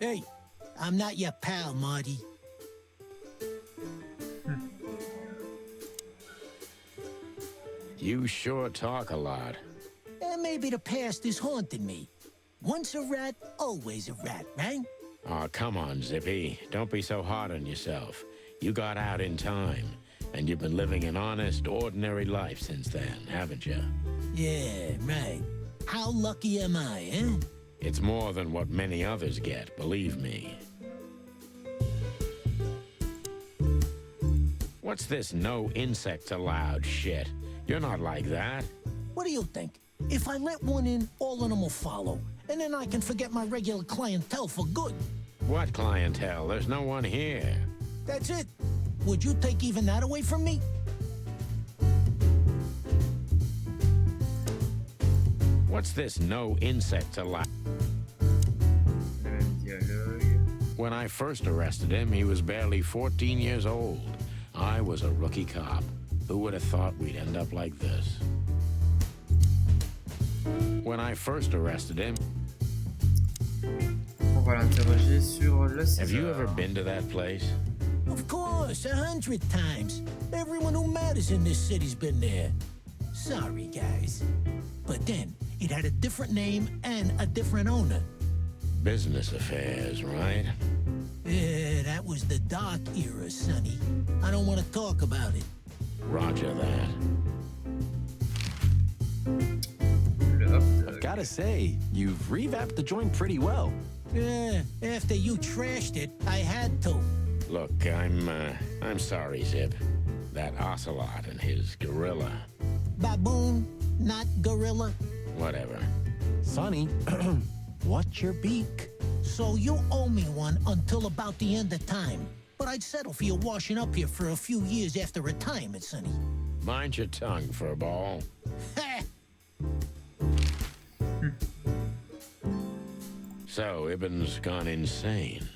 Hey, I'm not your pal, Marty. You sure talk a lot. And maybe the past is haunting me. Once a rat, always a rat, right? Oh, come on, Zippy. Don't be so hard on yourself. You got out in time, and you've been living an honest, ordinary life since then, haven't you? Yeah, right. How lucky am I, eh? It's more than what many others get, believe me. What's this no insects allowed shit? You're not like that. What do you think? If I let one in, all of them will follow. And then I can forget my regular clientele for good. What clientele? There's no one here. That's it. Would you take even that away from me? What's this no insects allowed? When I first arrested him, he was barely 14 years old. I was a rookie cop. Who would have thought we'd end up like this? When I first arrested him... On va l'interroger sur le Have you ever been to that place? Of course, 100 times. Everyone who matters in this city's been there. Sorry, guys. But then, it had a different name and a different owner. Business affairs, right? Yeah, that was the dark era, Sonny. I don't want to talk about it. Roger that. I've gotta say, you've revamped the joint pretty well. Yeah, after you trashed it, I had to. Look, I'm sorry, Zip. That ocelot and his gorilla. Baboon, not gorilla. Whatever. Sonny, watch your beak. So you owe me one until about the end of time. But I'd settle for you washing up here for a few years after retirement, Sonny. Mind your tongue, furball. So, Ibn's gone insane.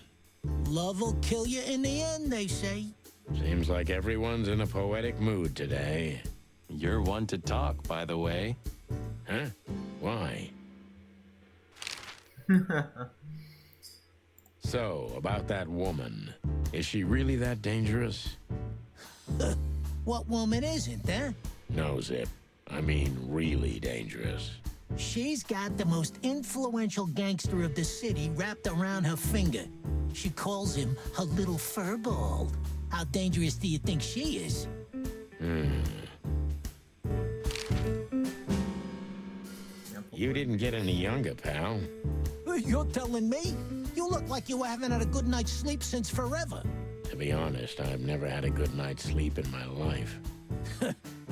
Love will kill you in the end, they say. Seems like everyone's in a poetic mood today. You're one to talk, by the way. Huh? Why? So, about that woman. Is she really that dangerous? What woman isn't, huh? No, Zip. I mean really dangerous. She's got the most influential gangster of the city wrapped around her finger. She calls him her little furball. How dangerous do you think she is? You didn't get any younger, pal. You're telling me? You look like you haven't had a good night's sleep since forever. To be honest, I've never had a good night's sleep in my life.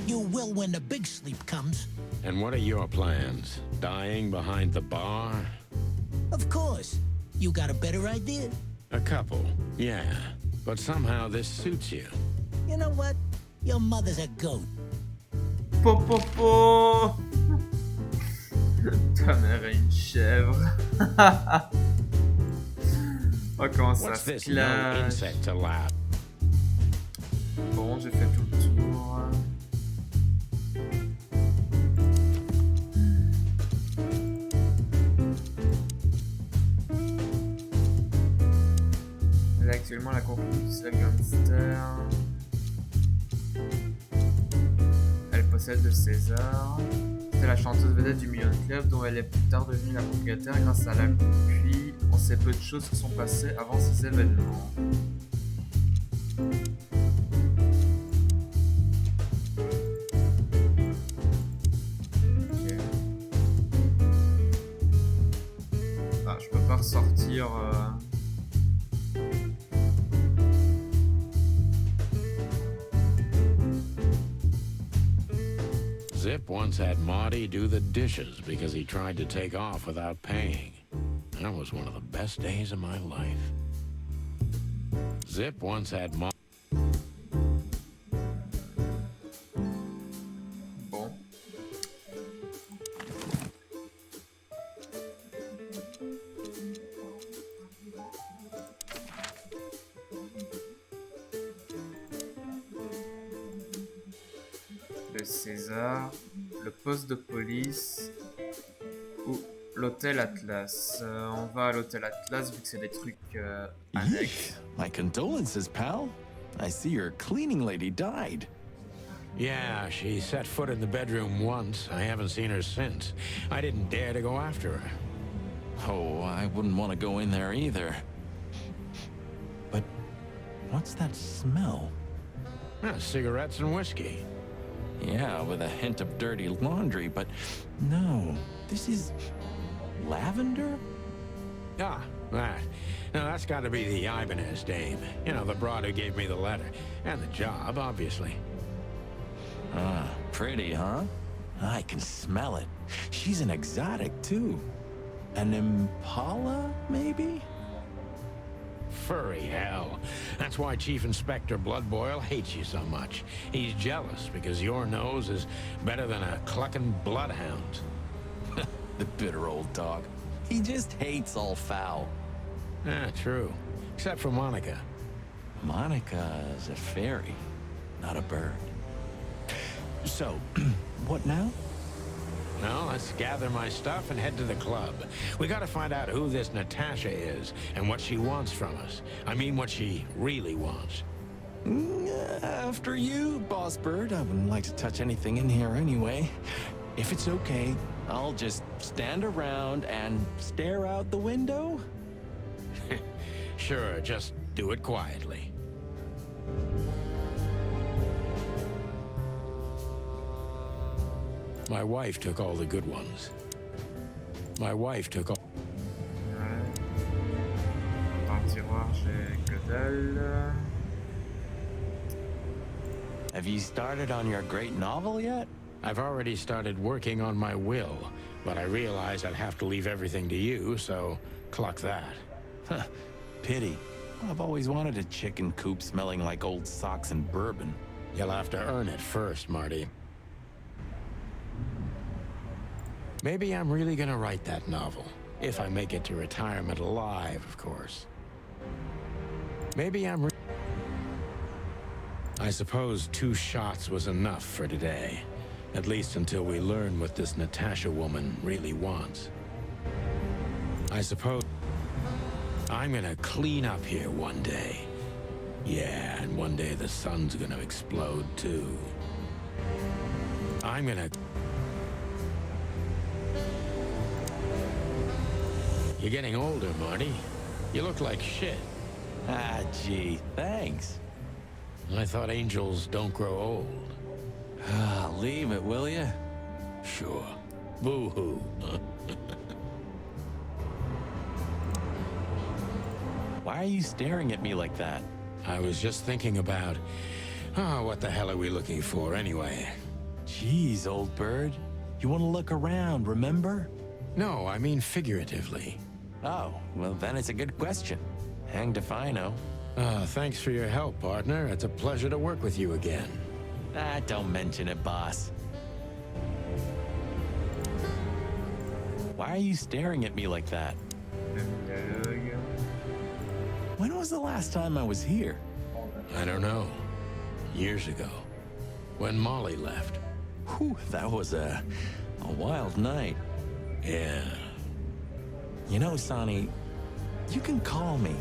You will when the big sleep comes. And what are your plans? Dying behind the bar? Of course. You got a better idea? A couple, yeah. But somehow this suits you. You know what? Your mother's a goat. Po po po. Ta mère est une chèvre. Oh, comment ça What's se this no clash. insect allowed? Bon, j'ai fait tout le tour. Là, actuellement, la concurrence c'est la gangster. Elle possède le César. C'est la chanteuse vedette du Million Club dont elle est plus tard devenue la propriétaire grâce à l'alcool. Puis, on sait peu de choses qui sont passées avant ces événements. Ok. Ah, je peux pas ressortir... Zip once had Marty do the dishes because he tried to take off without paying. That was one of the best days of my life. Zip once had Marty... Bon. le César, le poste de police ou l'hôtel Atlas. On va à l'hôtel Atlas vu que c'est des trucs annexes. My condolences, pal. I see your cleaning lady died. Yeah, she set foot in the bedroom once. I haven't seen her since. I didn't dare to go after her. Oh, I wouldn't want to go in there either. But what's that smell? Cigarettes and whiskey. Yeah, with a hint of dirty laundry, but no, this is lavender? Ah, that. Now that's got to be the Ibanez dame. You know, the broad who gave me the letter. And the job, obviously. Ah, pretty, huh? I can smell it. She's an exotic, too. An impala, maybe? Furry hell. That's why Chief Inspector Bloodboil hates you so much. He's jealous because your nose is better than a clucking bloodhound. The bitter old dog. He just hates all foul. Ah, true. Except for Monica. Monica is a fairy, not a bird. So, what now? Well, let's gather my stuff and head to the club. We gotta find out who this Natasha is and what she wants from us. I mean, what she really wants. After you, Boss Bird. I wouldn't like to touch anything in here anyway. If it's okay, I'll just stand around and stare out the window. Sure, just do it quietly. My wife took all the good ones. My wife took all... Ouais. Dans le tiroir, j'ai que dalle. Have you started on your great novel yet? I've already started working on my will, but I realized I'd have to leave everything to you, so cluck that. Huh. Pity. I've always wanted a chicken coop smelling like old socks and bourbon. You'll have to earn it first, Marty. Maybe I'm really gonna write that novel. If I make it to retirement alive, of course. Maybe I suppose 2 shots was enough for today. At least until we learn what this Natasha woman really wants. I suppose I'm gonna clean up here one day. Yeah, and one day the sun's gonna explode too. I'm gonna... You're getting older, Marty. You look like shit. Ah, gee, thanks. I thought angels don't grow old. Ah, leave it, will ya? Sure. Boo-hoo. Why are you staring at me like that? I was just thinking about... Oh, what the hell are we looking for, anyway? Jeez, old bird. You want to look around, remember? No, I mean figuratively. Oh, well then it's a good question. Hanged if I know. Thanks for your help, partner. It's a pleasure to work with you again. Ah, don't mention it, boss. Why are you staring at me like that? When was the last time I was here? I don't know. Years ago. When Molly left. Whew, that was a wild night. Yeah. You know, Sonny, you can call me.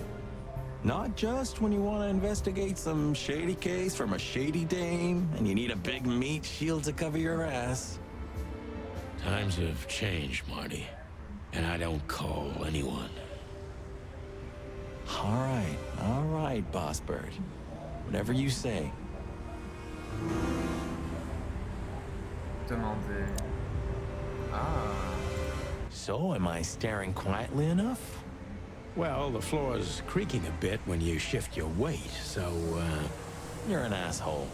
Not just when you want to investigate some shady case from a shady dame and you need a big meat shield to cover your ass. Times have changed, Marty. And I don't call anyone. All right, Boss Bird. Whatever you say. Demander. Ah. So, am I staring quietly enough? Well, the floor's creaking a bit when you shift your weight, so, You're an asshole.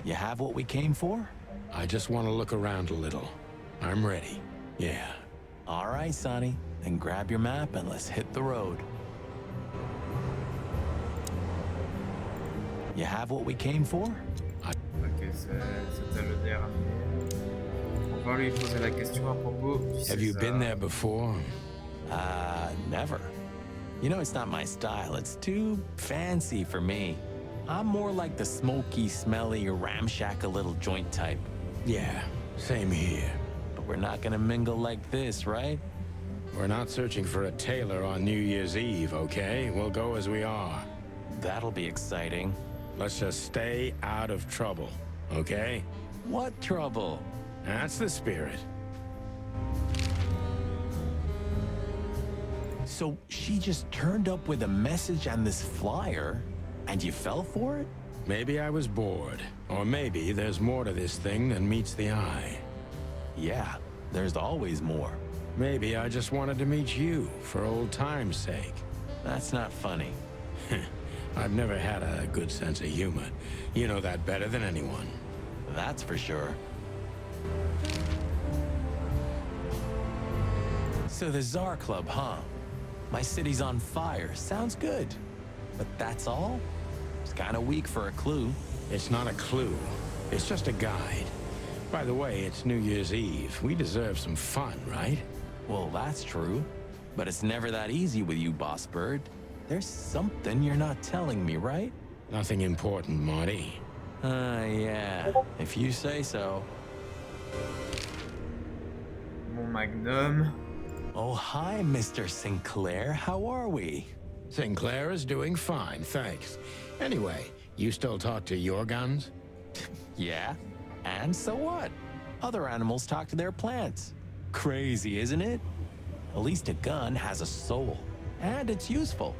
You have what we came for? I just want to look around a little. I'm ready. Yeah. All right, Sonny. Then grab your map and let's hit the road. You have what we came for? Ok, c'était le dernier. On va lui poser la question à propos du Have you been César. there before? Never. You know, it's not my style. It's too fancy for me. I'm more like the smoky, smelly, ramshackle little joint type. Yeah, same here. But we're not gonna mingle like this, right? We're not searching for a tailor on New Year's Eve, okay? We'll go as we are. That'll be exciting. Let's just stay out of trouble, okay? What trouble? That's the spirit. So she just turned up with a message and this flyer, and you fell for it? Maybe I was bored. Or maybe there's more to this thing than meets the eye. Yeah, there's always more. Maybe I just wanted to meet you, for old time's sake. That's not funny. I've never had a good sense of humor. You know that better than anyone. That's for sure. So the Tsar Club, huh? My city's on fire. Sounds good. But that's all? It's kind of weak for a clue. It's not a clue. It's just a guide. By the way, it's New Year's Eve. We deserve some fun, right? Well, that's true. But it's never that easy with you, Boss Bird. There's something you're not telling me, right? Nothing important, Marty. Yeah. If you say so. Mon magnum. Oh, hi, Mr. Sinclair. How are we? Sinclair is doing fine, thanks. Anyway, you still talk to your guns? Yeah. And so what? Other animals talk to their plants. Crazy, isn't it? At least a gun has a soul. And it's useful.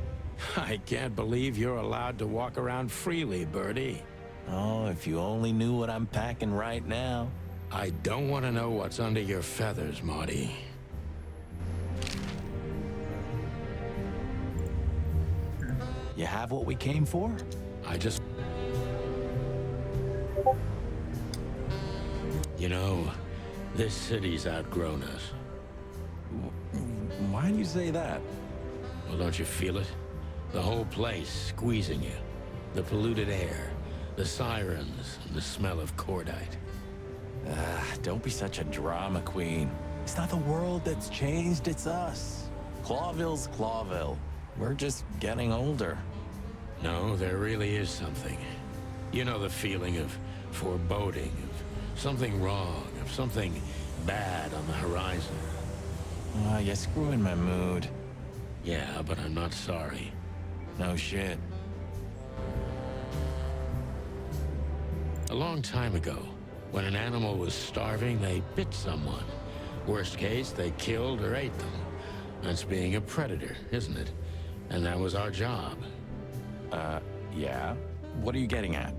I can't believe you're allowed to walk around freely, Birdie. Oh, if you only knew what I'm packing right now. I don't want to know what's under your feathers, Marty. You have what we came for? You know, this city's outgrown us. Why do you say that? Well, don't you feel it? The whole place squeezing you. The polluted air, the sirens, and the smell of cordite. Don't be such a drama queen. It's not the world that's changed, it's us. Clawville's Clawville. We're just getting older. No, there really is something. You know the feeling of foreboding, of something wrong, of something bad on the horizon. You're screwing my mood. Yeah, but I'm not sorry. No shit. A long time ago, when an animal was starving, they bit someone. Worst case, they killed or ate them. That's being a predator, isn't it? And that was our job. Yeah? What are you getting at?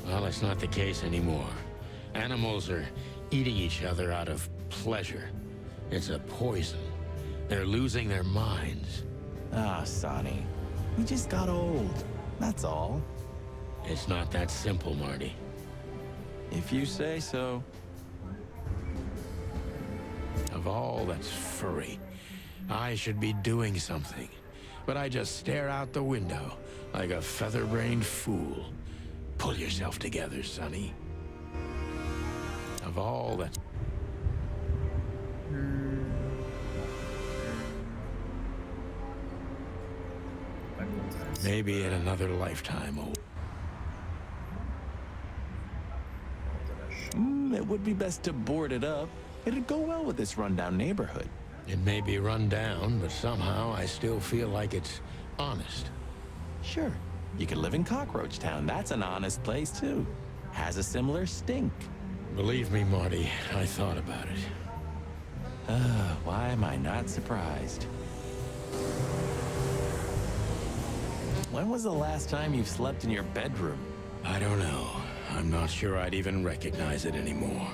Well, it's not the case anymore. Animals are eating each other out of pleasure. It's a poison. They're losing their minds. Sonny. We just got old. That's all. It's not that simple, Marty. If you say so. Of all that's furry, I should be doing something. But I just stare out the window like a feather-brained fool. Pull yourself together, Sonny. Of all that... Maybe in another lifetime, It would be best to board it up. It'd go well with this rundown neighborhood. It may be run down, but somehow I still feel like it's honest. Sure. You could live in Cockroach Town. That's an honest place, too. Has a similar stink. Believe me, Marty, I thought about it. Why am I not surprised? When was the last time you've slept in your bedroom? I don't know. I'm not sure I'd even recognize it anymore.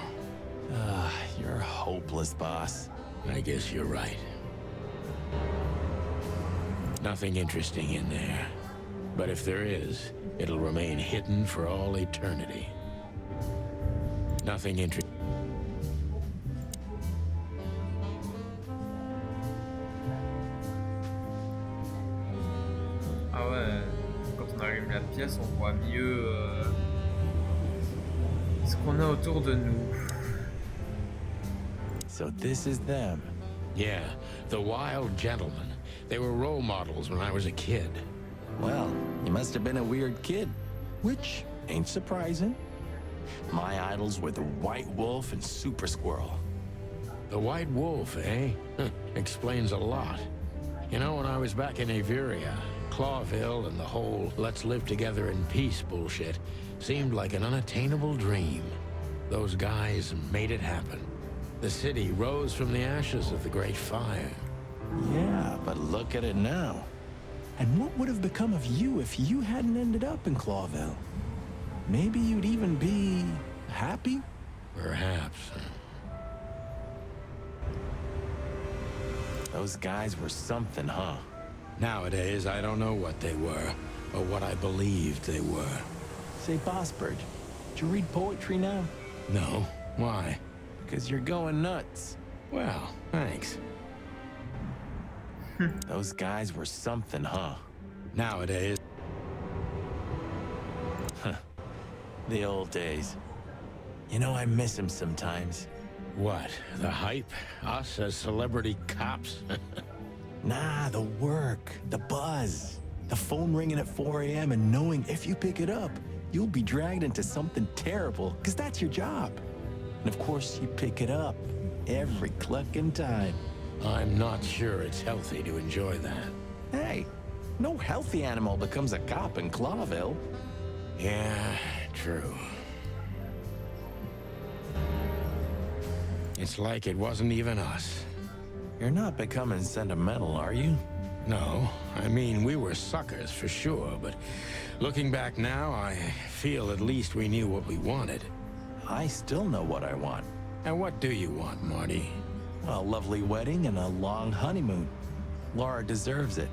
You're hopeless, boss. I guess you're right. Nothing interesting in there. But if there is, it'll remain hidden for all eternity. Nothing interesting. Ah ouais, quand on allume la pièce, on voit mieux ce qu'on a autour de nous. So this is them. Yeah, the wild gentlemen. They were role models when I was a kid. Well, you must have been a weird kid, which ain't surprising. My idols were the White Wolf and Super Squirrel. The White Wolf, eh? Explains a lot. You know, when I was back in Averia, Clawville and the whole let's live together in peace bullshit seemed like an unattainable dream. Those guys made it happen. The city rose from the ashes of the Great Fire. Yeah, but look at it now. And what would have become of you if you hadn't ended up in Clawville? Maybe you'd even be happy? Perhaps. Those guys were something, huh? Nowadays, I don't know what they were, or what I believed they were. Say, Bossbird, did you read poetry now? No. Why? Because you're going nuts. Well, thanks. Those guys were something, huh? Nowadays. The old days. You know, I miss him sometimes. What? The hype? Us as celebrity cops? Nah, the work, the buzz, the phone ringing at 4 a.m. and knowing if you pick it up, you'll be dragged into something terrible, because that's your job. And of course, you pick it up every clucking time. I'm not sure it's healthy to enjoy that. Hey, no healthy animal becomes a cop in Clawville. Yeah, true. It's like it wasn't even us. You're not becoming sentimental, are you? No, I mean, we were suckers for sure, but looking back now, I feel at least we knew what we wanted. I still know what I want. And what do you want, Marty? A lovely wedding and a long honeymoon. Laura deserves it.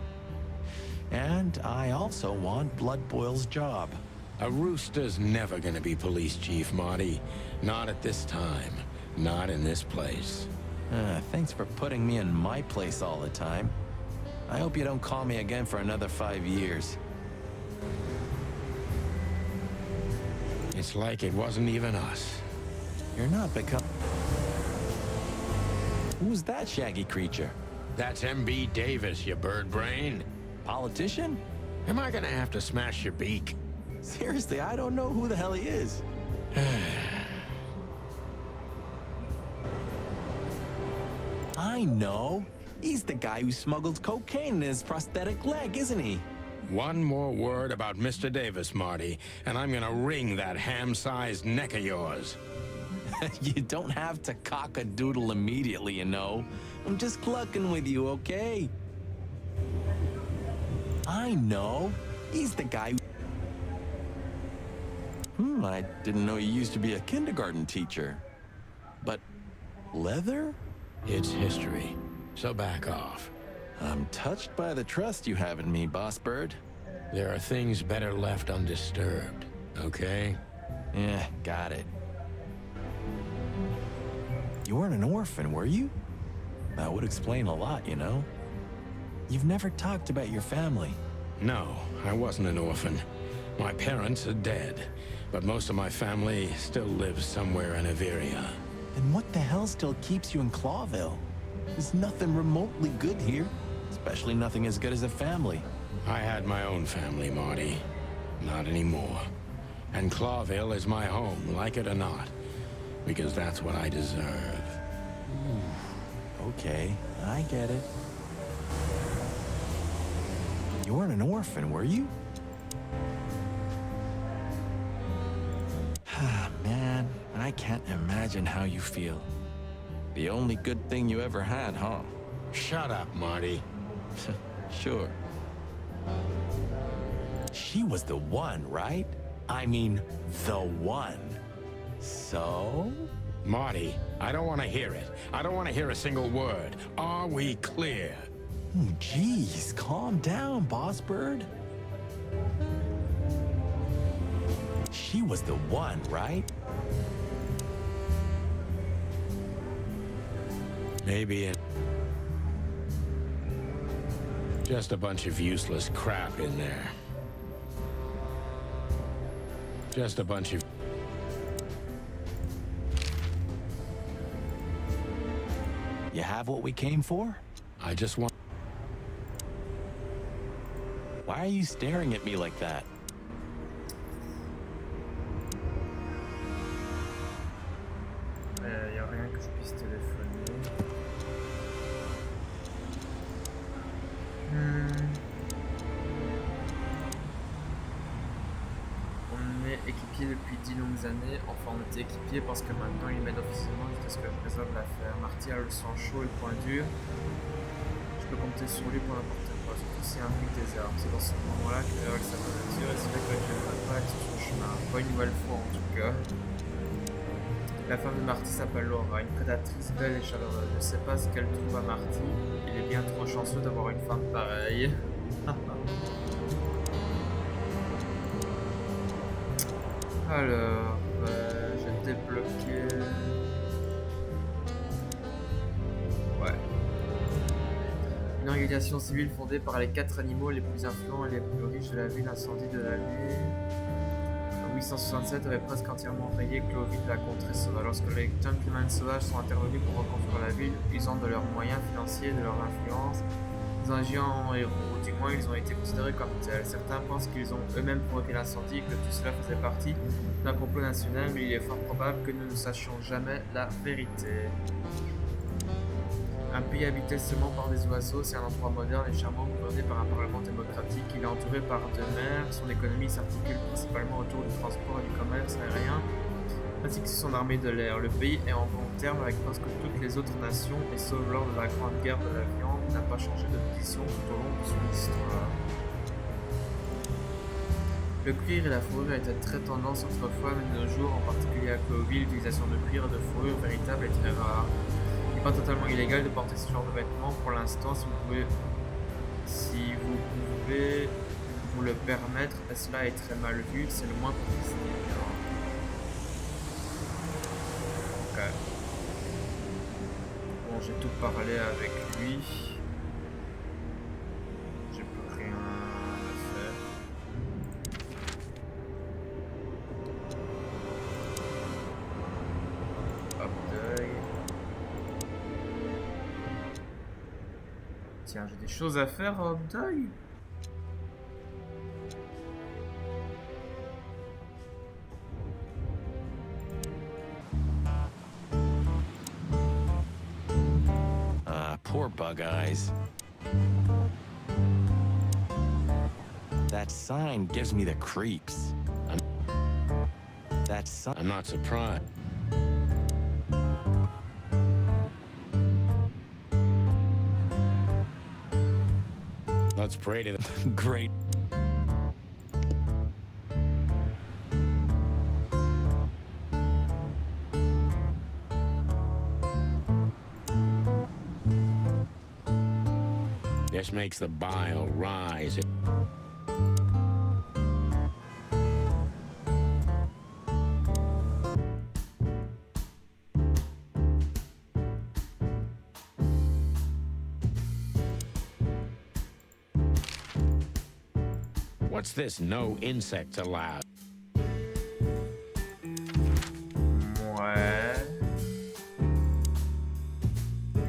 And I also want Blood Boil's job. A rooster's never gonna be police chief, Marty. Not at this time. Not in this place. Thanks for putting me in my place all the time. I hope you don't call me again for another 5 years. It's like it wasn't even us. You're not becoming... Who's that shaggy creature? That's M.B. Davis, you bird brain. Politician? Am I gonna have to smash your beak? Seriously, I don't know who the hell he is. I know. He's the guy who smuggled cocaine in his prosthetic leg, isn't he? One more word about Mr. Davis, Marty, and I'm gonna wring that ham-sized neck of yours. You don't have to cock-a-doodle immediately, you know. I'm just clucking with you, okay? I know. He's the guy who... I didn't know you used to be a kindergarten teacher. But leather? It's history, so back off. I'm touched by the trust you have in me, Boss Bird. There are things better left undisturbed, okay? Yeah, got it. You weren't an orphan, were you? That would explain a lot, you know? You've never talked about your family. No, I wasn't an orphan. My parents are dead, but most of my family still lives somewhere in Averia. Then what the hell still keeps you in Clawville? There's nothing remotely good here, especially nothing as good as a family. I had my own family, Marty. Not anymore. And Clawville is my home, like it or not. Because that's what I deserve. Okay, I get it. You weren't an orphan, were you? Man, I can't imagine how you feel. The only good thing you ever had, huh? Shut up, Marty. Sure. She was the one, right? I mean, the one. So? Marty, I don't want to hear it. I don't want to hear a single word. Are we clear? Jeez, calm down, Boss Bird. She was the one, right? Maybe it... Just a bunch of useless crap in there. Just a bunch of... You have what we came for? I just want... Why are you staring at me like that? Y a rien que je puisse téléphoner. On est équipier depuis 10 longues années. Enfin, on était équipier parce que maintenant il mène officiellement jusqu'à ce que je résolve l'affaire. Marty a le sang chaud et le point dur. Je peux compter sur lui pour n'importe quoi, surtout si un pic des armes. C'est dans ce moment-là que avec sa nature et c'est vrai que je ne vais pas être sur son chemin. Pas une nouvelle fois en tout cas. La femme de Marty s'appelle Laura, une prédatrice belle et chaleureuse. Je ne sais pas ce qu'elle trouve à Marty. Il est bien trop chanceux d'avoir une femme pareille. Alors, j'ai débloqué... Ouais. Une organisation civile fondée par les 4 animaux les plus influents et les plus riches de la ville, incendie de l'année 867 avait presque entièrement rayé Cloville de la contrée sauvage. Lorsque les gentlemen sauvages sont intervenus pour reconstruire la ville, usant de leurs moyens financiers et de leur influence, ils ont agi en héros, du moins ils ont été considérés comme tels. Certains pensent qu'ils ont eux-mêmes provoqué l'incendie et que tout cela faisait partie d'un complot national, mais il est fort probable que nous ne sachions jamais la vérité. Un pays habité seulement par des oiseaux, c'est un endroit moderne et charmant gouverné par un parlement démocratique. Il est entouré par 2 mers, son économie s'articule principalement autour du transport et du commerce aérien, ainsi que son armée de l'air. Le pays est en bon terme avec presque toutes les autres nations et sauf lors de la grande guerre de la viande, n'a pas changé de position tout au long de son histoire. Le cuir et la fourrure étaient très tendance autrefois, mais de nos jours, en particulier à Cloville, l'utilisation de cuir et de fourrure véritable est très rare. Il n'est pas totalement illégal de porter ce genre de vêtements pour l'instant si vous pouvez vous le permettre, et cela est très mal vu, c'est le moins possible. Ok. Bon, j'ai tout parlé avec lui. J'ai plus rien à faire. Hop, deuil. Tiens, j'ai des choses à faire, hop, deuil. Poor Bug Eyes. That sign gives me the creeps. I'm not surprised. Let's pray to them. Great. This makes the bile rise. What's this? No insects allowed. Ouais.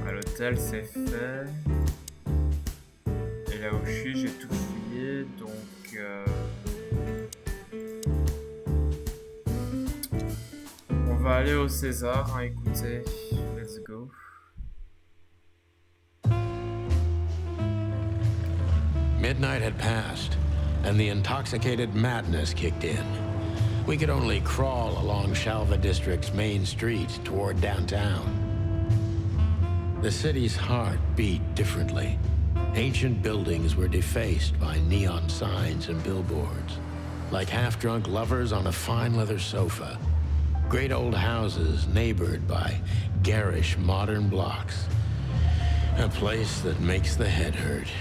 À l'hôtel, c'est fait. Et là où je suis, j'ai tout fouillé, donc... On va aller au César, hein, écoutez. Let's go. Midnight had passed, and the intoxicated madness kicked in. We could only crawl along Shalva District's main street toward downtown. The city's heart beat differently. Ancient buildings were defaced by neon signs and billboards, like half-drunk lovers on a fine leather sofa. Great old houses neighbored by garish modern blocks. A place that makes the head hurt.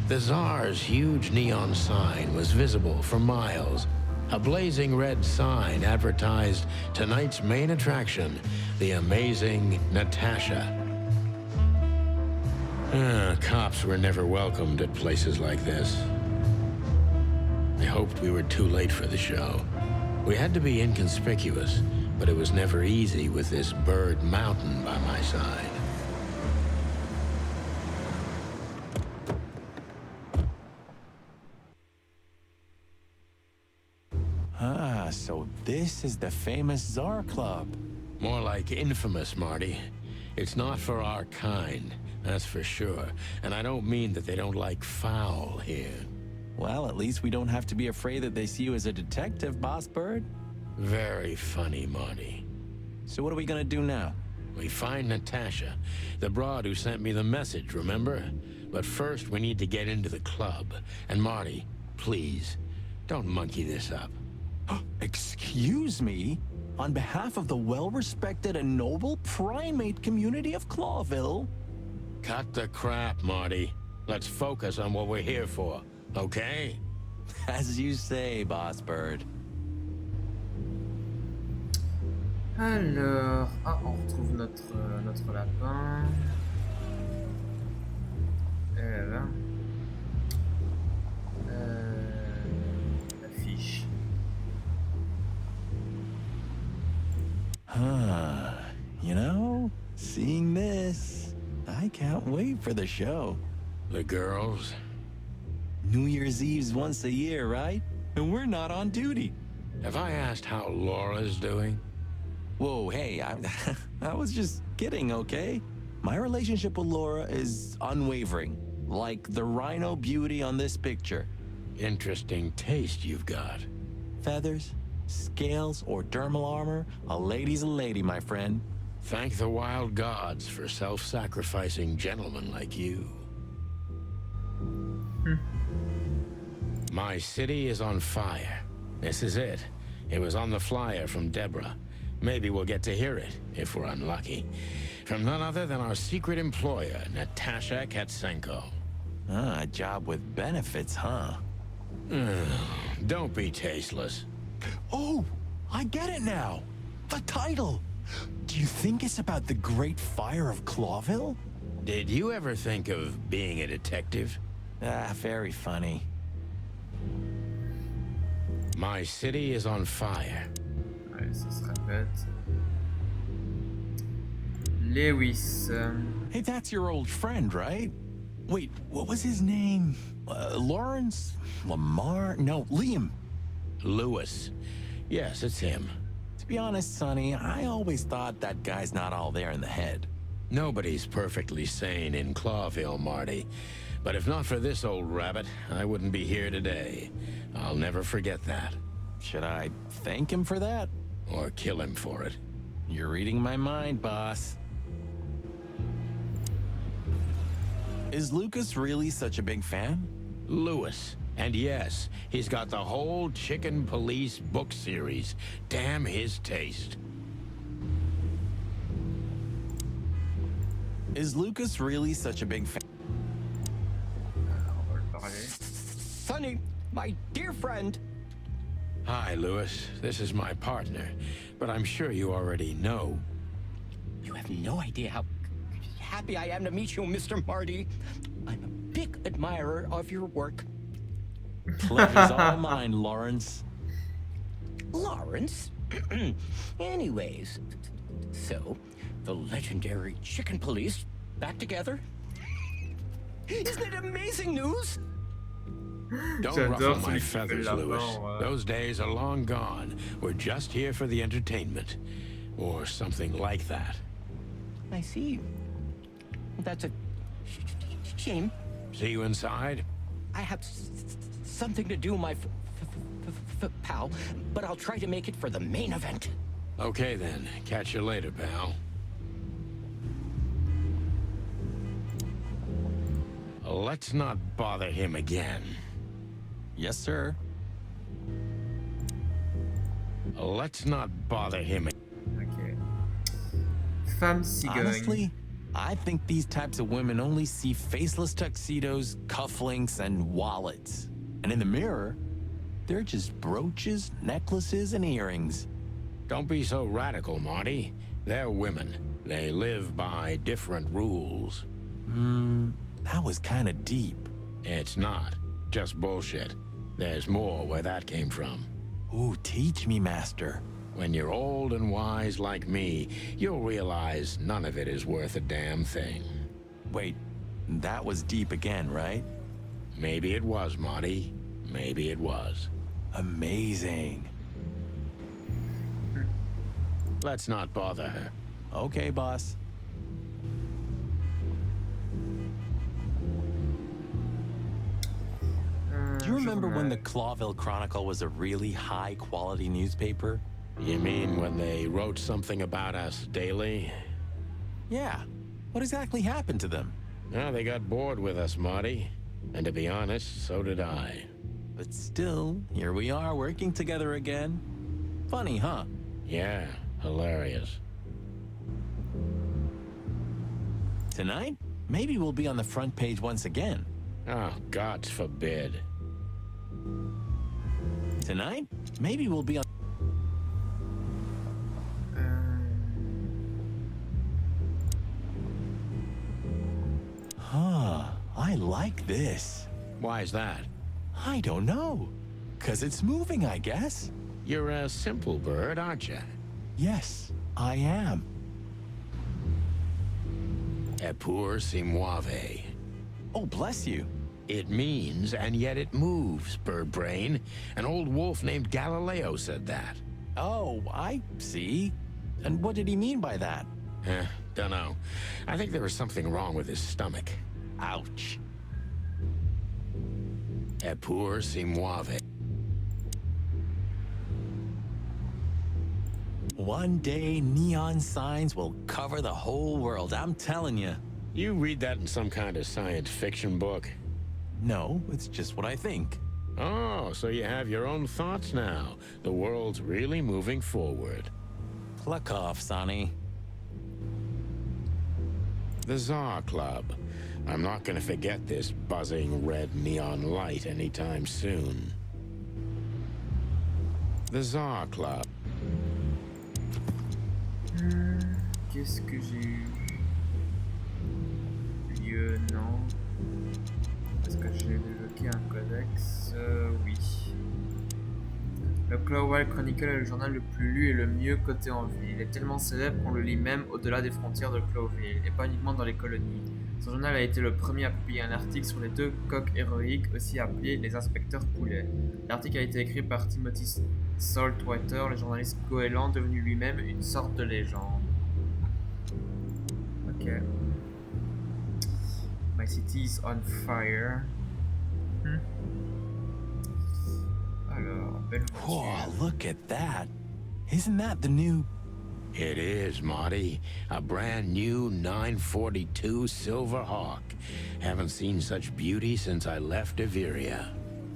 The Tsar's huge neon sign was visible for miles. A blazing red sign advertised tonight's main attraction, the amazing Natasha. Cops were never welcomed at places like this. I hoped we were too late for the show. We had to be inconspicuous, but it was never easy with this bird mountain by my side. This is the famous Tsar Club. More like infamous, Marty. It's not for our kind, that's for sure. And I don't mean that they don't like foul here. Well, at least we don't have to be afraid that they see you as a detective, Boss Bird. Very funny, Marty. So what are we gonna do now? We find Natasha, the broad who sent me the message, remember? But first, we need to get into the club. And Marty, please, don't monkey this up. Excuse me? On behalf of the well-respected and noble primate community of Clawville? Cut the crap, Marty. Let's focus on what we're here for, okay? As you say, Boss Bird. Alors, ah, on retrouve notre lapin. Et là. La fiche. You know, seeing this, I can't wait for the show. The girls? New Year's Eve's once a year, right? And we're not on duty. Have I asked how Laura's doing? Whoa, hey, I was just kidding, okay? My relationship with Laura is unwavering, like the rhino beauty on this picture. Interesting taste you've got. Feathers, scales, or dermal armor, a lady's a lady, my friend. Thank the wild gods for self-sacrificing gentlemen like you. My city is on fire. This is it. It was on the flyer from Deborah. Maybe we'll get to hear it, if we're unlucky. From none other than our secret employer, Natasha Katsenko. Ah, a job with benefits, huh? Don't be tasteless. Oh, I get it now. The title. Do you think it's about the Great Fire of Clawville? Did you ever think of being a detective? Ah, very funny. My city is on fire. Ouais, ça se répète. Lewis. Hey, that's your old friend, right? Wait, what was his name? Lawrence? Lamar? No, Liam. Lewis. Yes, it's him. To be honest, Sonny, I always thought that guy's not all there in the head. Nobody's perfectly sane in Clawville, Marty. But if not for this old rabbit, I wouldn't be here today. I'll never forget that. Should I thank him for that? Or kill him for it? You're reading my mind, boss. Is Lucas really such a big fan? Lewis. And yes, he's got the whole Chicken Police book series. Damn his taste. Is Lucas really such a big fan? Sonny, my dear friend. Hi, Lewis. This is my partner. But I'm sure you already know. You have no idea how happy I am to meet you, Mr. Marty. I'm a big admirer of your work. Pleasure's all mine, Lawrence. Lawrence? Anyways, so, the legendary Chicken Police back together? Isn't it amazing news? Don't ruffle my feathers, Lewis. Those days are long gone. We're just here for the entertainment. Or something like that. I see. That's a shame. See you inside? I have something to do, my pal, but I'll try to make it for the main event. Okay then. Catch you later, pal. Let's not bother him again. Yes, sir. Let's not bother him. Ok. Femme cigogne. Honestly, I think these types of women only see faceless tuxedos, cufflinks, and wallets. And in the mirror, they're just brooches, necklaces, and earrings. Don't be so radical, Marty. They're women. They live by different rules. That was kind of deep. It's not. Just bullshit. There's more where that came from. Ooh, teach me, master. When you're old and wise like me, you'll realize none of it is worth a damn thing. Wait, that was deep again, right? Maybe it was, Marty. Maybe it was. Amazing. Let's not bother her. Okay, boss. Do you remember when the Clawville Chronicle was a really high-quality newspaper? You mean when they wrote something about us daily? Yeah. What exactly happened to them? Well, they got bored with us, Marty. And to be honest, so did I. But still, here we are working together again. Funny, huh? Yeah, hilarious. Tonight, maybe we'll be on the front page once again. Oh, God forbid. Tonight, maybe we'll be on... Huh, I like this. Why is that? I don't know. 'Cause it's moving, I guess. You're a simple bird, aren't you? Yes, I am. Epur si muove. Oh, bless you. It means, and yet it moves, bird brain. An old wolf named Galileo said that. Oh, I see. And what did he mean by that? Dunno. I think there was something wrong with his stomach. Ouch. Epur si muove. One day, neon signs will cover the whole world, I'm telling you. You read that in some kind of science fiction book? No, it's just what I think. Oh, so you have your own thoughts now. The world's really moving forward. Pluck off, Sonny. The Tsar Club. I'm not gonna forget this buzzing red neon light anytime soon. The Tsar Club. Qu'est-ce que j'ai eu? Lieu, non. Est-ce que j'ai débloqué un codex? Oui. Le Clawville Chronicle est le journal le plus lu et le mieux coté en ville. Il est tellement célèbre qu'on le lit même au-delà des frontières de Clawville, et pas uniquement dans les colonies. Son journal a été le premier à publier un article sur les deux coqs héroïques, aussi appelés les inspecteurs poulets. L'article a été écrit par Timothy Saltwater, le journaliste goéland devenu lui-même une sorte de légende. Ok. My city is on fire. Alors, belle voiture. Whoa, look at that. Isn't that the new... It is, Marty. A brand new 942 Silver Hawk. Haven't seen such beauty since I left Iveria.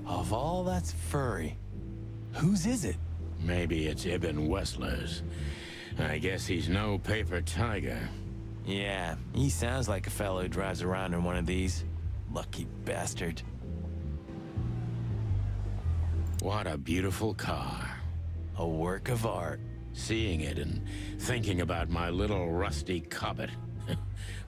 Of all that's furry, whose is it? Maybe it's Ibn Wessler's. I guess he's no paper tiger. Yeah, he sounds like a fellow who drives around in one of these. Lucky bastard. What a beautiful car. A work of art. Seeing it and thinking about my little rusty Cobbett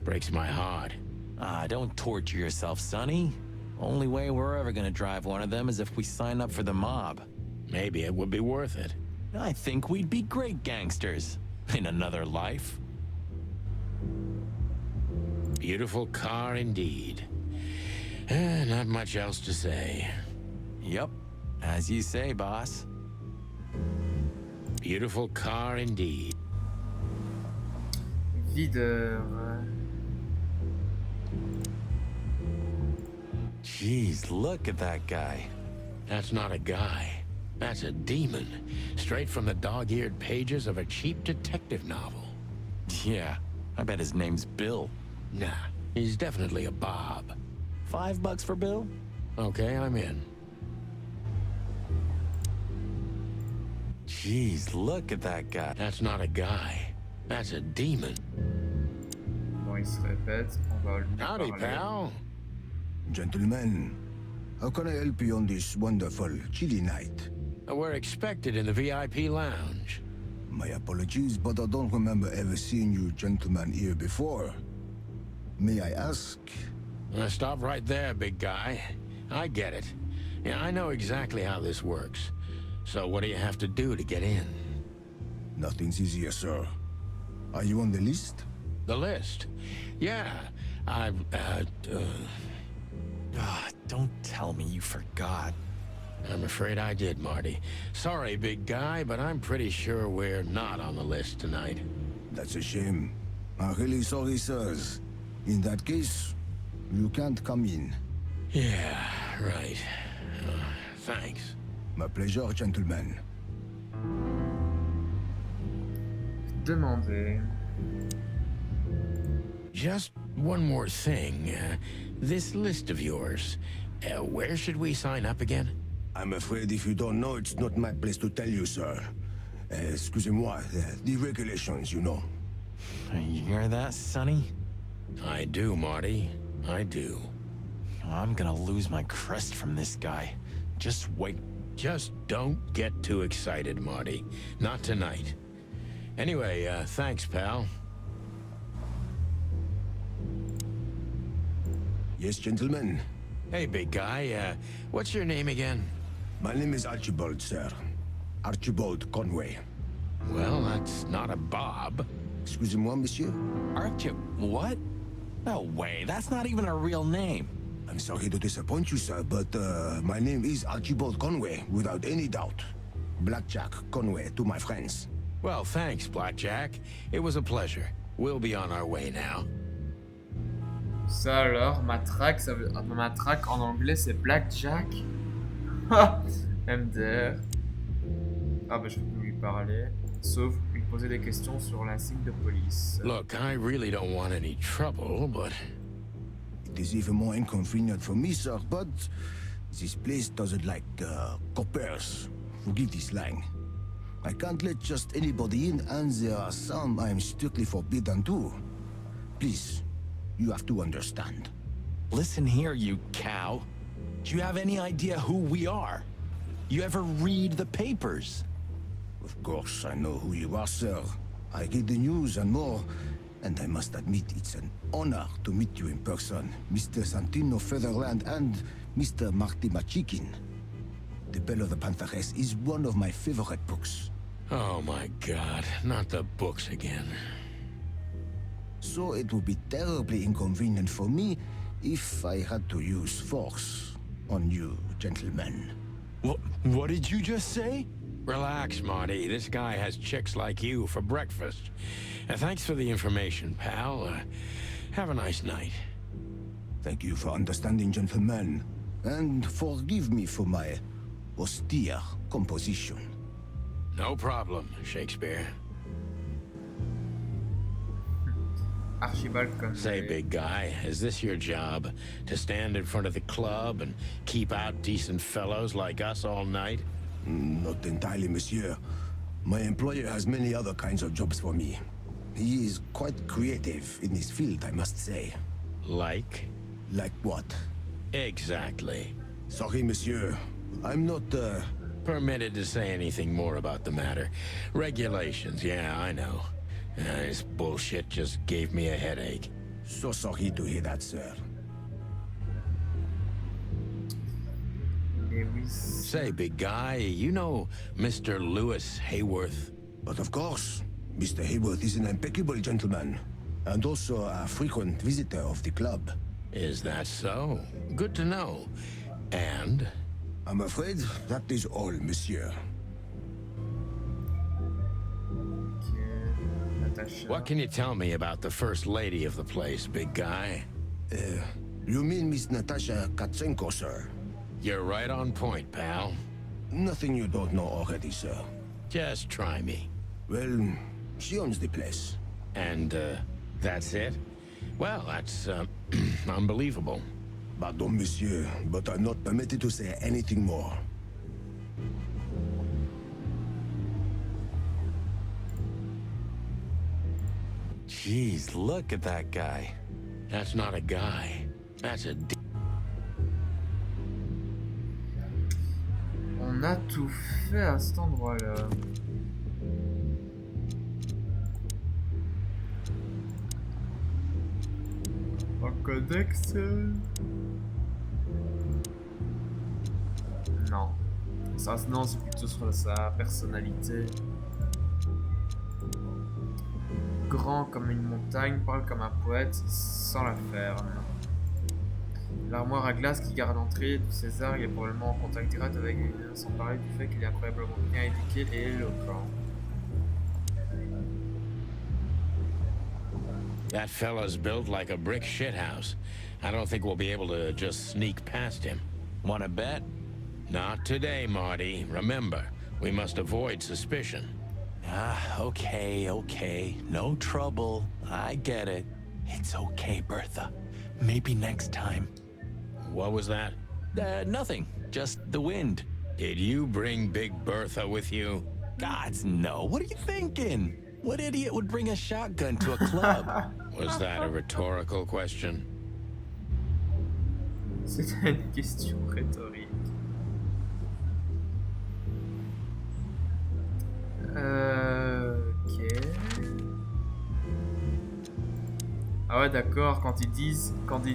breaks my heart. Ah, don't torture yourself, Sonny. Only way we're ever gonna drive one of them is if we sign up for the mob. Maybe it would be worth it. I think we'd be great gangsters in another life. Beautiful car indeed. Not much else to say. Yep, as you say, boss. Beautiful car indeed. Videur. Jeez, look at that guy. That's not a guy. That's a demon. Straight from the dog-eared pages of a cheap detective novel. Yeah, I bet his name's Bill. Nah, he's definitely a Bob. $5 for Bill? Okay, I'm in. Jeez, look at that guy. That's not a guy. That's a demon. Bon, il se répète. On va lui Howdy, parler. pal. Gentlemen, how can I help you on this wonderful, chilly night? We're expected in the VIP lounge. My apologies, but I don't remember ever seeing you gentlemen here before. May I ask? Stop right there, big guy. I get it. Yeah, I know exactly how this works. So what do you have to do to get in? Nothing's easier, sir. Are you on the list? The list? Yeah, Don't tell me you forgot. I'm afraid I did, Marty. Sorry, big guy, but I'm pretty sure we're not on the list tonight. That's a shame. I'm really sorry, sirs. In that case, you can't come in. Yeah, right. Thanks. My pleasure, gentlemen. Demandez. Just one more thing. This list of yours, where should we sign up again? I'm afraid if you don't know, it's not my place to tell you, sir. Excusez-moi, the regulations, you know. You hear that, Sonny? I do, Marty. I do. I'm gonna lose my crest from this guy. Just wait. Just don't get too excited, Marty. Not tonight. Anyway, thanks, pal. Yes, gentlemen. Hey, big guy, what's your name again? My name is Archibald, sir. Archibald Conway. Well, that's not a Bob. Excusez-moi, monsieur? What? No way, that's not even a real name. I'm sorry to disappoint you, sir, but my name is Archibald Conway, without any doubt. Blackjack Conway to my friends. Well, thanks, Blackjack. It was a pleasure. We'll be on our way now. Ça alors, matraque, ça veut... matraque en anglais c'est Blackjack. MDR. Ah bah je peux plus lui parler. Sauf lui poser des questions sur l'insigne de police. Look, I really don't want any trouble, but... It is even more inconvenient for me, sir, but this place doesn't like coppers. Forgive this slang. I can't let just anybody in, and there are some I'm strictly forbidden to. Please, you have to understand. Listen here, you cow. Do you have any idea who we are? You ever read the papers? Of course, I know who you are, sir. I read the news and more, and I must admit it's an honor to meet you in person, Mr. Santino Featherland and Mr. Marty Machikin. The Bell of the Pantheress is one of my favorite books. Oh my God, not the books again. So it would be terribly inconvenient for me if I had to use force on you, gentlemen. What did you just say? Relax, Marty. This guy has chicks like you for breakfast. Thanks for the information, pal. Have a nice night. Thank you for understanding, gentlemen. And forgive me for my austere composition. No problem, Shakespeare. Archibald Conway. Say, big guy, is this your job? To stand in front of the club and keep out decent fellows like us all night? Not entirely, monsieur. My employer has many other kinds of jobs for me. He is quite creative in his field, I must say. Like? Like what? Exactly. Sorry, monsieur. I'm not, permitted to say anything more about the matter. Regulations, yeah, I know. This bullshit just gave me a headache. So sorry to hear that, sir. Say, big guy, you know Mr. Lewis Hayworth? But of course. Mr. Hayworth is an impeccable gentleman, and also a frequent visitor of the club. Is that so? Good to know. And? I'm afraid that is all, monsieur. What can you tell me about the first lady of the place, big guy? You mean Miss Natasha Katsenko, sir? You're right on point, pal. Nothing you don't know already, sir. Just try me. Well, she owns the place. And, that's it? Well, that's, unbelievable. Pardon, monsieur, but I'm not permitted to say anything more. Jeez, look at that guy. That's not a guy. That's a... On a tout fait à cet endroit-là. Un codex? Non. Ça, non, c'est plutôt sur sa personnalité. Grand comme une montagne, parle comme un poète, sans la faire. L'armoire à glace qui garde l'entrée de César, il est probablement en contact direct avec les liens, sans parler du fait qu'il est incroyablement bien éduqué et éloquent. That fella's built like a brick shithouse. I don't think we'll be able to just sneak past him. Wanna bet? Not today, Marty. Remember, we must avoid suspicion. Okay. No trouble. I get it. It's okay, Bertha. Maybe next time. What was that? Nothing. Just the wind. Did you bring Big Bertha with you? Gods, no. What are you thinking? What idiot would bring a shotgun to a club? Was that a rhetorical question? C'était une question rhétorique. Ok. Ah ouais, d'accord, quand ils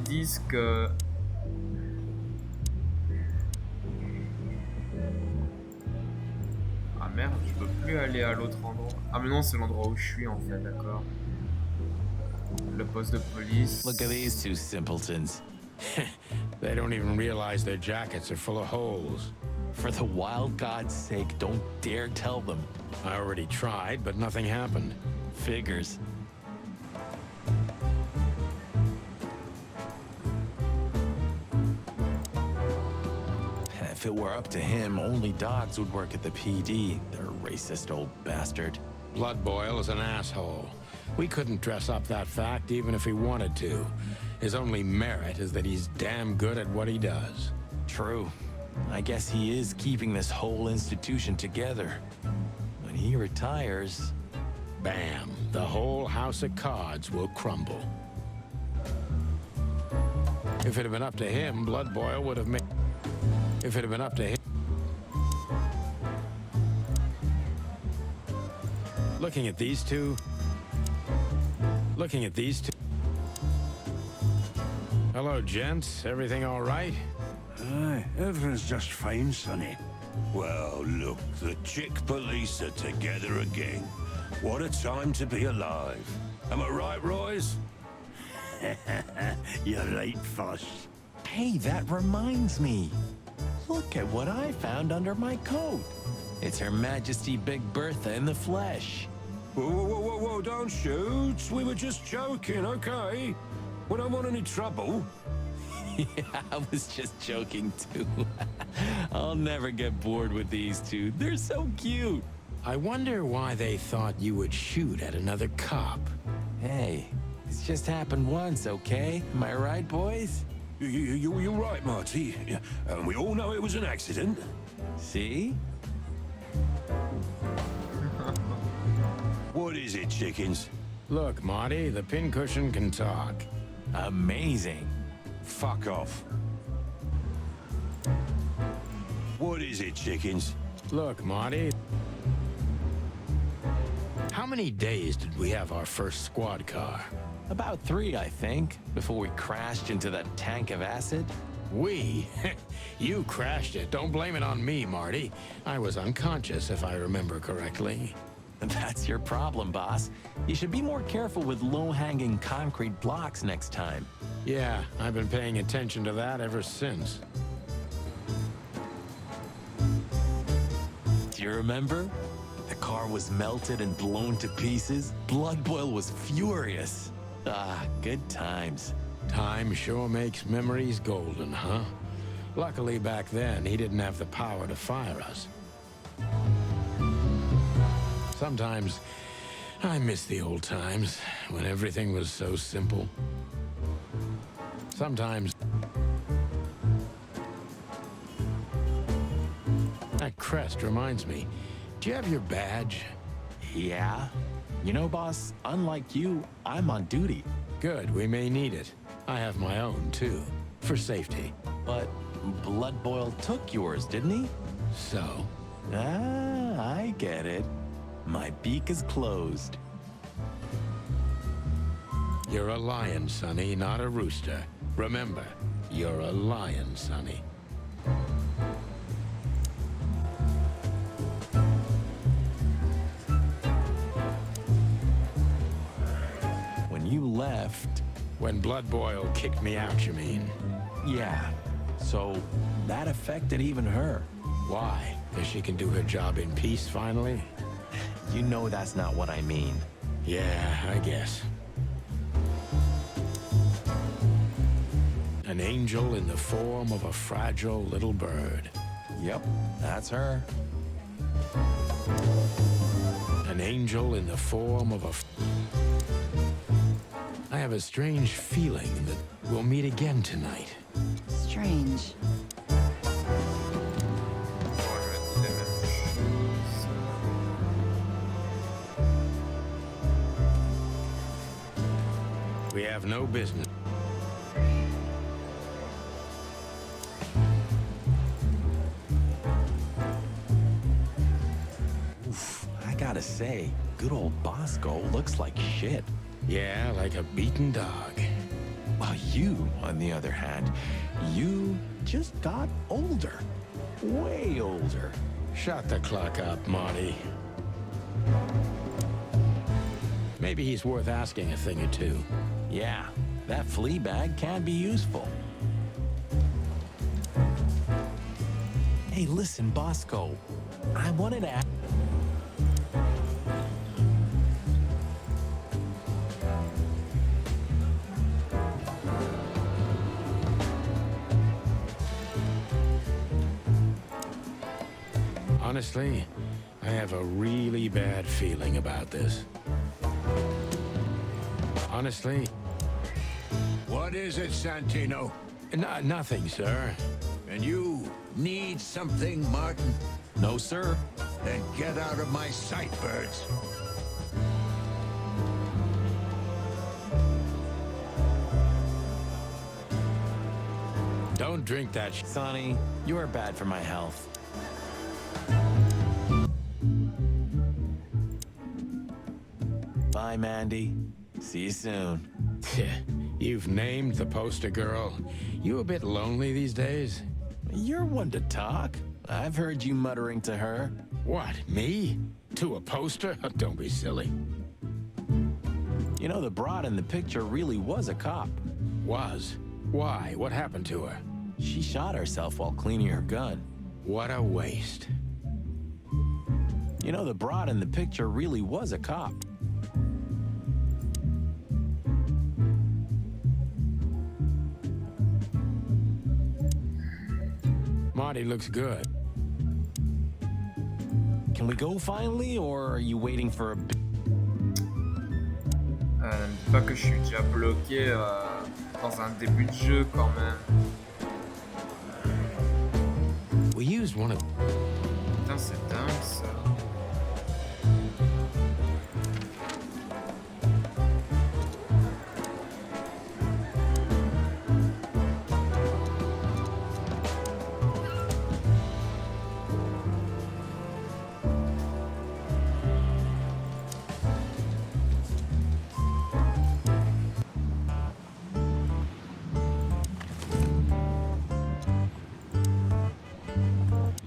disent que... Ah merde, je peux plus aller à l'autre endroit. Ah mais non, c'est l'endroit où je suis en fait, d'accord. Le poste de police. Look at these two simpletons. They don't even realize their jackets are full of holes. For the wild God's sake, don't dare tell them. I already tried, but nothing happened. Figures. If it were up to him, only dogs would work at the PD. They're a racist old bastard. Blood Boil is an asshole. We couldn't dress up that fact even if he wanted to. His only merit is that he's damn good at what he does. True. I guess he is keeping this whole institution together. When he retires... Bam! The whole house of cards will crumble. If it had been up to him, Blood Boil would have made... If it had been up to him... Looking at these two... Hello, gents. Everything all right? Aye, everything's just fine, Sonny. Well, look, the chick police are together again. What a time to be alive. Am I right, Royce? You're right, Fuss. Hey, that reminds me. Look at what I found under my coat. It's Her Majesty Big Bertha in the flesh. Whoa, don't shoot. We were just joking, okay? We don't want any trouble. Yeah, I was just joking too. I'll never get bored with these two. They're so cute. I wonder why they thought you would shoot at another cop. Hey, it's just happened once, okay? Am I right, boys? You're right, Marty. And we all know it was an accident. See? What is it, chickens? Look, Marty, the pincushion can talk. Amazing. Fuck off. What is it, chickens? Look, Marty. How many days did we have our first squad car? About 3, I think, before we crashed into that tank of acid. We? You crashed it. Don't blame it on me, Marty. I was unconscious, if I remember correctly. That's your problem, boss. You should be more careful with low-hanging concrete blocks next time. Yeah, I've been paying attention to that ever since. Do you remember? The car was melted and blown to pieces. Blood Boil was furious. Ah, good times. Time sure makes memories golden, huh? Luckily back then, he didn't have the power to fire us. Sometimes, I miss the old times, when everything was so simple. Sometimes... That crest reminds me. Do you have your badge? Yeah. You know, boss, unlike you, I'm on duty. Good, we may need it. I have my own, too, for safety. But Blood Boil took yours, didn't he? So? Ah, I get it. My beak is closed. You're a lion, Sonny, not a rooster. Remember, you're a lion, Sonny. When you left... When Blood Boil kicked me out, you mean? Yeah, so that affected even her. Why? Because she can do her job in peace finally? You know that's not what I mean. Yeah, I guess. An angel in the form of a fragile little bird. Yep, that's her. An angel in the form of a... I have a strange feeling that we'll meet again tonight. Strange. We have no business. Oof, I gotta say, good old Bosco looks like shit. Yeah, like a beaten dog. Well, you, on the other hand, you just got older. Way older. Shut the clock up, Marty. Maybe he's worth asking a thing or two. Yeah, that flea bag can be useful. Hey, listen, Bosco. I wanted to ask... Honestly, I have a really bad feeling about this. Honestly... What is it, Santino? Nothing, sir. And you need something, Martin? No, sir. Then get out of my sight, birds. Don't drink that Sonny, you are bad for my health. Bye, Mandy. See you soon. You've named the poster girl. You a bit lonely these days? You're one to talk. I've heard you muttering to her. What, me? To a poster? Don't be silly. You know, the broad in the picture really was a cop. Was? Why? What happened to her? She shot herself while cleaning her gun. What a waste. You know, the broad in the picture really was a cop. Marty looks good. Can we go finally, or are you waiting for a... Ne dis pas que je suis déjà bloqué dans un début de jeu quand même. We used one of... Putain, c'est dingue ça.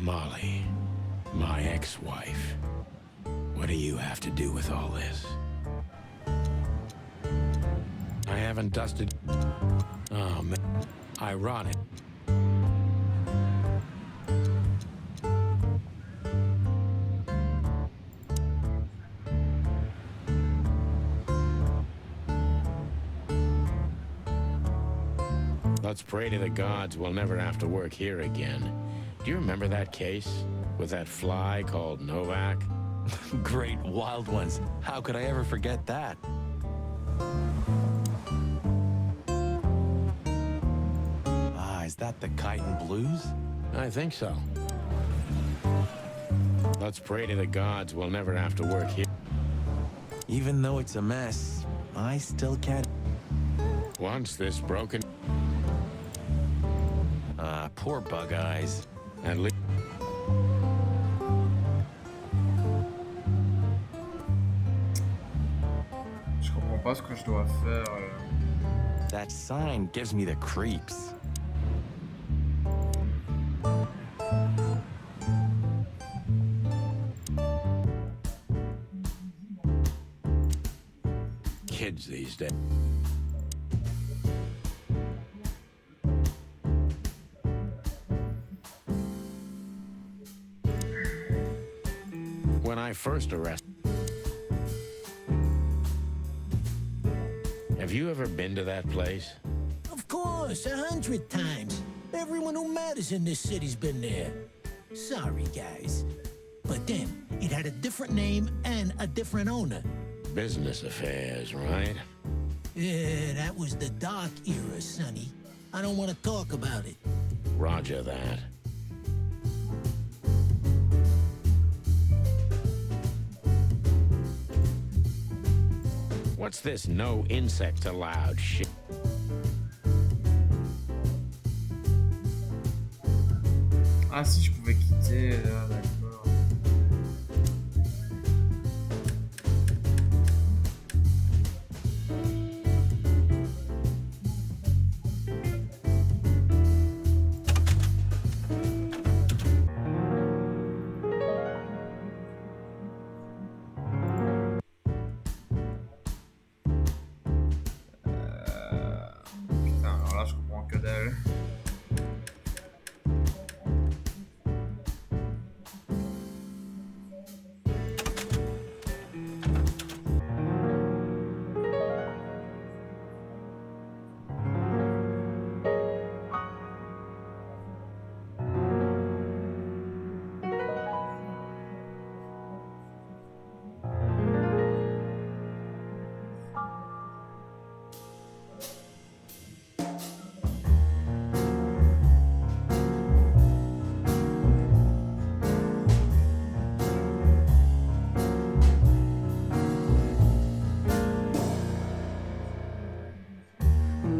Molly, my ex-wife. What do you have to do with all this? I haven't dusted... Oh, man. Ironic. Let's pray to the gods we'll never have to work here again. Do you remember that case with that fly called Novak? Great wild ones. How could I ever forget that? Ah, is that the Kite and Blues? I think so. Let's pray to the gods we'll never have to work here. Even though it's a mess, I still can't... Once this broken... Ah, poor Bug Eyes. At least... Je comprends pas ce que je dois faire. That sign gives me the creeps. Kids these days. I first arrested. Have you ever been to that place? Of course, 100 times. Everyone who matters in this city's been there. Sorry, guys. But then, it had a different name and a different owner. Business affairs, right? Yeah, that was the dark era, Sonny. I don't want to talk about it. Roger that. What's this no insects allowed shit? Ah si, je pouvais quitter là, d'accord. Putain, alors là je comprends que dalle.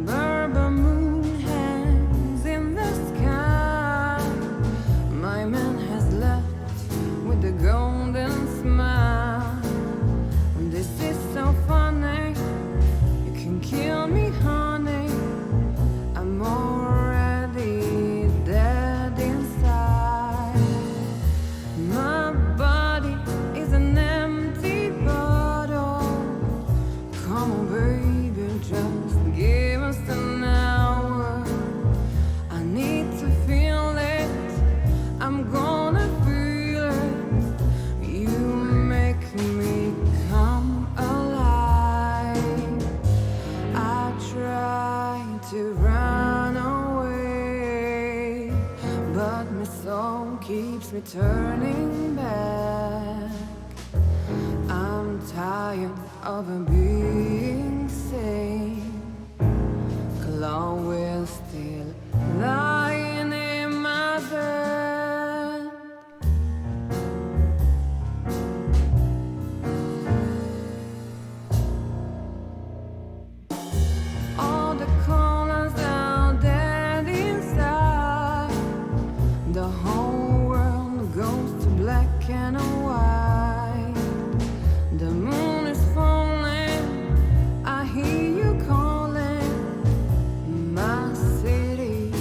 Bourbon moon hangs in the sky. My man has left with a golden smile. This is so funny. You can kill me, honey. I'm already dead inside. My body is an empty bottle. Come on, baby, just give us an hour. I need to feel it. I'm gonna feel it. You make me come alive. I try to run away, but my soul keeps me turning back. I'm tired of being sane. Clown will still lying in my bed. All the colors are dead inside. The whole world goes to black and white. The moon is falling, I hear you calling. My city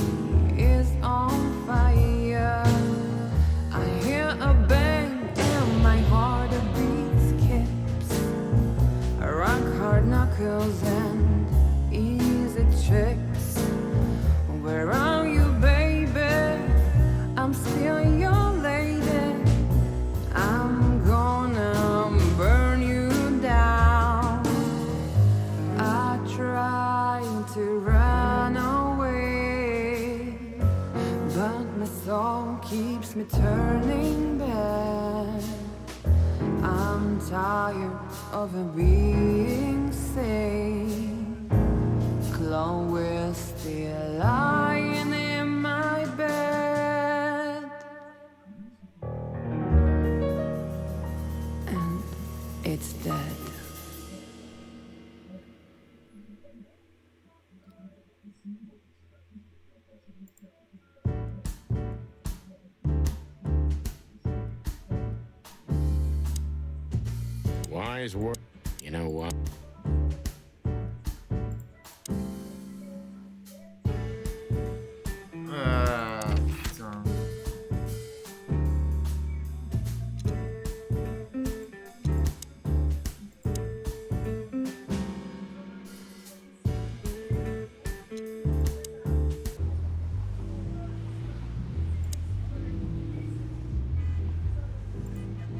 is on fire. I hear a bang and my heart beats skips. I rock hard knuckles and easy tricks. Where are you, baby? I'm still your lady. I'm gonna burn you down. I try to run away, but my soul keeps me turning back. I'm tired of being sane. Clone will still lying in my bed. And it's dead. Wise word. You know what? Putain.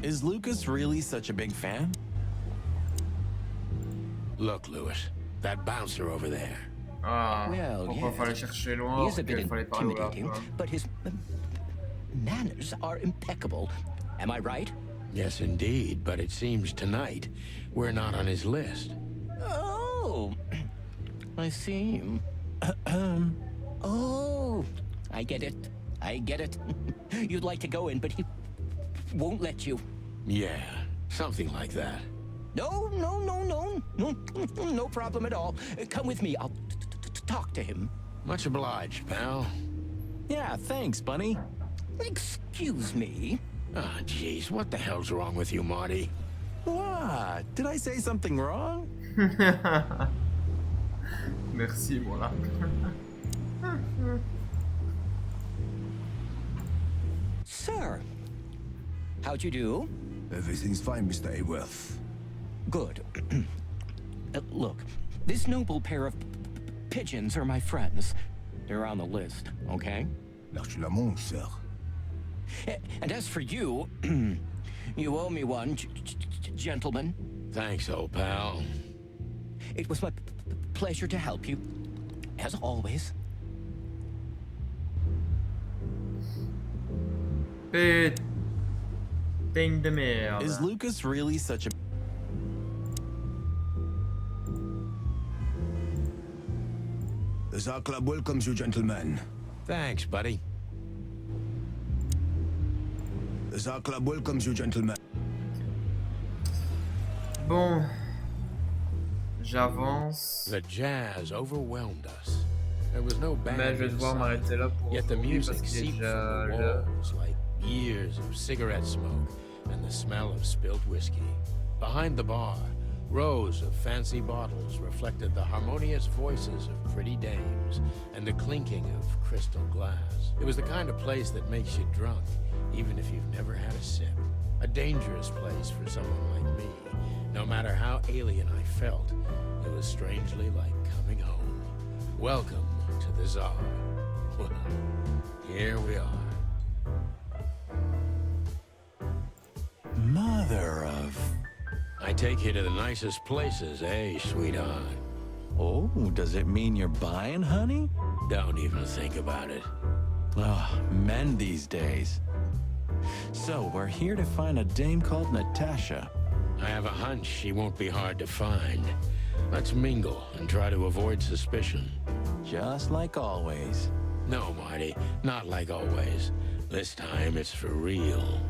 Is Lucas really such a big fan? Look, Lewis, that bouncer over there. Ah, Well, pourquoi yes. fallait chercher loin He is a bit qu'il fallait parler au large, intimidating, quoi. but his manners are impeccable. Am I right? Yes, indeed, but it seems tonight we're not on his list. Oh, I see. Oh, I get it. I get it. You'd like to go in, but he won't let you. Yeah, something like that. No, no, no, no, no, no problem at all. Come with me. I'll talk to him. Much obliged, pal. Yeah, thanks, Bunny. Excuse me. Ah, jeez, what the hell's wrong with you, Marty? What? Did I say something wrong? Merci, voilà. Sir, how'd you do? Everything's fine, Mr. Ayworth. Good. Look, this noble pair of pigeons are my friends. They're on the list, okay? Lâche la montre, sir. And as for you, you owe me one, gentlemen. Thanks, old pal. It was my pleasure to help you, as always. Putain de merde. Is Lucas really such a... The Tsar Club welcomes you, gentlemen. Thanks, buddy. The Tsar Club welcomes you, gentlemen. Bon. J'avance. The jazz overwhelmed us. There was no band Mais je vais devoir inside, m'arrêter là pour yet the aujourd'hui music parce qu'il est seeped déjà from the l'heure. walls like years of cigarette smoke and the smell of spilled whiskey. Behind the bar, rows of fancy bottles reflected the harmonious voices of pretty dames and the clinking of crystal glass. It was the kind of place that makes you drunk, even if you've never had a sip. A dangerous place for someone like me. No matter how alien I felt, it was strangely like coming home. Welcome to the Tsar. Well, here we are. Mother of... I take you to the nicest places, eh, sweetheart? Oh, does it mean you're buying, honey? Don't even think about it. Oh, men these days. So, we're here to find a dame called Natasha. I have a hunch she won't be hard to find. Let's mingle and try to avoid suspicion. Just like always. No, Marty, not like always. This time it's for real.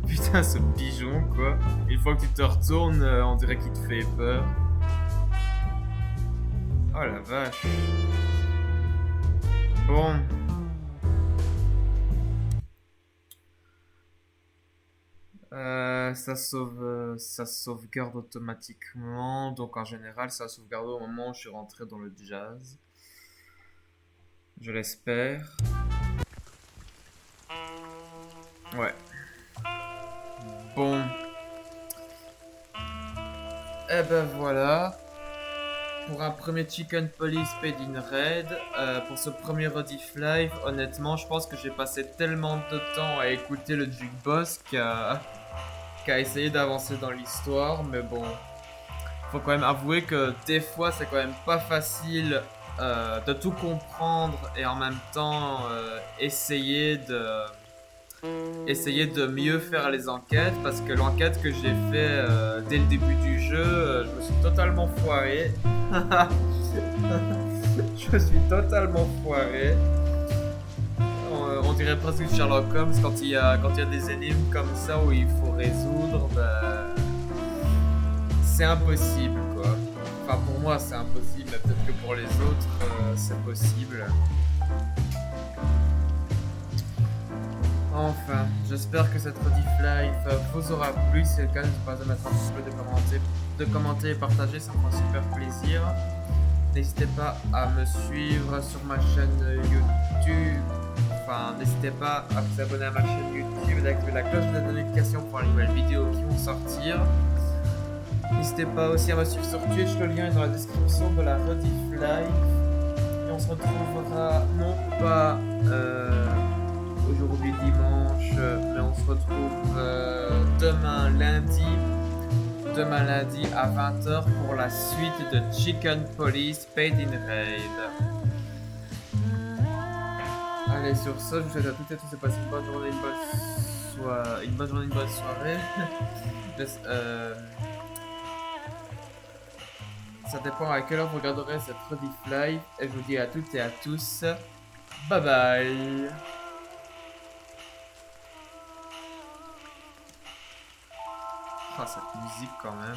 Putain, ce pigeon, quoi. Une fois que tu te retournes, on dirait qu'il te fait peur. Oh la vache. Bon. Ça sauvegarde automatiquement. Donc en général, ça sauvegarde au moment où je suis rentré dans le jazz. Je l'espère. Ouais. Bon. Eh ben voilà. Pour un premier Chicken Police Paid in Raid, pour ce premier Rediff-Live, honnêtement, je pense que j'ai passé tellement de temps à écouter le jukebox qu'à essayer d'avancer dans l'histoire. Mais bon, faut quand même avouer que des fois, c'est quand même pas facile de tout comprendre et en même temps essayer de mieux faire les enquêtes, parce que l'enquête que j'ai fait dès le début du jeu, je me suis totalement foiré. Je suis totalement foiré. On dirait presque Sherlock Holmes quand il y a des énigmes comme ça où il faut résoudre. C'est impossible, quoi. Enfin, pour moi, c'est impossible, mais peut-être que pour les autres, c'est possible. Enfin, j'espère que cette Rediff-Live vous aura plu. Si c'est le cas, n'hésitez pas à mettre un petit peu de commenter et partager, ça me fera super plaisir. N'hésitez pas à me suivre sur ma chaîne YouTube. Enfin, n'hésitez pas à vous abonner à ma chaîne YouTube et d'activer la cloche de notification pour les nouvelles vidéos qui vont sortir. N'hésitez pas aussi à me suivre sur Twitch, le lien est dans la description de la Rediff-Live. Et on se retrouvera non pas aujourd'hui dimanche, mais on se retrouve demain lundi à 20h pour la suite de Chicken Police Paid in Raid. Allez, sur ce, je vous souhaite à toutes et à tous de passer une bonne journée, une bonne soirée. Ça dépend à quelle heure vous regarderez cette Rediff-Live. Et je vous dis à toutes et à tous, bye bye. Ah, cette musique quand même.